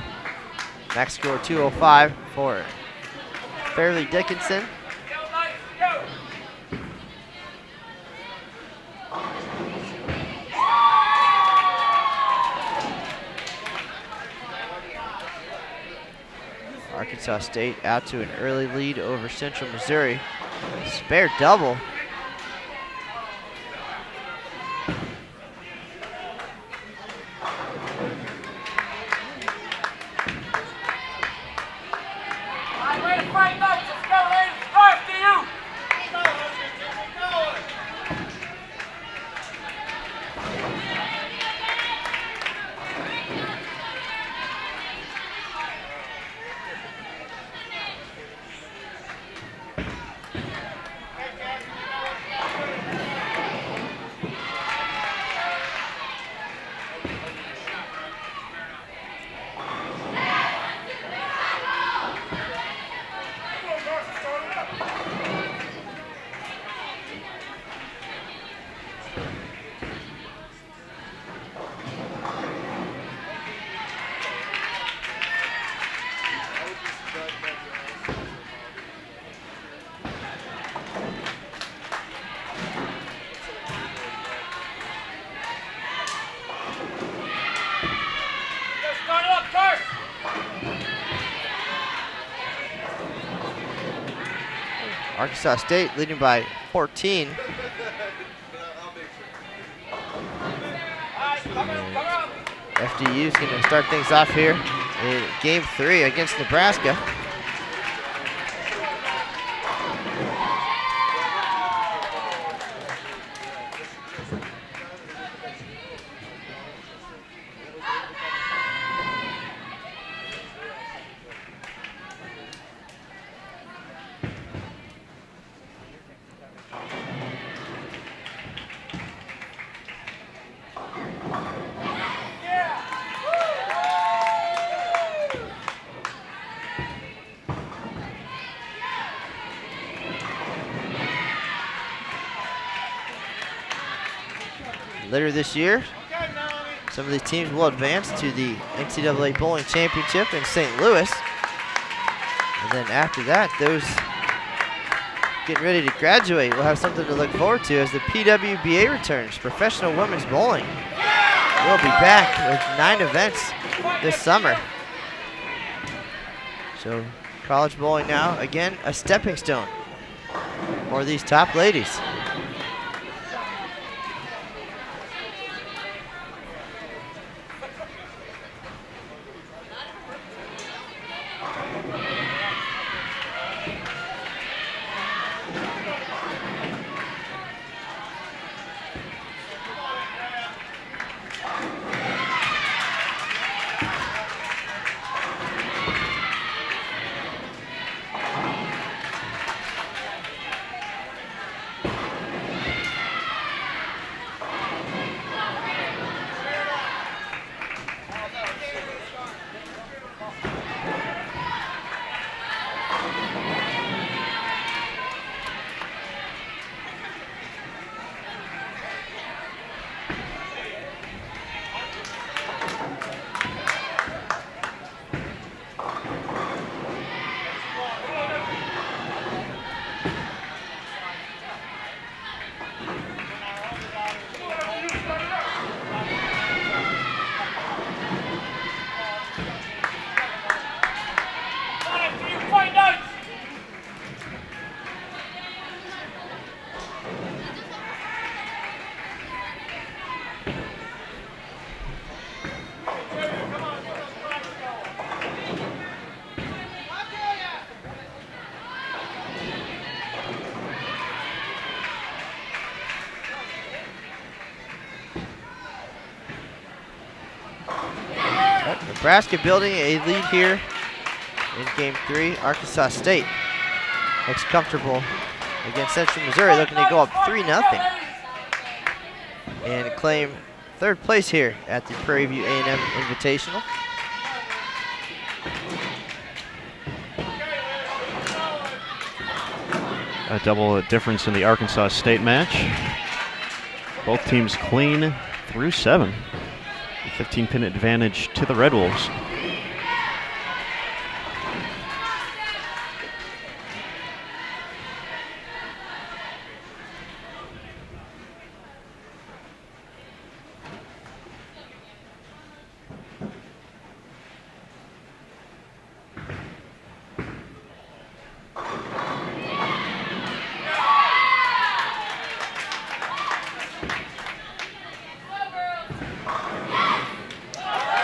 Max score 205 for Fairleigh Dickinson. Arkansas State out to an early lead over Central Missouri. Spare double. Arkansas State leading by 14. FDU is going to start things off here in game 3 against Nebraska. Later this year, some of these teams will advance to the NCAA Bowling Championship in St. Louis. And then after that, those getting ready to graduate will have something to look forward to as the PWBA returns. Professional women's bowling will be back with 9 events this summer. So college bowling now, again, a stepping stone for these top ladies. Nebraska building a lead here in game 3. Arkansas State looks comfortable against Central Missouri, looking to go up 3-0 and claim 3rd place here at the Prairie View A&M Invitational. A double difference in the Arkansas State match. Both teams clean through 7. 15-pin advantage to the Red Wolves.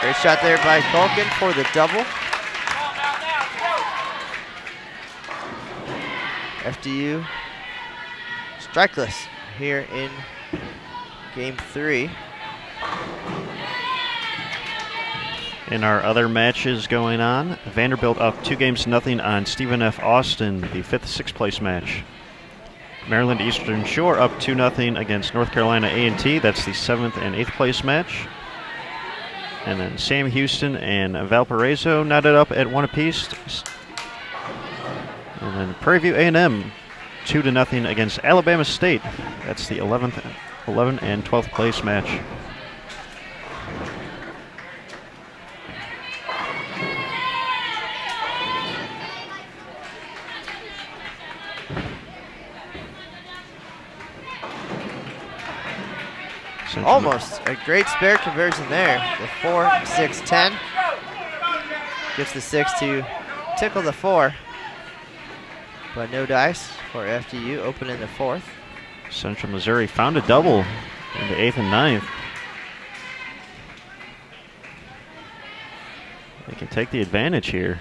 Great shot there by Culkin for the double. FDU strikeless here in game 3. In our other matches going on, Vanderbilt up 2-0 on Stephen F. Austin, the 5th, 6th place match. Maryland Eastern Shore up 2-0 against North Carolina A&T. That's the 7th and 8th place match. And then Sam Houston and Valparaiso knotted up at 1 apiece. And then Prairie View A&M 2-0 against Alabama State. That's the 11th and 12th place match. Almost a great spare conversion there. The 4-6-10. Gets the 6 to tickle the 4. But no dice for FDU, open in the 4th. Central Missouri found a double in the 8th and 9th. They can take the advantage here.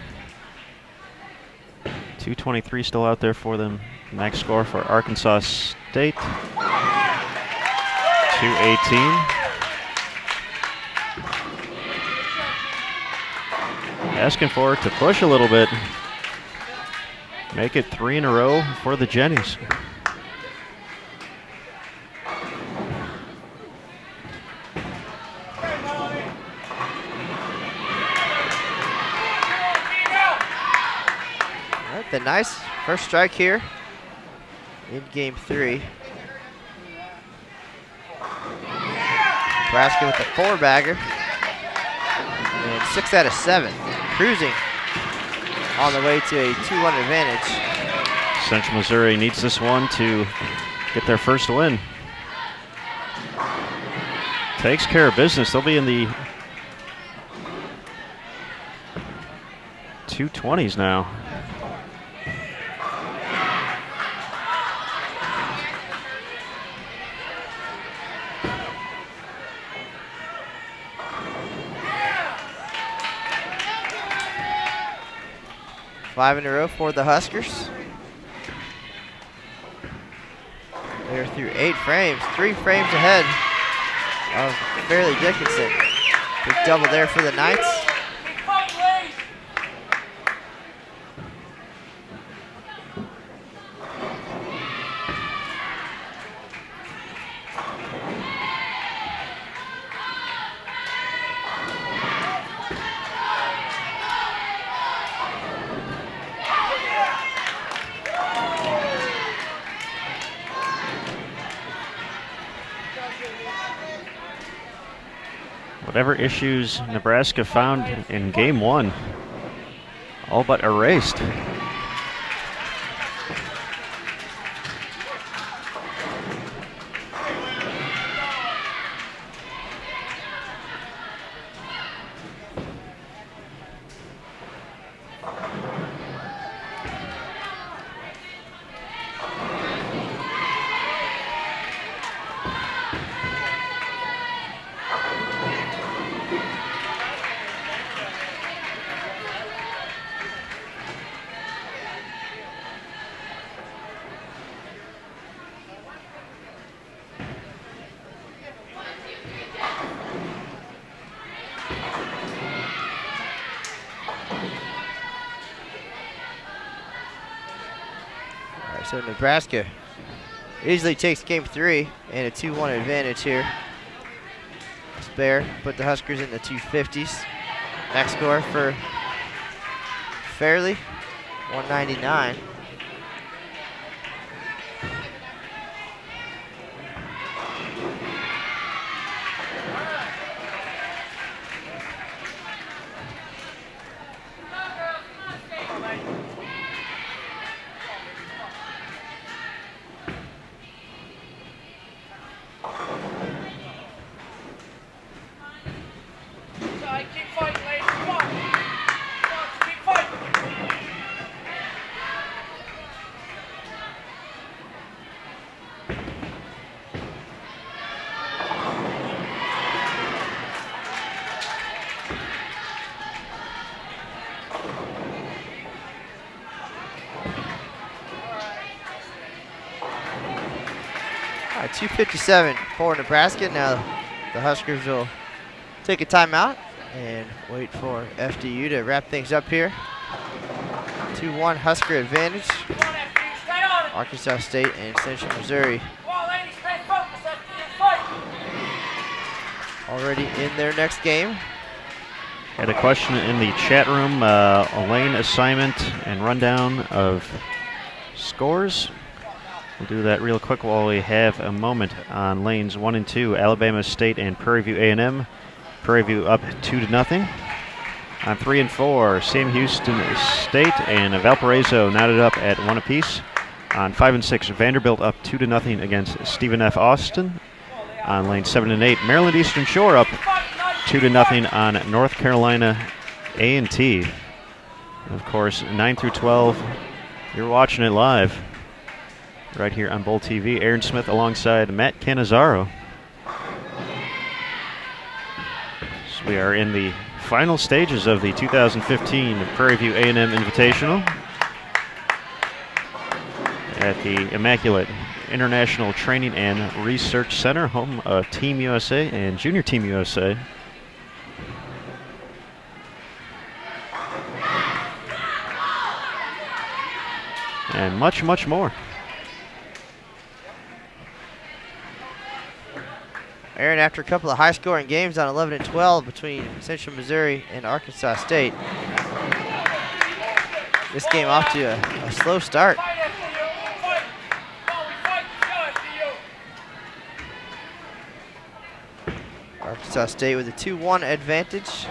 2:23 still out there for them. Next score for Arkansas State. 2:18. Asking for it to push a little bit. Make it 3 in a row for the Jennies. All right, the nice first strike here in game 3. Nebraska with the 4-bagger. And 6 out of 7. Cruising on the way to a 2-1 advantage. Central Missouri needs this one to get their first win. Takes care of business. They'll be in the 220s now. Five in a row for the Huskers. They're through 8 frames, 3 frames ahead of Fairleigh Dickinson. Big double there for the Knights. Whatever issues Nebraska found in game 1, all but erased. So Nebraska easily takes game 3 and a 2-1 advantage here. Spare put the Huskers in the 250s. Next score for Fairleigh, 199. 2:57 for Nebraska. Now the Huskers will take a timeout and wait for FDU to wrap things up here. 2-1 Husker advantage. Arkansas State and Central Missouri already in their next game. Had a question in the chat room, a lane assignment and rundown of scores. We'll do that real quick while we have a moment on lanes 1 and 2, Alabama State and Prairie View A&M. Prairie View up 2-0. On 3 and 4, Sam Houston State and Valparaiso knotted up at 1 apiece. On 5 and 6, Vanderbilt up 2-0 against Stephen F. Austin. On lane 7 and 8, Maryland Eastern Shore up 2-0 on North Carolina A&T. Of course, 9 through 12, you're watching it live right here on Bowl TV. Aaron Smith alongside Matt Cannizzaro. So we are in the final stages of the 2015 Prairie View A&M Invitational at the Immaculate International Training and Research Center, home of Team USA and Junior Team USA. And much, much more. Aaron, after a couple of high-scoring games on 11 and 12 between Central Missouri and Arkansas State, this game off to a slow start. Arkansas State with a 2-1 advantage.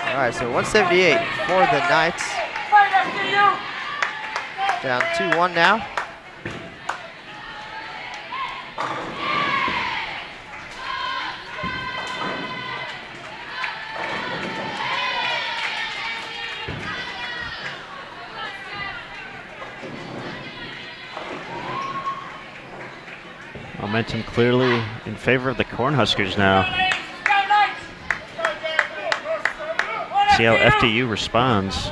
All right, so 178 for the Knights. Down 2-1 now. Momentum clearly in favor of the Cornhuskers now. See how FDU responds.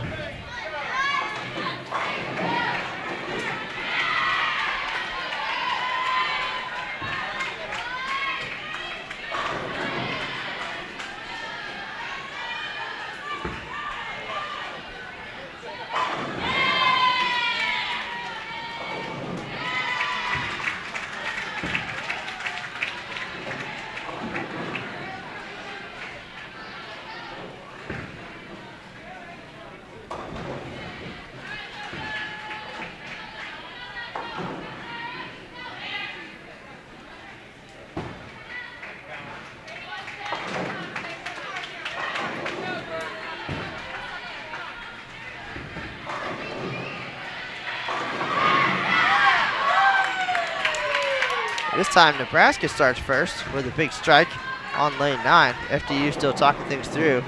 This time Nebraska starts first with a big strike on lane 9. FDU still talking things through.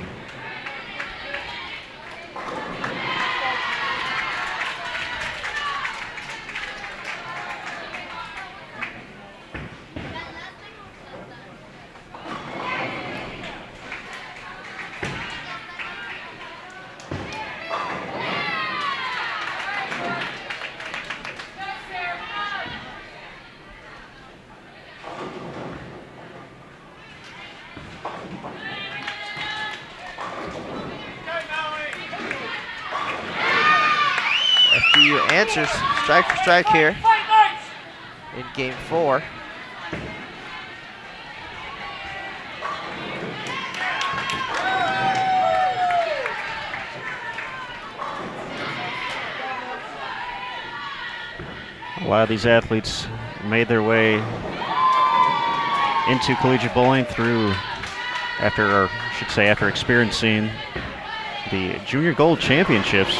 FDU answers strike for strike here in game 4. A lot of these athletes made their way into collegiate bowling after experiencing the Junior Gold Championships.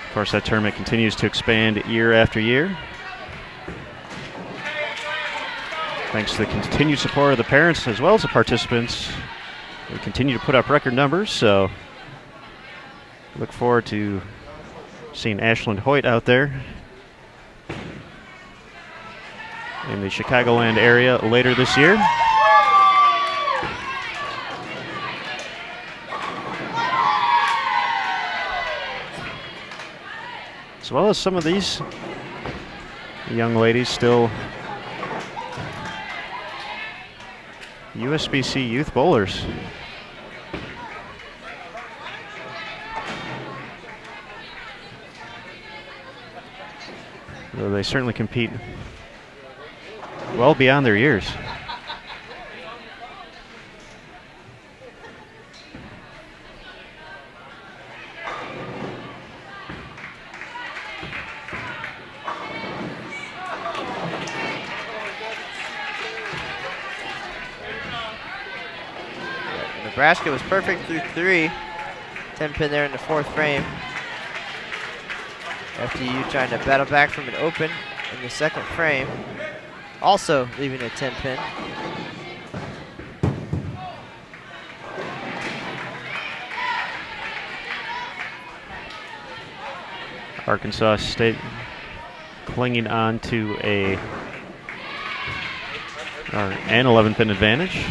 Of course, that tournament continues to expand year after year. Thanks to the continued support of the parents as well as the participants. We continue to put up record numbers, so Look forward to seeing Ashland Hoyt out there in the Chicagoland area later this year. As well as some of these young ladies still USBC youth bowlers. Though they certainly compete well beyond their years. Nebraska was perfect through 3. 10 pin there in the 4th frame. FDU trying to battle back from an open in the 2nd frame. Also leaving a 10 pin. Arkansas State clinging on to an 11 pin advantage.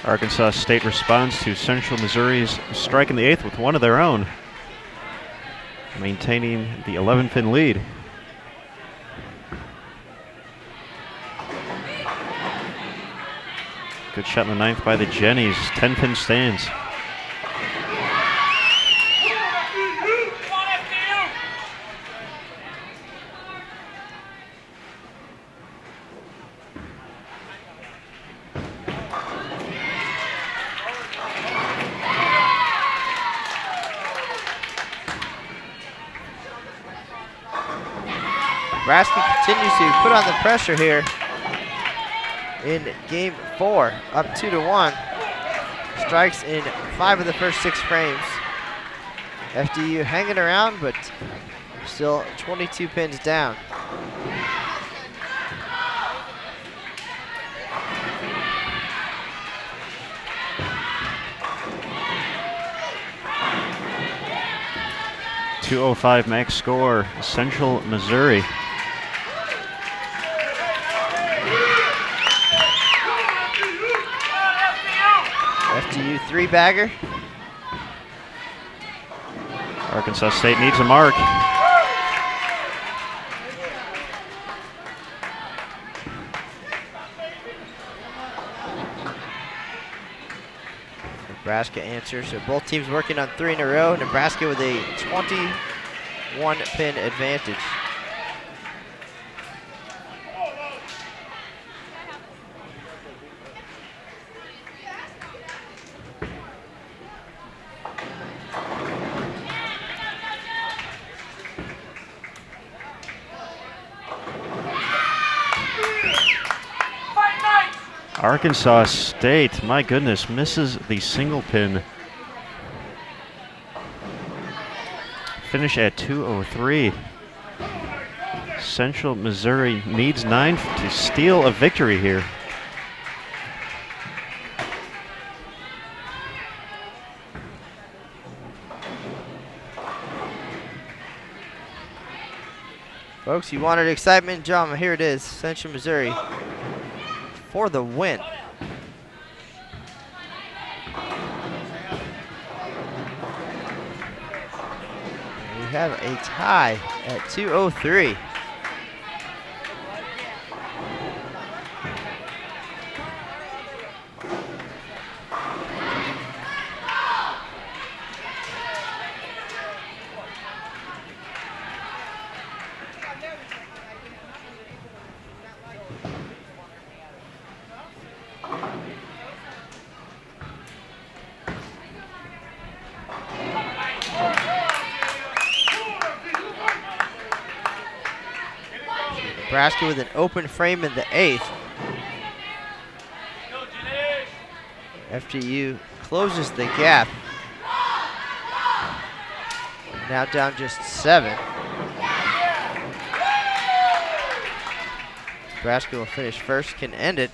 Arkansas State responds to Central Missouri's strike in the 8th with one of their own, maintaining the 11-pin lead. Good shot in the 9th by the Jennies. 10-pin stands. Nebraska continues to put on the pressure here in game 4, up 2-1. Strikes in 5 of the first 6 frames. FDU hanging around, but still 22 pins down. .205 max score, Central Missouri. FDU 3-bagger. Arkansas State needs a mark. Nebraska answers. So both teams working on 3 in a row. Nebraska with a 21-pin advantage. Arkansas State, my goodness, misses the single pin. Finish at 203. Central Missouri needs 9 to steal a victory here. Folks, you wanted excitement and drama. Here it is. Central Missouri for the win. We have a tie at 2:03. Nebraska with an open frame in the 8th. FGU closes the gap. Now down just 7. Nebraska will finish first, can end it.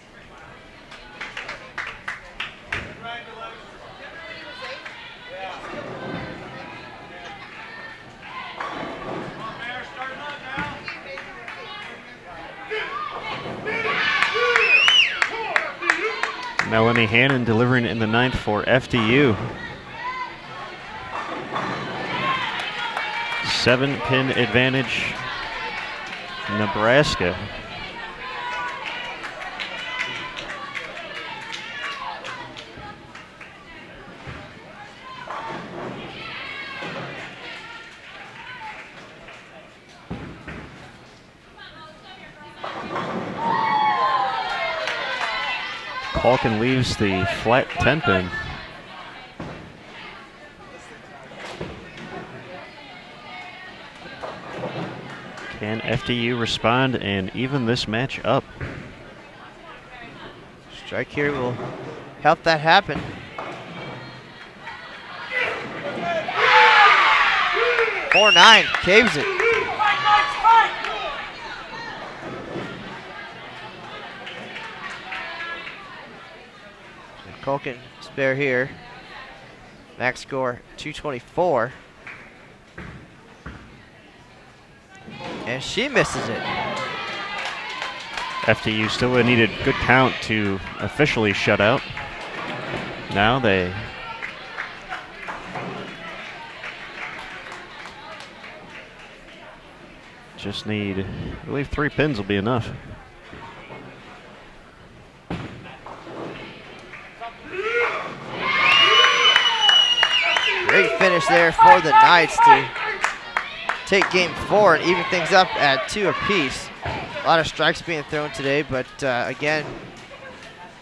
Melanie Hannon delivering in the 9th for FDU. 7-pin advantage, Nebraska. Falcon leaves the flat 10-pin. Can FDU respond and even this match up? Strike here will help that happen. Four 9 caves it. Culkin spare here. Max score 224. And she misses it. FDU still needed good count to officially shut out. Now they just need, I believe 3 pins will be enough. Great finish there for the Knights to take game 4 and even things up at 2 apiece. A lot of strikes being thrown today, but again,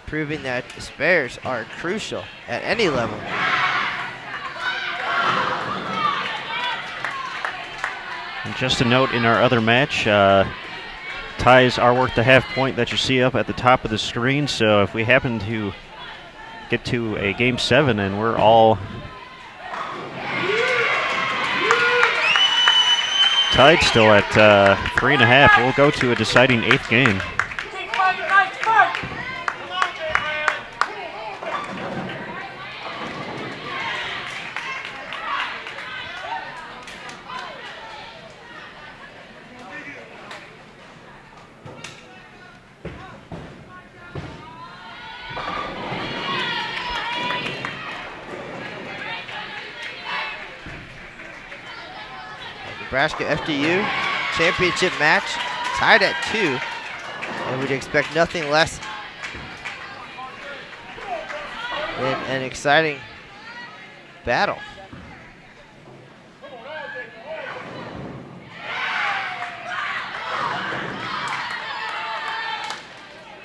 proving that spares are crucial at any level. And just a note in our other match, ties are worth the half point that you see up at the top of the screen. So if we happen to get to a game 7 and we're all tied still at 3.5, we'll go to a deciding 8th game. Nebraska FDU championship match tied at 2, and we'd expect nothing less than an exciting battle.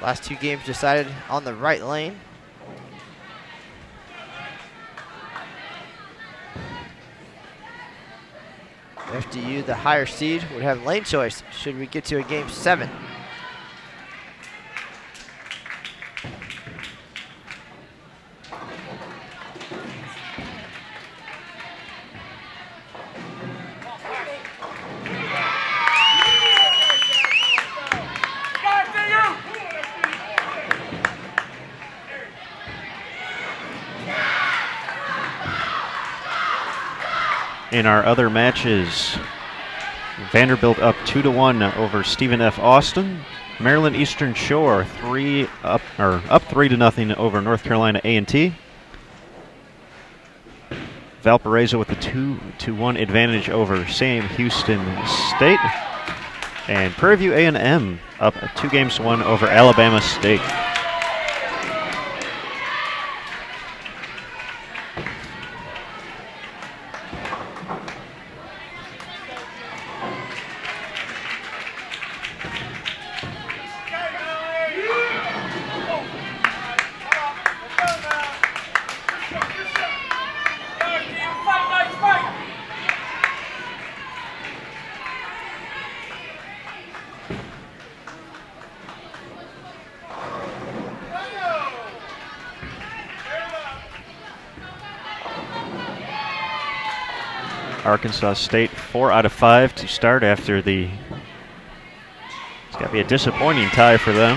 Last 2 games decided on the right lane. FDU, the higher seed, would have lane choice should we get to a game 7. In our other matches, Vanderbilt up 2-1 over Stephen F. Austin. Maryland Eastern Shore up 3-0 over North Carolina A&T. Valparaiso with a 2-1 advantage over Sam Houston State. And Prairie View A&M up 2-1 over Alabama State. Arkansas State 4 out of 5 to start after it's got to be a disappointing tie for them.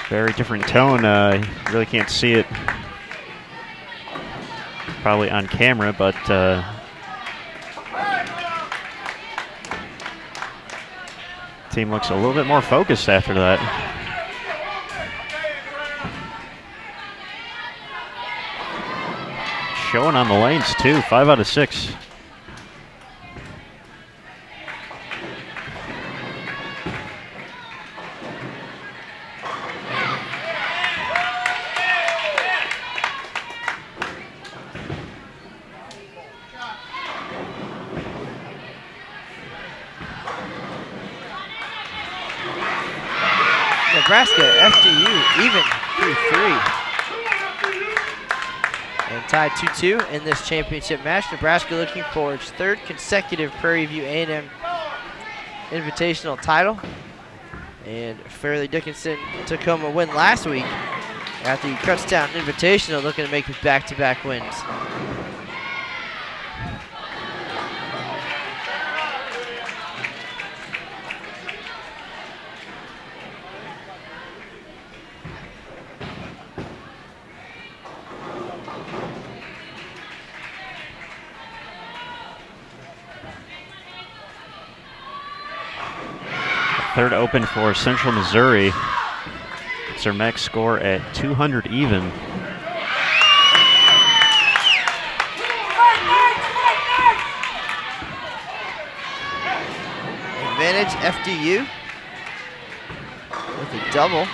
Very different tone. You really can't see it probably on camera, but team looks a little bit more focused after that. Showing on the lanes too, 5 out of 6. Nebraska, FDU, even 3-3. And tied 2-2 in this championship match. Nebraska looking for its 3rd consecutive Prairie View A&M Invitational title. And Fairleigh Dickinson took home a win last week at the Kutztown Invitational, looking to make it back-to-back wins. Third open for Central Missouri. It's their max score at 200 even. Advantage FDU with a double.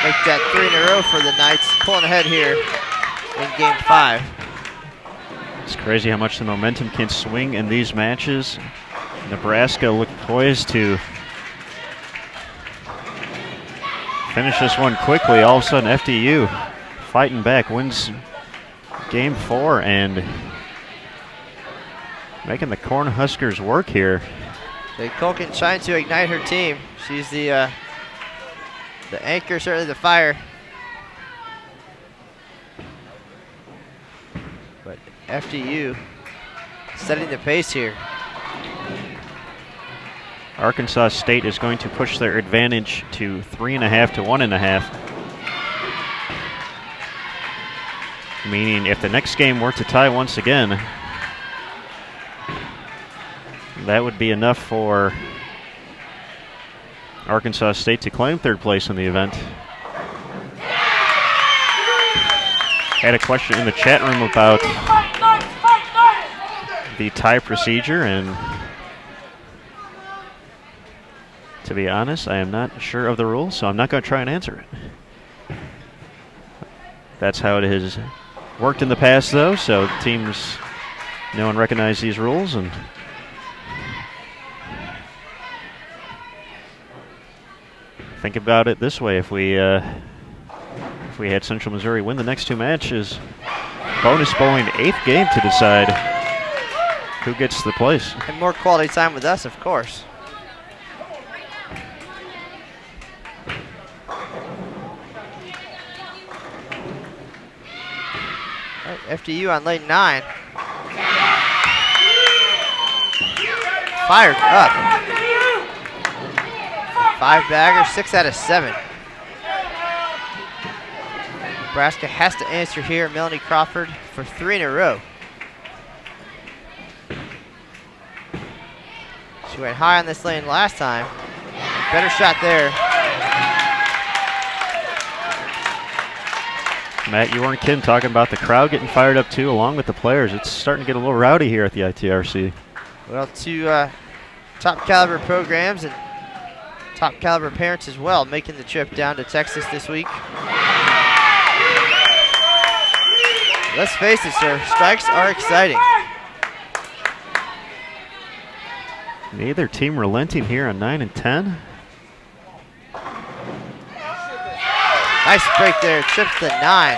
Make that 3 in a row for the Knights, pulling ahead here in game 5. It's crazy how much the momentum can swing in these matches. Nebraska looked poised to finish this one quickly. All of a sudden, FDU fighting back, wins game 4 and making the Cornhuskers work here. Jay Culkin trying to ignite her team. She's the anchor, certainly the fire. But FDU setting the pace here. Arkansas State is going to push their advantage to 3.5 to 1.5. Meaning if the next game were to tie once again, that would be enough for Arkansas State to claim 3rd place in the event. Had a question in the chat room about the tie procedure, and to be honest, I am not sure of the rules, so I'm not going to try and answer it. That's how it has worked in the past, though, so teams know and recognize these rules. And think about it this way: if we had Central Missouri win the next 2 matches, bonus bowling 8th game to decide who gets the place. And more quality time with us, of course. All right, FDU on lane 9. Fired up. 5-bagger, 6 out of 7. Nebraska has to answer here. Melanie Crawford for 3 in a row. She went high on this lane last time. Better shot there. Matt, you weren't kidding talking about the crowd getting fired up too, along with the players. It's starting to get a little rowdy here at the ITRC. Well, 2 top caliber programs and top caliber parents as well making the trip down to Texas this week. Let's face it, sir, strikes are exciting. Neither team relenting here on 9 and 10. Nice break there, trips the 9.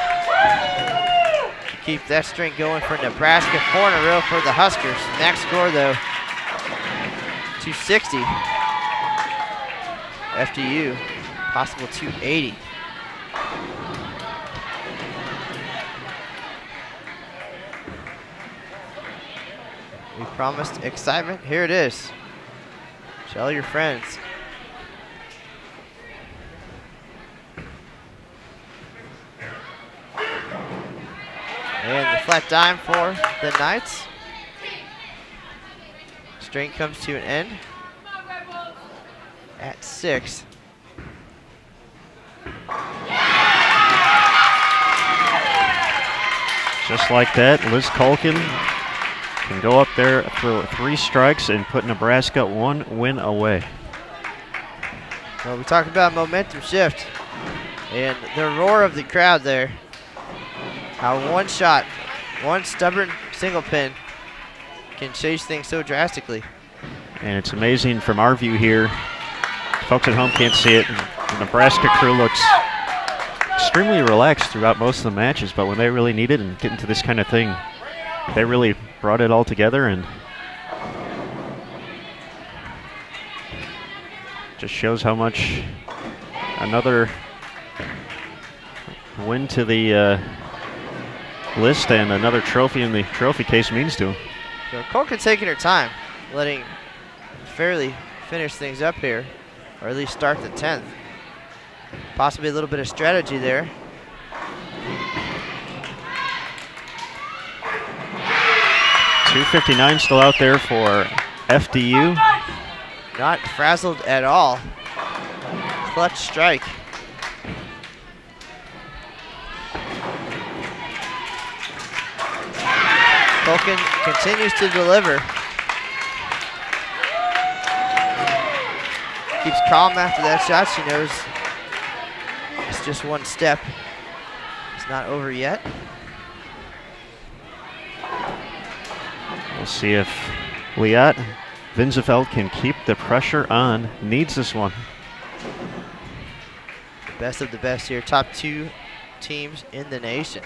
Keep that string going for Nebraska. 4 in a row for the Huskers. Max score though, 260. FDU, possible 280. We promised excitement. Here it is. Tell your friends. And the flat dime for the Knights. String comes to an end at 6. Just like that, Liz Culkin can go up there for 3 strikes and put Nebraska 1 win away. Well, we talked about momentum shift and the roar of the crowd there. How one shot, one stubborn single pin can change things so drastically. And it's amazing from our view here. Folks at home can't see it. The Nebraska crew looks extremely relaxed throughout most of the matches, but when they really need it and get into this kind of thing, they really brought it all together, and just shows how much another win to the list and another trophy in the trophy case means to him. So Culkin taking her time, letting Fairleigh finish things up here, or at least start the 10th. Possibly a little bit of strategy there. .259 still out there for FDU. Not frazzled at all. Clutch strike. Culkin continues to deliver. Keeps calm after that shot. She knows it's just one step. It's not over yet. We'll see if Liat Vinzefeld can keep the pressure on. Needs this one. Best of the best here. Top 2 teams in the nation.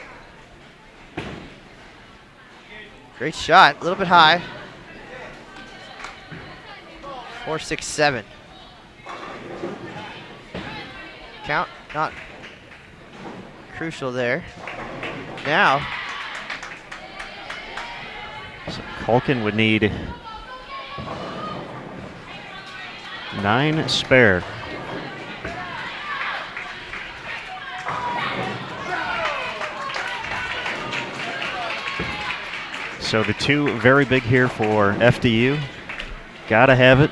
Great shot. A little bit high. 4-6-7. Count not crucial there. Now, so Culkin would need 9 spare. So the 2 very big here for FDU. Gotta have it.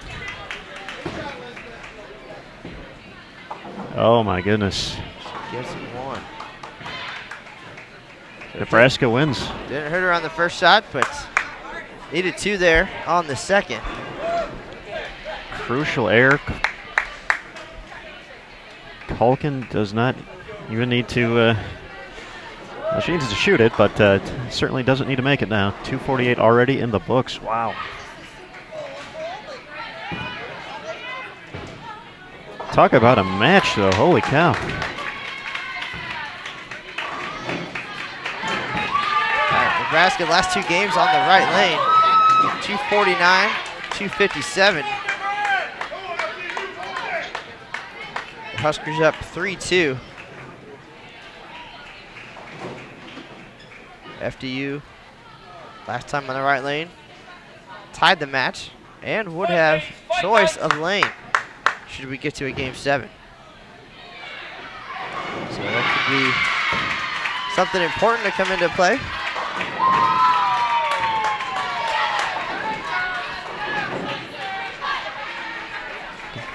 Oh my goodness. gets one. Nebraska wins. Didn't hurt her on the first shot, but needed 2 there on the second. Crucial error. Culkin does not even need to, well, she needs to shoot it, but certainly doesn't need to make it now. 248 already in the books. Wow. Talk about a match, though. Holy cow. Nebraska last 2 games on the right lane. 249, 257. The Huskers up 3-2. FDU last time on the right lane tied the match and would have choice of lane should we get to a game 7. So that could be something important to come into play.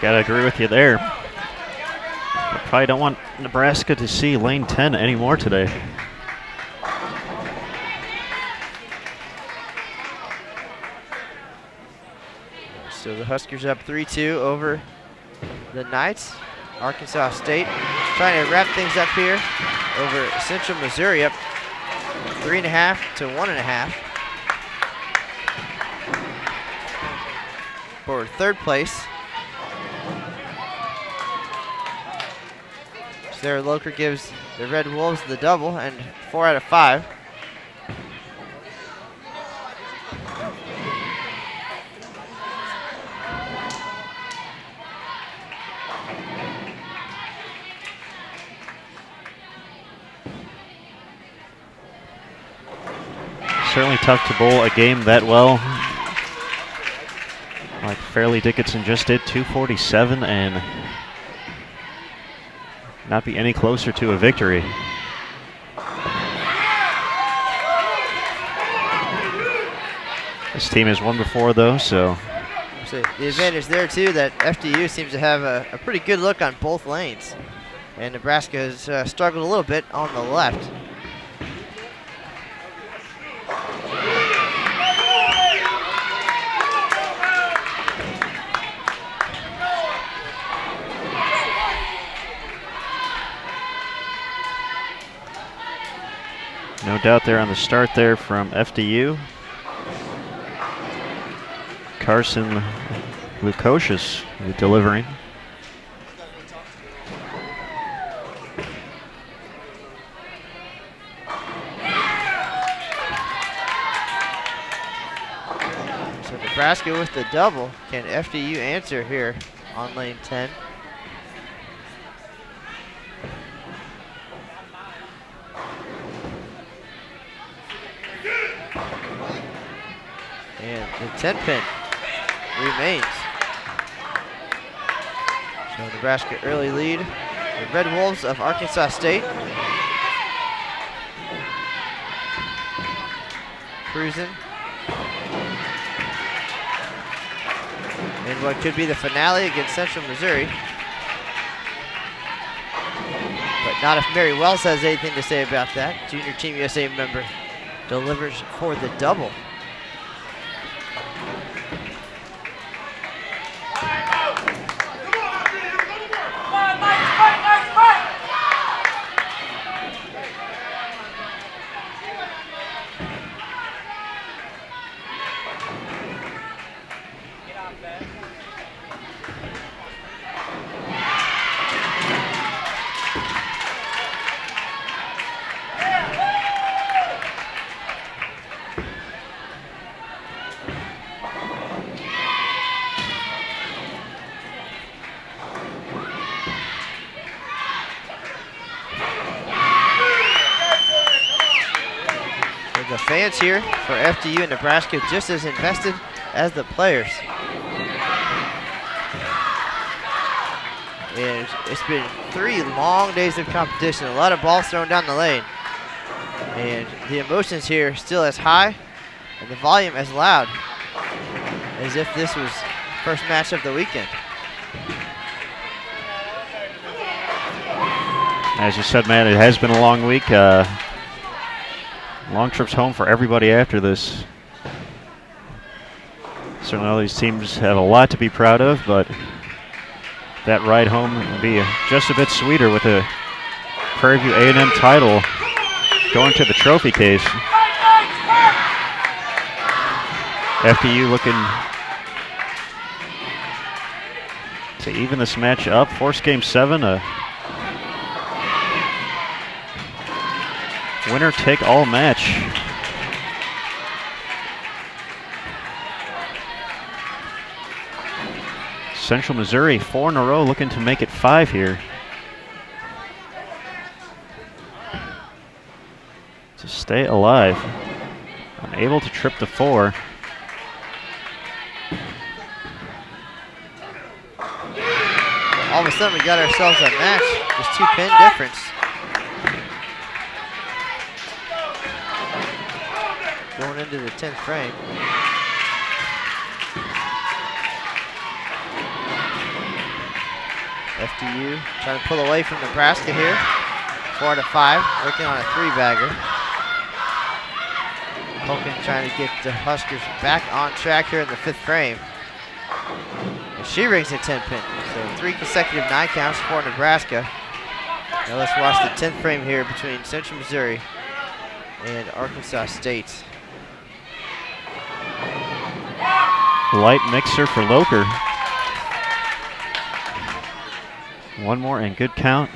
Gotta agree with you there. I probably don't want Nebraska to see lane 10 anymore today. So the Huskers up 3-2 over the Knights. Arkansas State trying to wrap things up here over Central Missouri, up 3.5 to 1.5 for 3rd place. Sarah Locher gives the Red Wolves the double and 4 out of 5. Certainly tough to bowl a game that well. Like Fairleigh Dickinson just did, 247, and not be any closer to a victory. This team has won before, though, so. So the advantage there, too, that FDU seems to have a pretty good look on both lanes. And Nebraska has struggled a little bit on the left. No doubt there on the start there from FDU. Carson Lukosius delivering. So Nebraska with the double. Can FDU answer here on lane 10? And the 10 pin remains. So Nebraska early lead. The Red Wolves of Arkansas State. Cruising. In what could be the finale against Central Missouri. But not if Mary Wells has anything to say about that. Junior Team USA member delivers for the double. The fans here for FDU and Nebraska just as invested as the players. And it's been 3 long days of competition, a lot of balls thrown down the lane. And the emotions here still as high and the volume as loud as if this was first match of the weekend. As you said, man, it has been a long week. Long trips home for everybody after this. Certainly all these teams have a lot to be proud of, but that ride home will be just a bit sweeter with a Prairie View A&M title going to the trophy case. FDU looking to even this match up, force game 7, a winner take all match. Central Missouri, 4 in a row, looking to make it 5 here. To stay alive. Unable to trip the 4. All of a sudden, we got ourselves a match. Just 2 pin difference. Going into the 10th frame. FDU trying to pull away from Nebraska here. 4 out of 5, working on a 3-bagger. Holken trying to get the Huskers back on track here in the 5th frame. And she rings a 10 pin. So 3 consecutive 9 counts for Nebraska. Now let's watch the 10th frame here between Central Missouri and Arkansas State. Light mixer for Locher. One more and good count.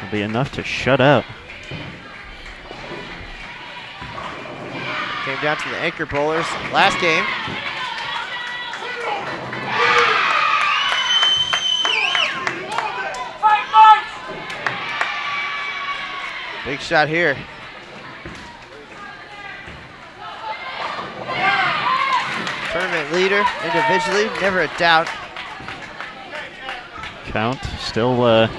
Will be enough to shut out. Came down to the anchor bowlers last game. Big shot here. Tournament leader individually, never a doubt. Count still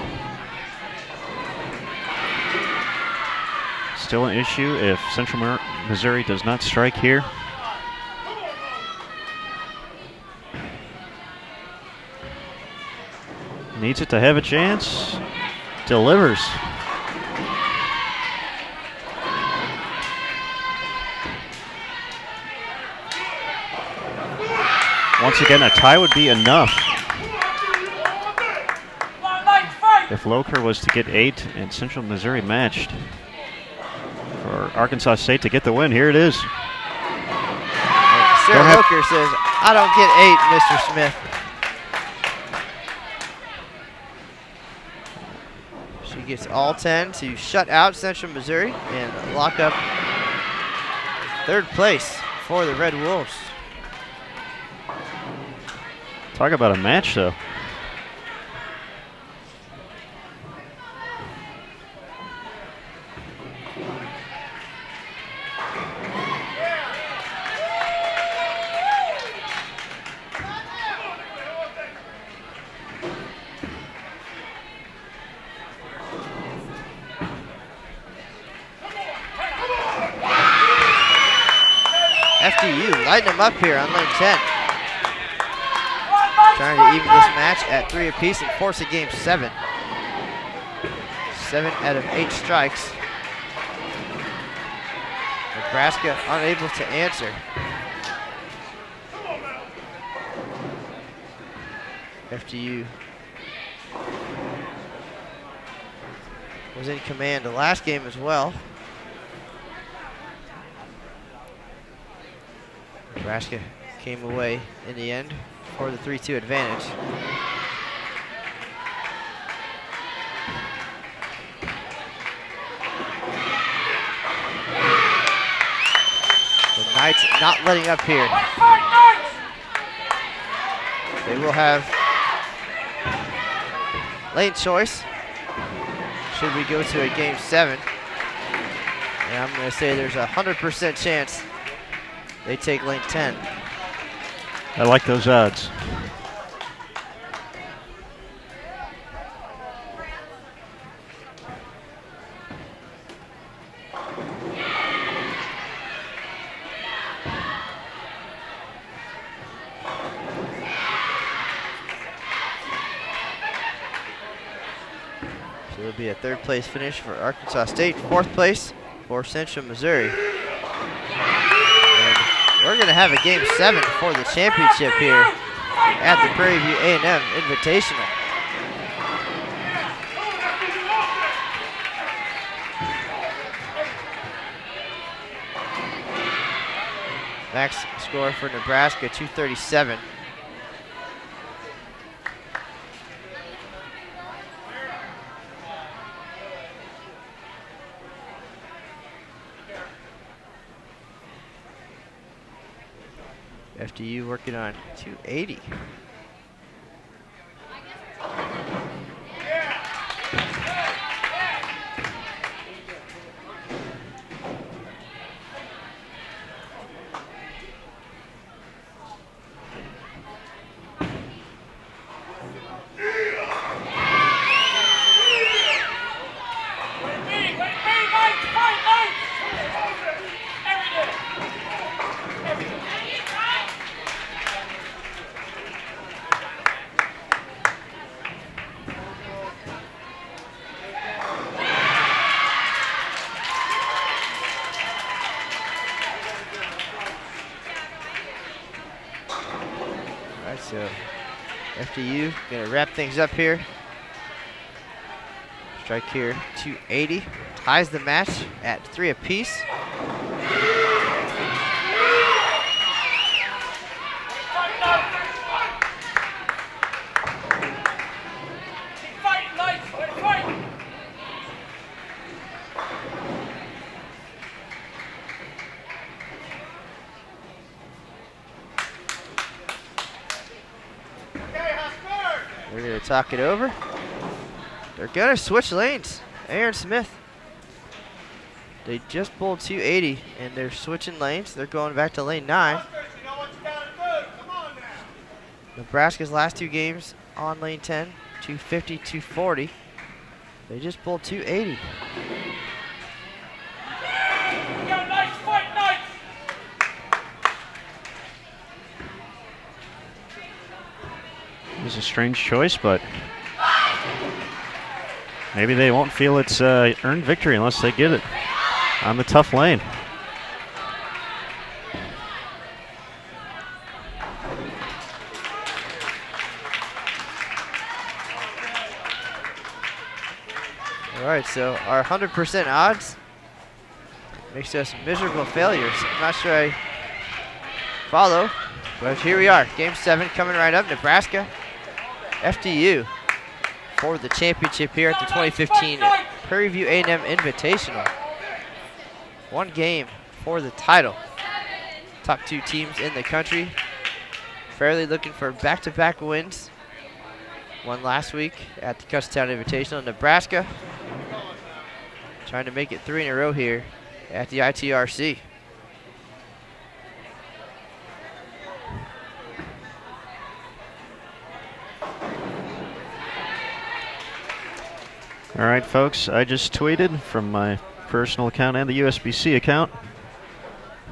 still an issue if Central Missouri does not strike here. Needs it to have a chance. Delivers. Once again, a tie would be enough. If Locher was to get 8 and Central Missouri matched for Arkansas State to get the win, here it is. Sarah Locher says, I don't get 8, Mr. Smith. She gets all 10 to shut out Central Missouri and lock up 3rd place for the Red Wolves. Talk about a match, though. FDU lighting them up here on lane 10. Trying to even this match at 3 apiece and force a game 7. 7 out of 8 strikes. Nebraska unable to answer. FDU was in command the last game as well. Nebraska came away in the end for the 3-2 advantage. The Knights not letting up here. They will have lane choice should we go to a game 7. And I'm going to say there's a 100% chance they take lane 10. I like those odds. So it'll be a 3rd place finish for Arkansas State, 4th place for Central Missouri. We're going to have a game 7 for the championship here at the Prairie View A&M Invitational. Max score for Nebraska, 237. FDU working on 280. So FDU gonna wrap things up here. Strike here, 280. Ties the match at 3 apiece. We're gonna talk it over. They're gonna switch lanes. Aaron Smith. They just pulled 280 and they're switching lanes. They're going back to lane 9. Nebraska's last 2 games on lane 10, 250, 240. They just pulled 280. It was a strange choice, but maybe they won't feel it's earned victory unless they get it on the tough lane. All right, so our 100% odds makes us miserable failures. I'm not sure I follow, but here we are. Game 7 coming right up. Nebraska, FDU for the championship here at the 2015 Prairie View A&M Invitational. 1 game for the title. Top 2 teams in the country. Fairleigh looking for back-to-back wins. One last week at the Kutztown Invitational. Nebraska trying to make it 3 in a row here at the ITRC. All right, folks, I just tweeted from my personal account and the USBC account.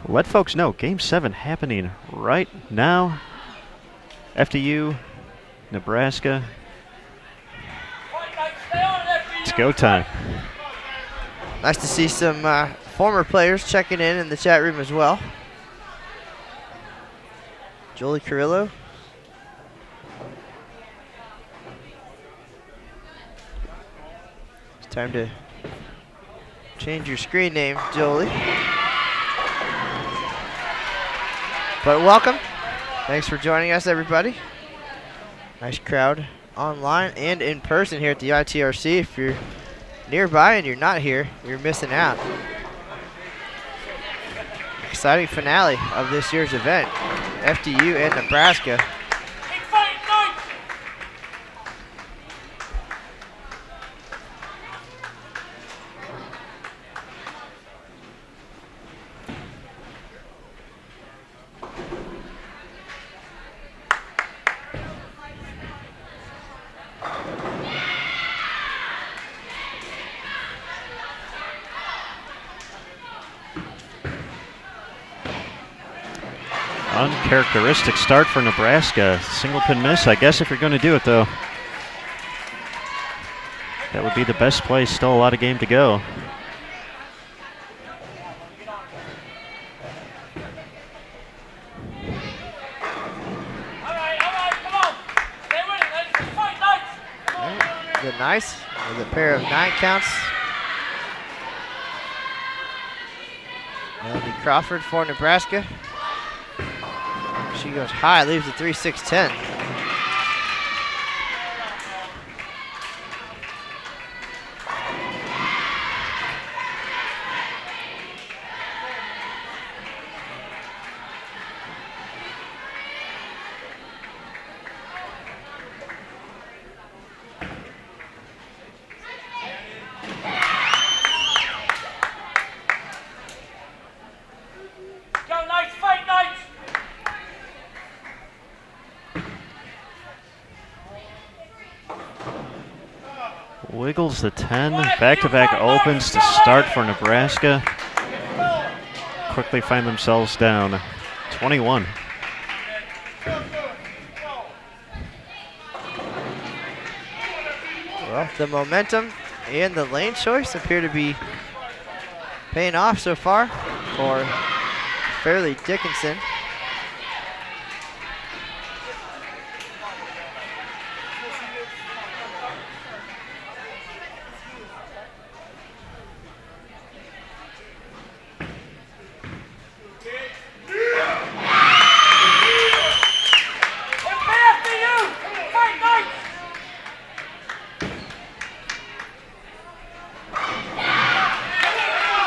Let folks know, Game 7 happening right now. FDU, Nebraska. It's go time. Nice to see some former players checking in the chat room as well. Jolie Carrillo. It's time to change your screen name, Jolie. But welcome. Thanks for joining us, everybody. Nice crowd online and in person here at the ITRC. If you're nearby and you're not here, you're missing out. Exciting finale of this year's event. FDU and Nebraska. Uncharacteristic start for Nebraska. Single pin miss, I guess, if you're going to do it, though. That would be the best play. Still a lot of game to go. The nice with a pair of 9 counts. Melanie Crawford for Nebraska. She goes high, leaves the 3-6-10. wiggles the 10. Back-to-back opens to start for Nebraska. Quickly find themselves down 21. Well, the momentum and the lane choice appear to be paying off so far for Fairleigh Dickinson.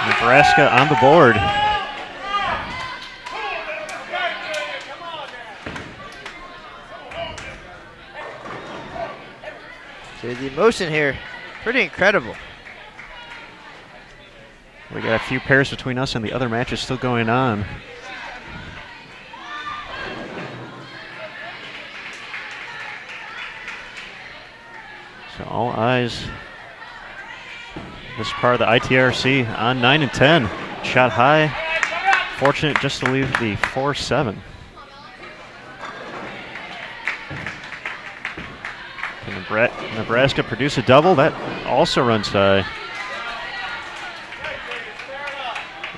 Nebraska on the board. So the emotion here, pretty incredible. We got a few pairs between us and the other matches still going on. So all eyes this part of the ITRC on 9 and 10. Shot high. Fortunate just to leave the 4-7. Can Nebraska produce a double? That also runs high.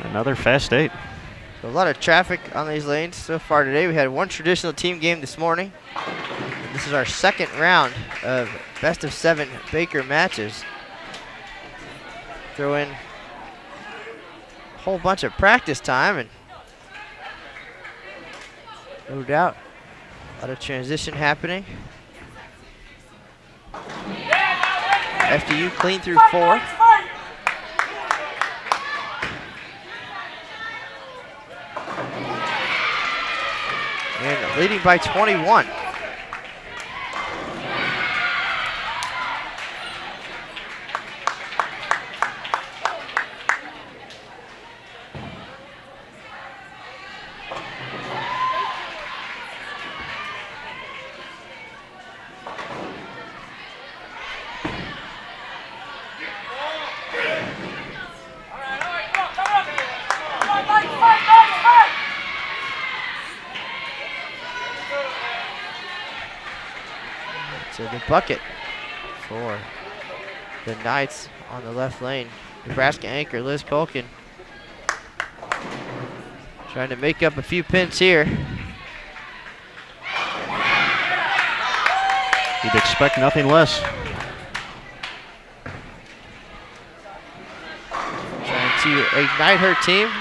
Another fast 8. So a lot of traffic on these lanes so far today. We had one traditional team game this morning. This is our second round of best of 7 Baker matches. Throw in a whole bunch of practice time, and no doubt a lot of transition happening. FDU clean through 4. And leading by 21. To the bucket for the Knights on the left lane. Nebraska anchor Liz Culkin trying to make up a few pins here. You'd expect nothing less. Trying to ignite her team.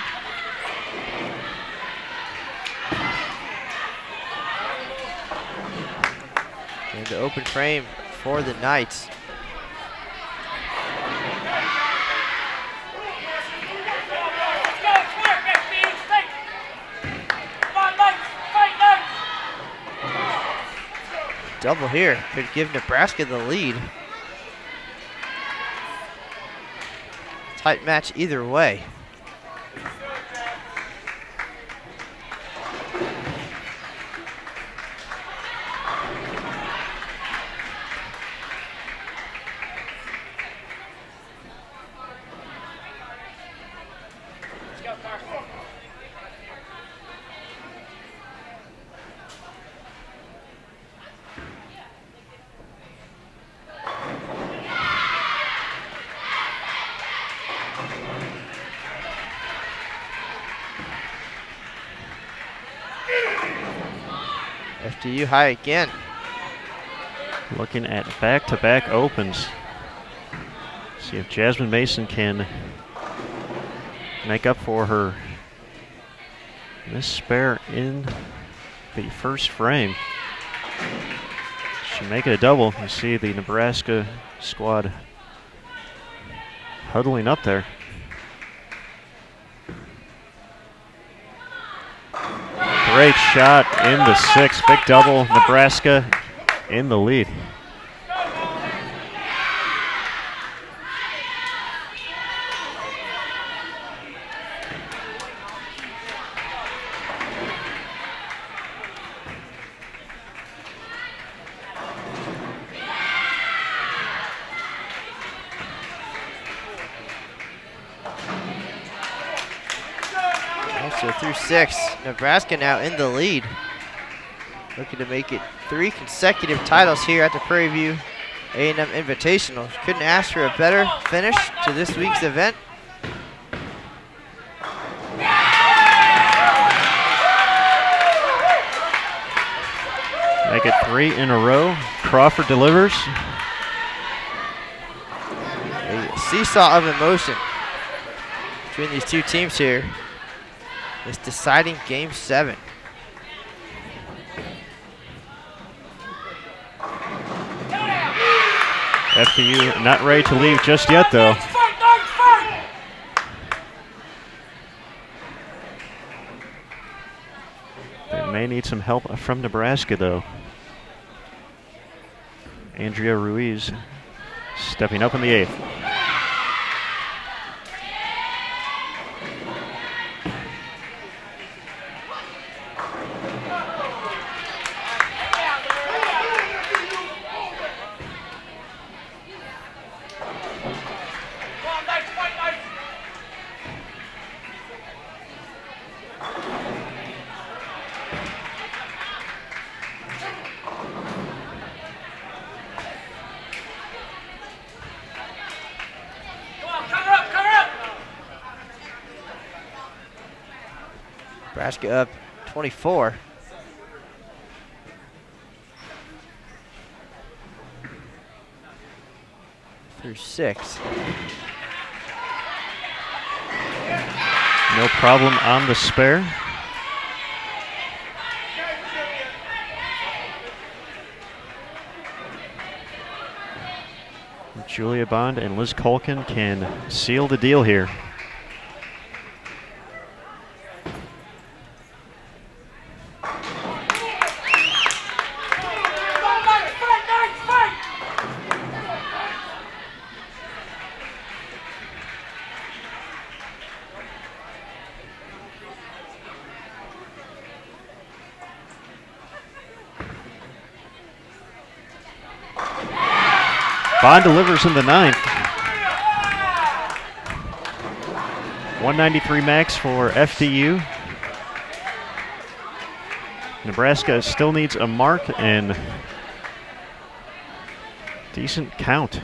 And the open frame for the Knights. Double here could give Nebraska the lead. Tight match either way. FDU high again. Looking at back-to-back opens. See if Jasmine Mason can make up for her missed spare in the first frame. Should make it a double. You see the Nebraska squad huddling up there. Great shot in the 6. Big double. Nebraska in the lead. So through 6, Nebraska now in the lead. Looking to make it 3 consecutive titles here at the Prairie View A&M Invitational. Couldn't ask for a better finish to this week's event. Make it 3 in a row. Crawford delivers. A seesaw of emotion between these two teams here. It's deciding Game 7. FDU not ready to leave just yet, though. They may need some help from Nebraska, though. Andrea Ruiz stepping up in the 8th. Nebraska up 24. Through 6. No problem on the spare. Julia Bond and Liz Colkin can seal the deal here. Bond delivers in the 9th. 193 max for FDU. Nebraska still needs a mark and decent count.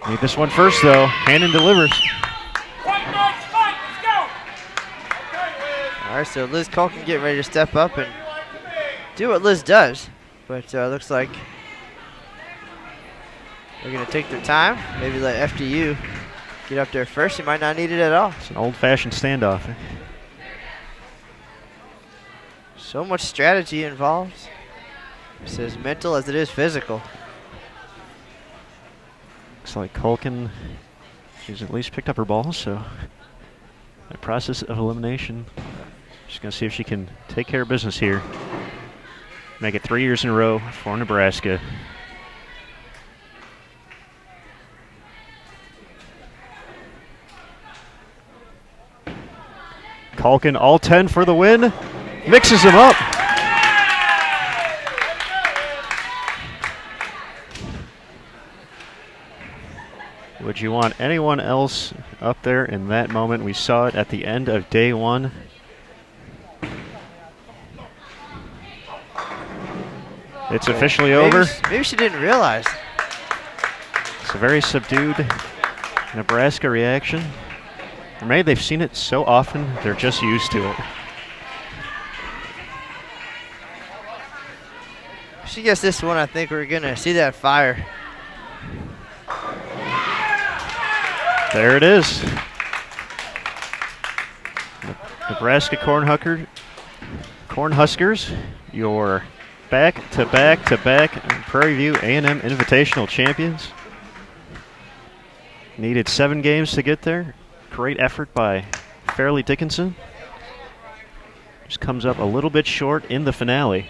Need this one first, though. Hannon delivers. All right, so Liz Culkin getting ready to step up and do what Liz does. But looks like they're going to take their time. Maybe let FDU get up there first. He might not need it at all. It's an old-fashioned standoff. So much strategy involved. It's as mental as it is physical. Looks like Culkin, she's at least picked up her ball, so a process of elimination. Just going to see if she can take care of business here. Make it 3 years in a row for Nebraska. Culkin all 10 for the win. Mixes them up. Would you want anyone else up there in that moment? We saw it at the end of day 1. It's officially over. Maybe she didn't realize. It's a very subdued Nebraska reaction. Or maybe they've seen it so often, they're just used to it. She gets this one, I think we're going to see that fire. There it is. Nebraska Cornhuskers, your back-to-back-to-back Prairie View A&M Invitational champions. Needed 7 games to get there. Great effort by Fairleigh Dickinson. Just comes up a little bit short in the finale.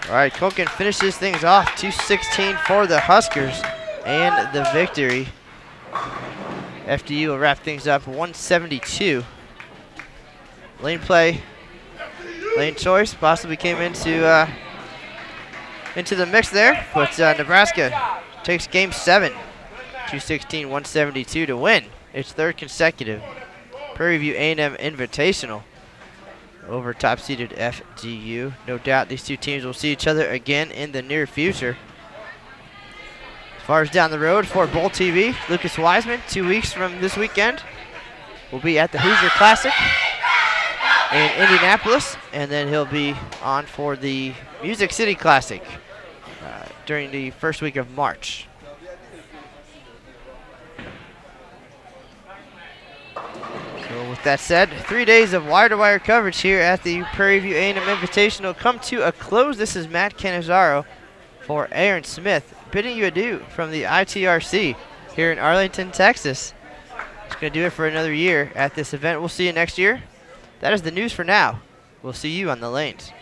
All right, Culkin finishes things off, 2:16 for the Huskers and the victory. FDU will wrap things up 172. Lane play, lane choice possibly came into the mix there, but Nebraska takes game 7, 216-172 to win its 3rd consecutive Prairie View A&M Invitational over top-seeded FDU. No doubt these two teams will see each other again in the near future. As far as down the road for Bowl TV, Lucas Wiseman, 2 weeks from this weekend, will be at the Hoosier Classic in Indianapolis, and then he'll be on for the Music City Classic during the first week of March. So with that said, 3 days of wire-to-wire coverage here at the Prairie View A&M Invitational come to a close. This is Matt Cannizzaro for Aaron Smith, bidding you adieu from the ITRC here in Arlington, Texas. It's going to do it for another year at this event. We'll see you next year. That is the news for now. We'll see you on the lanes.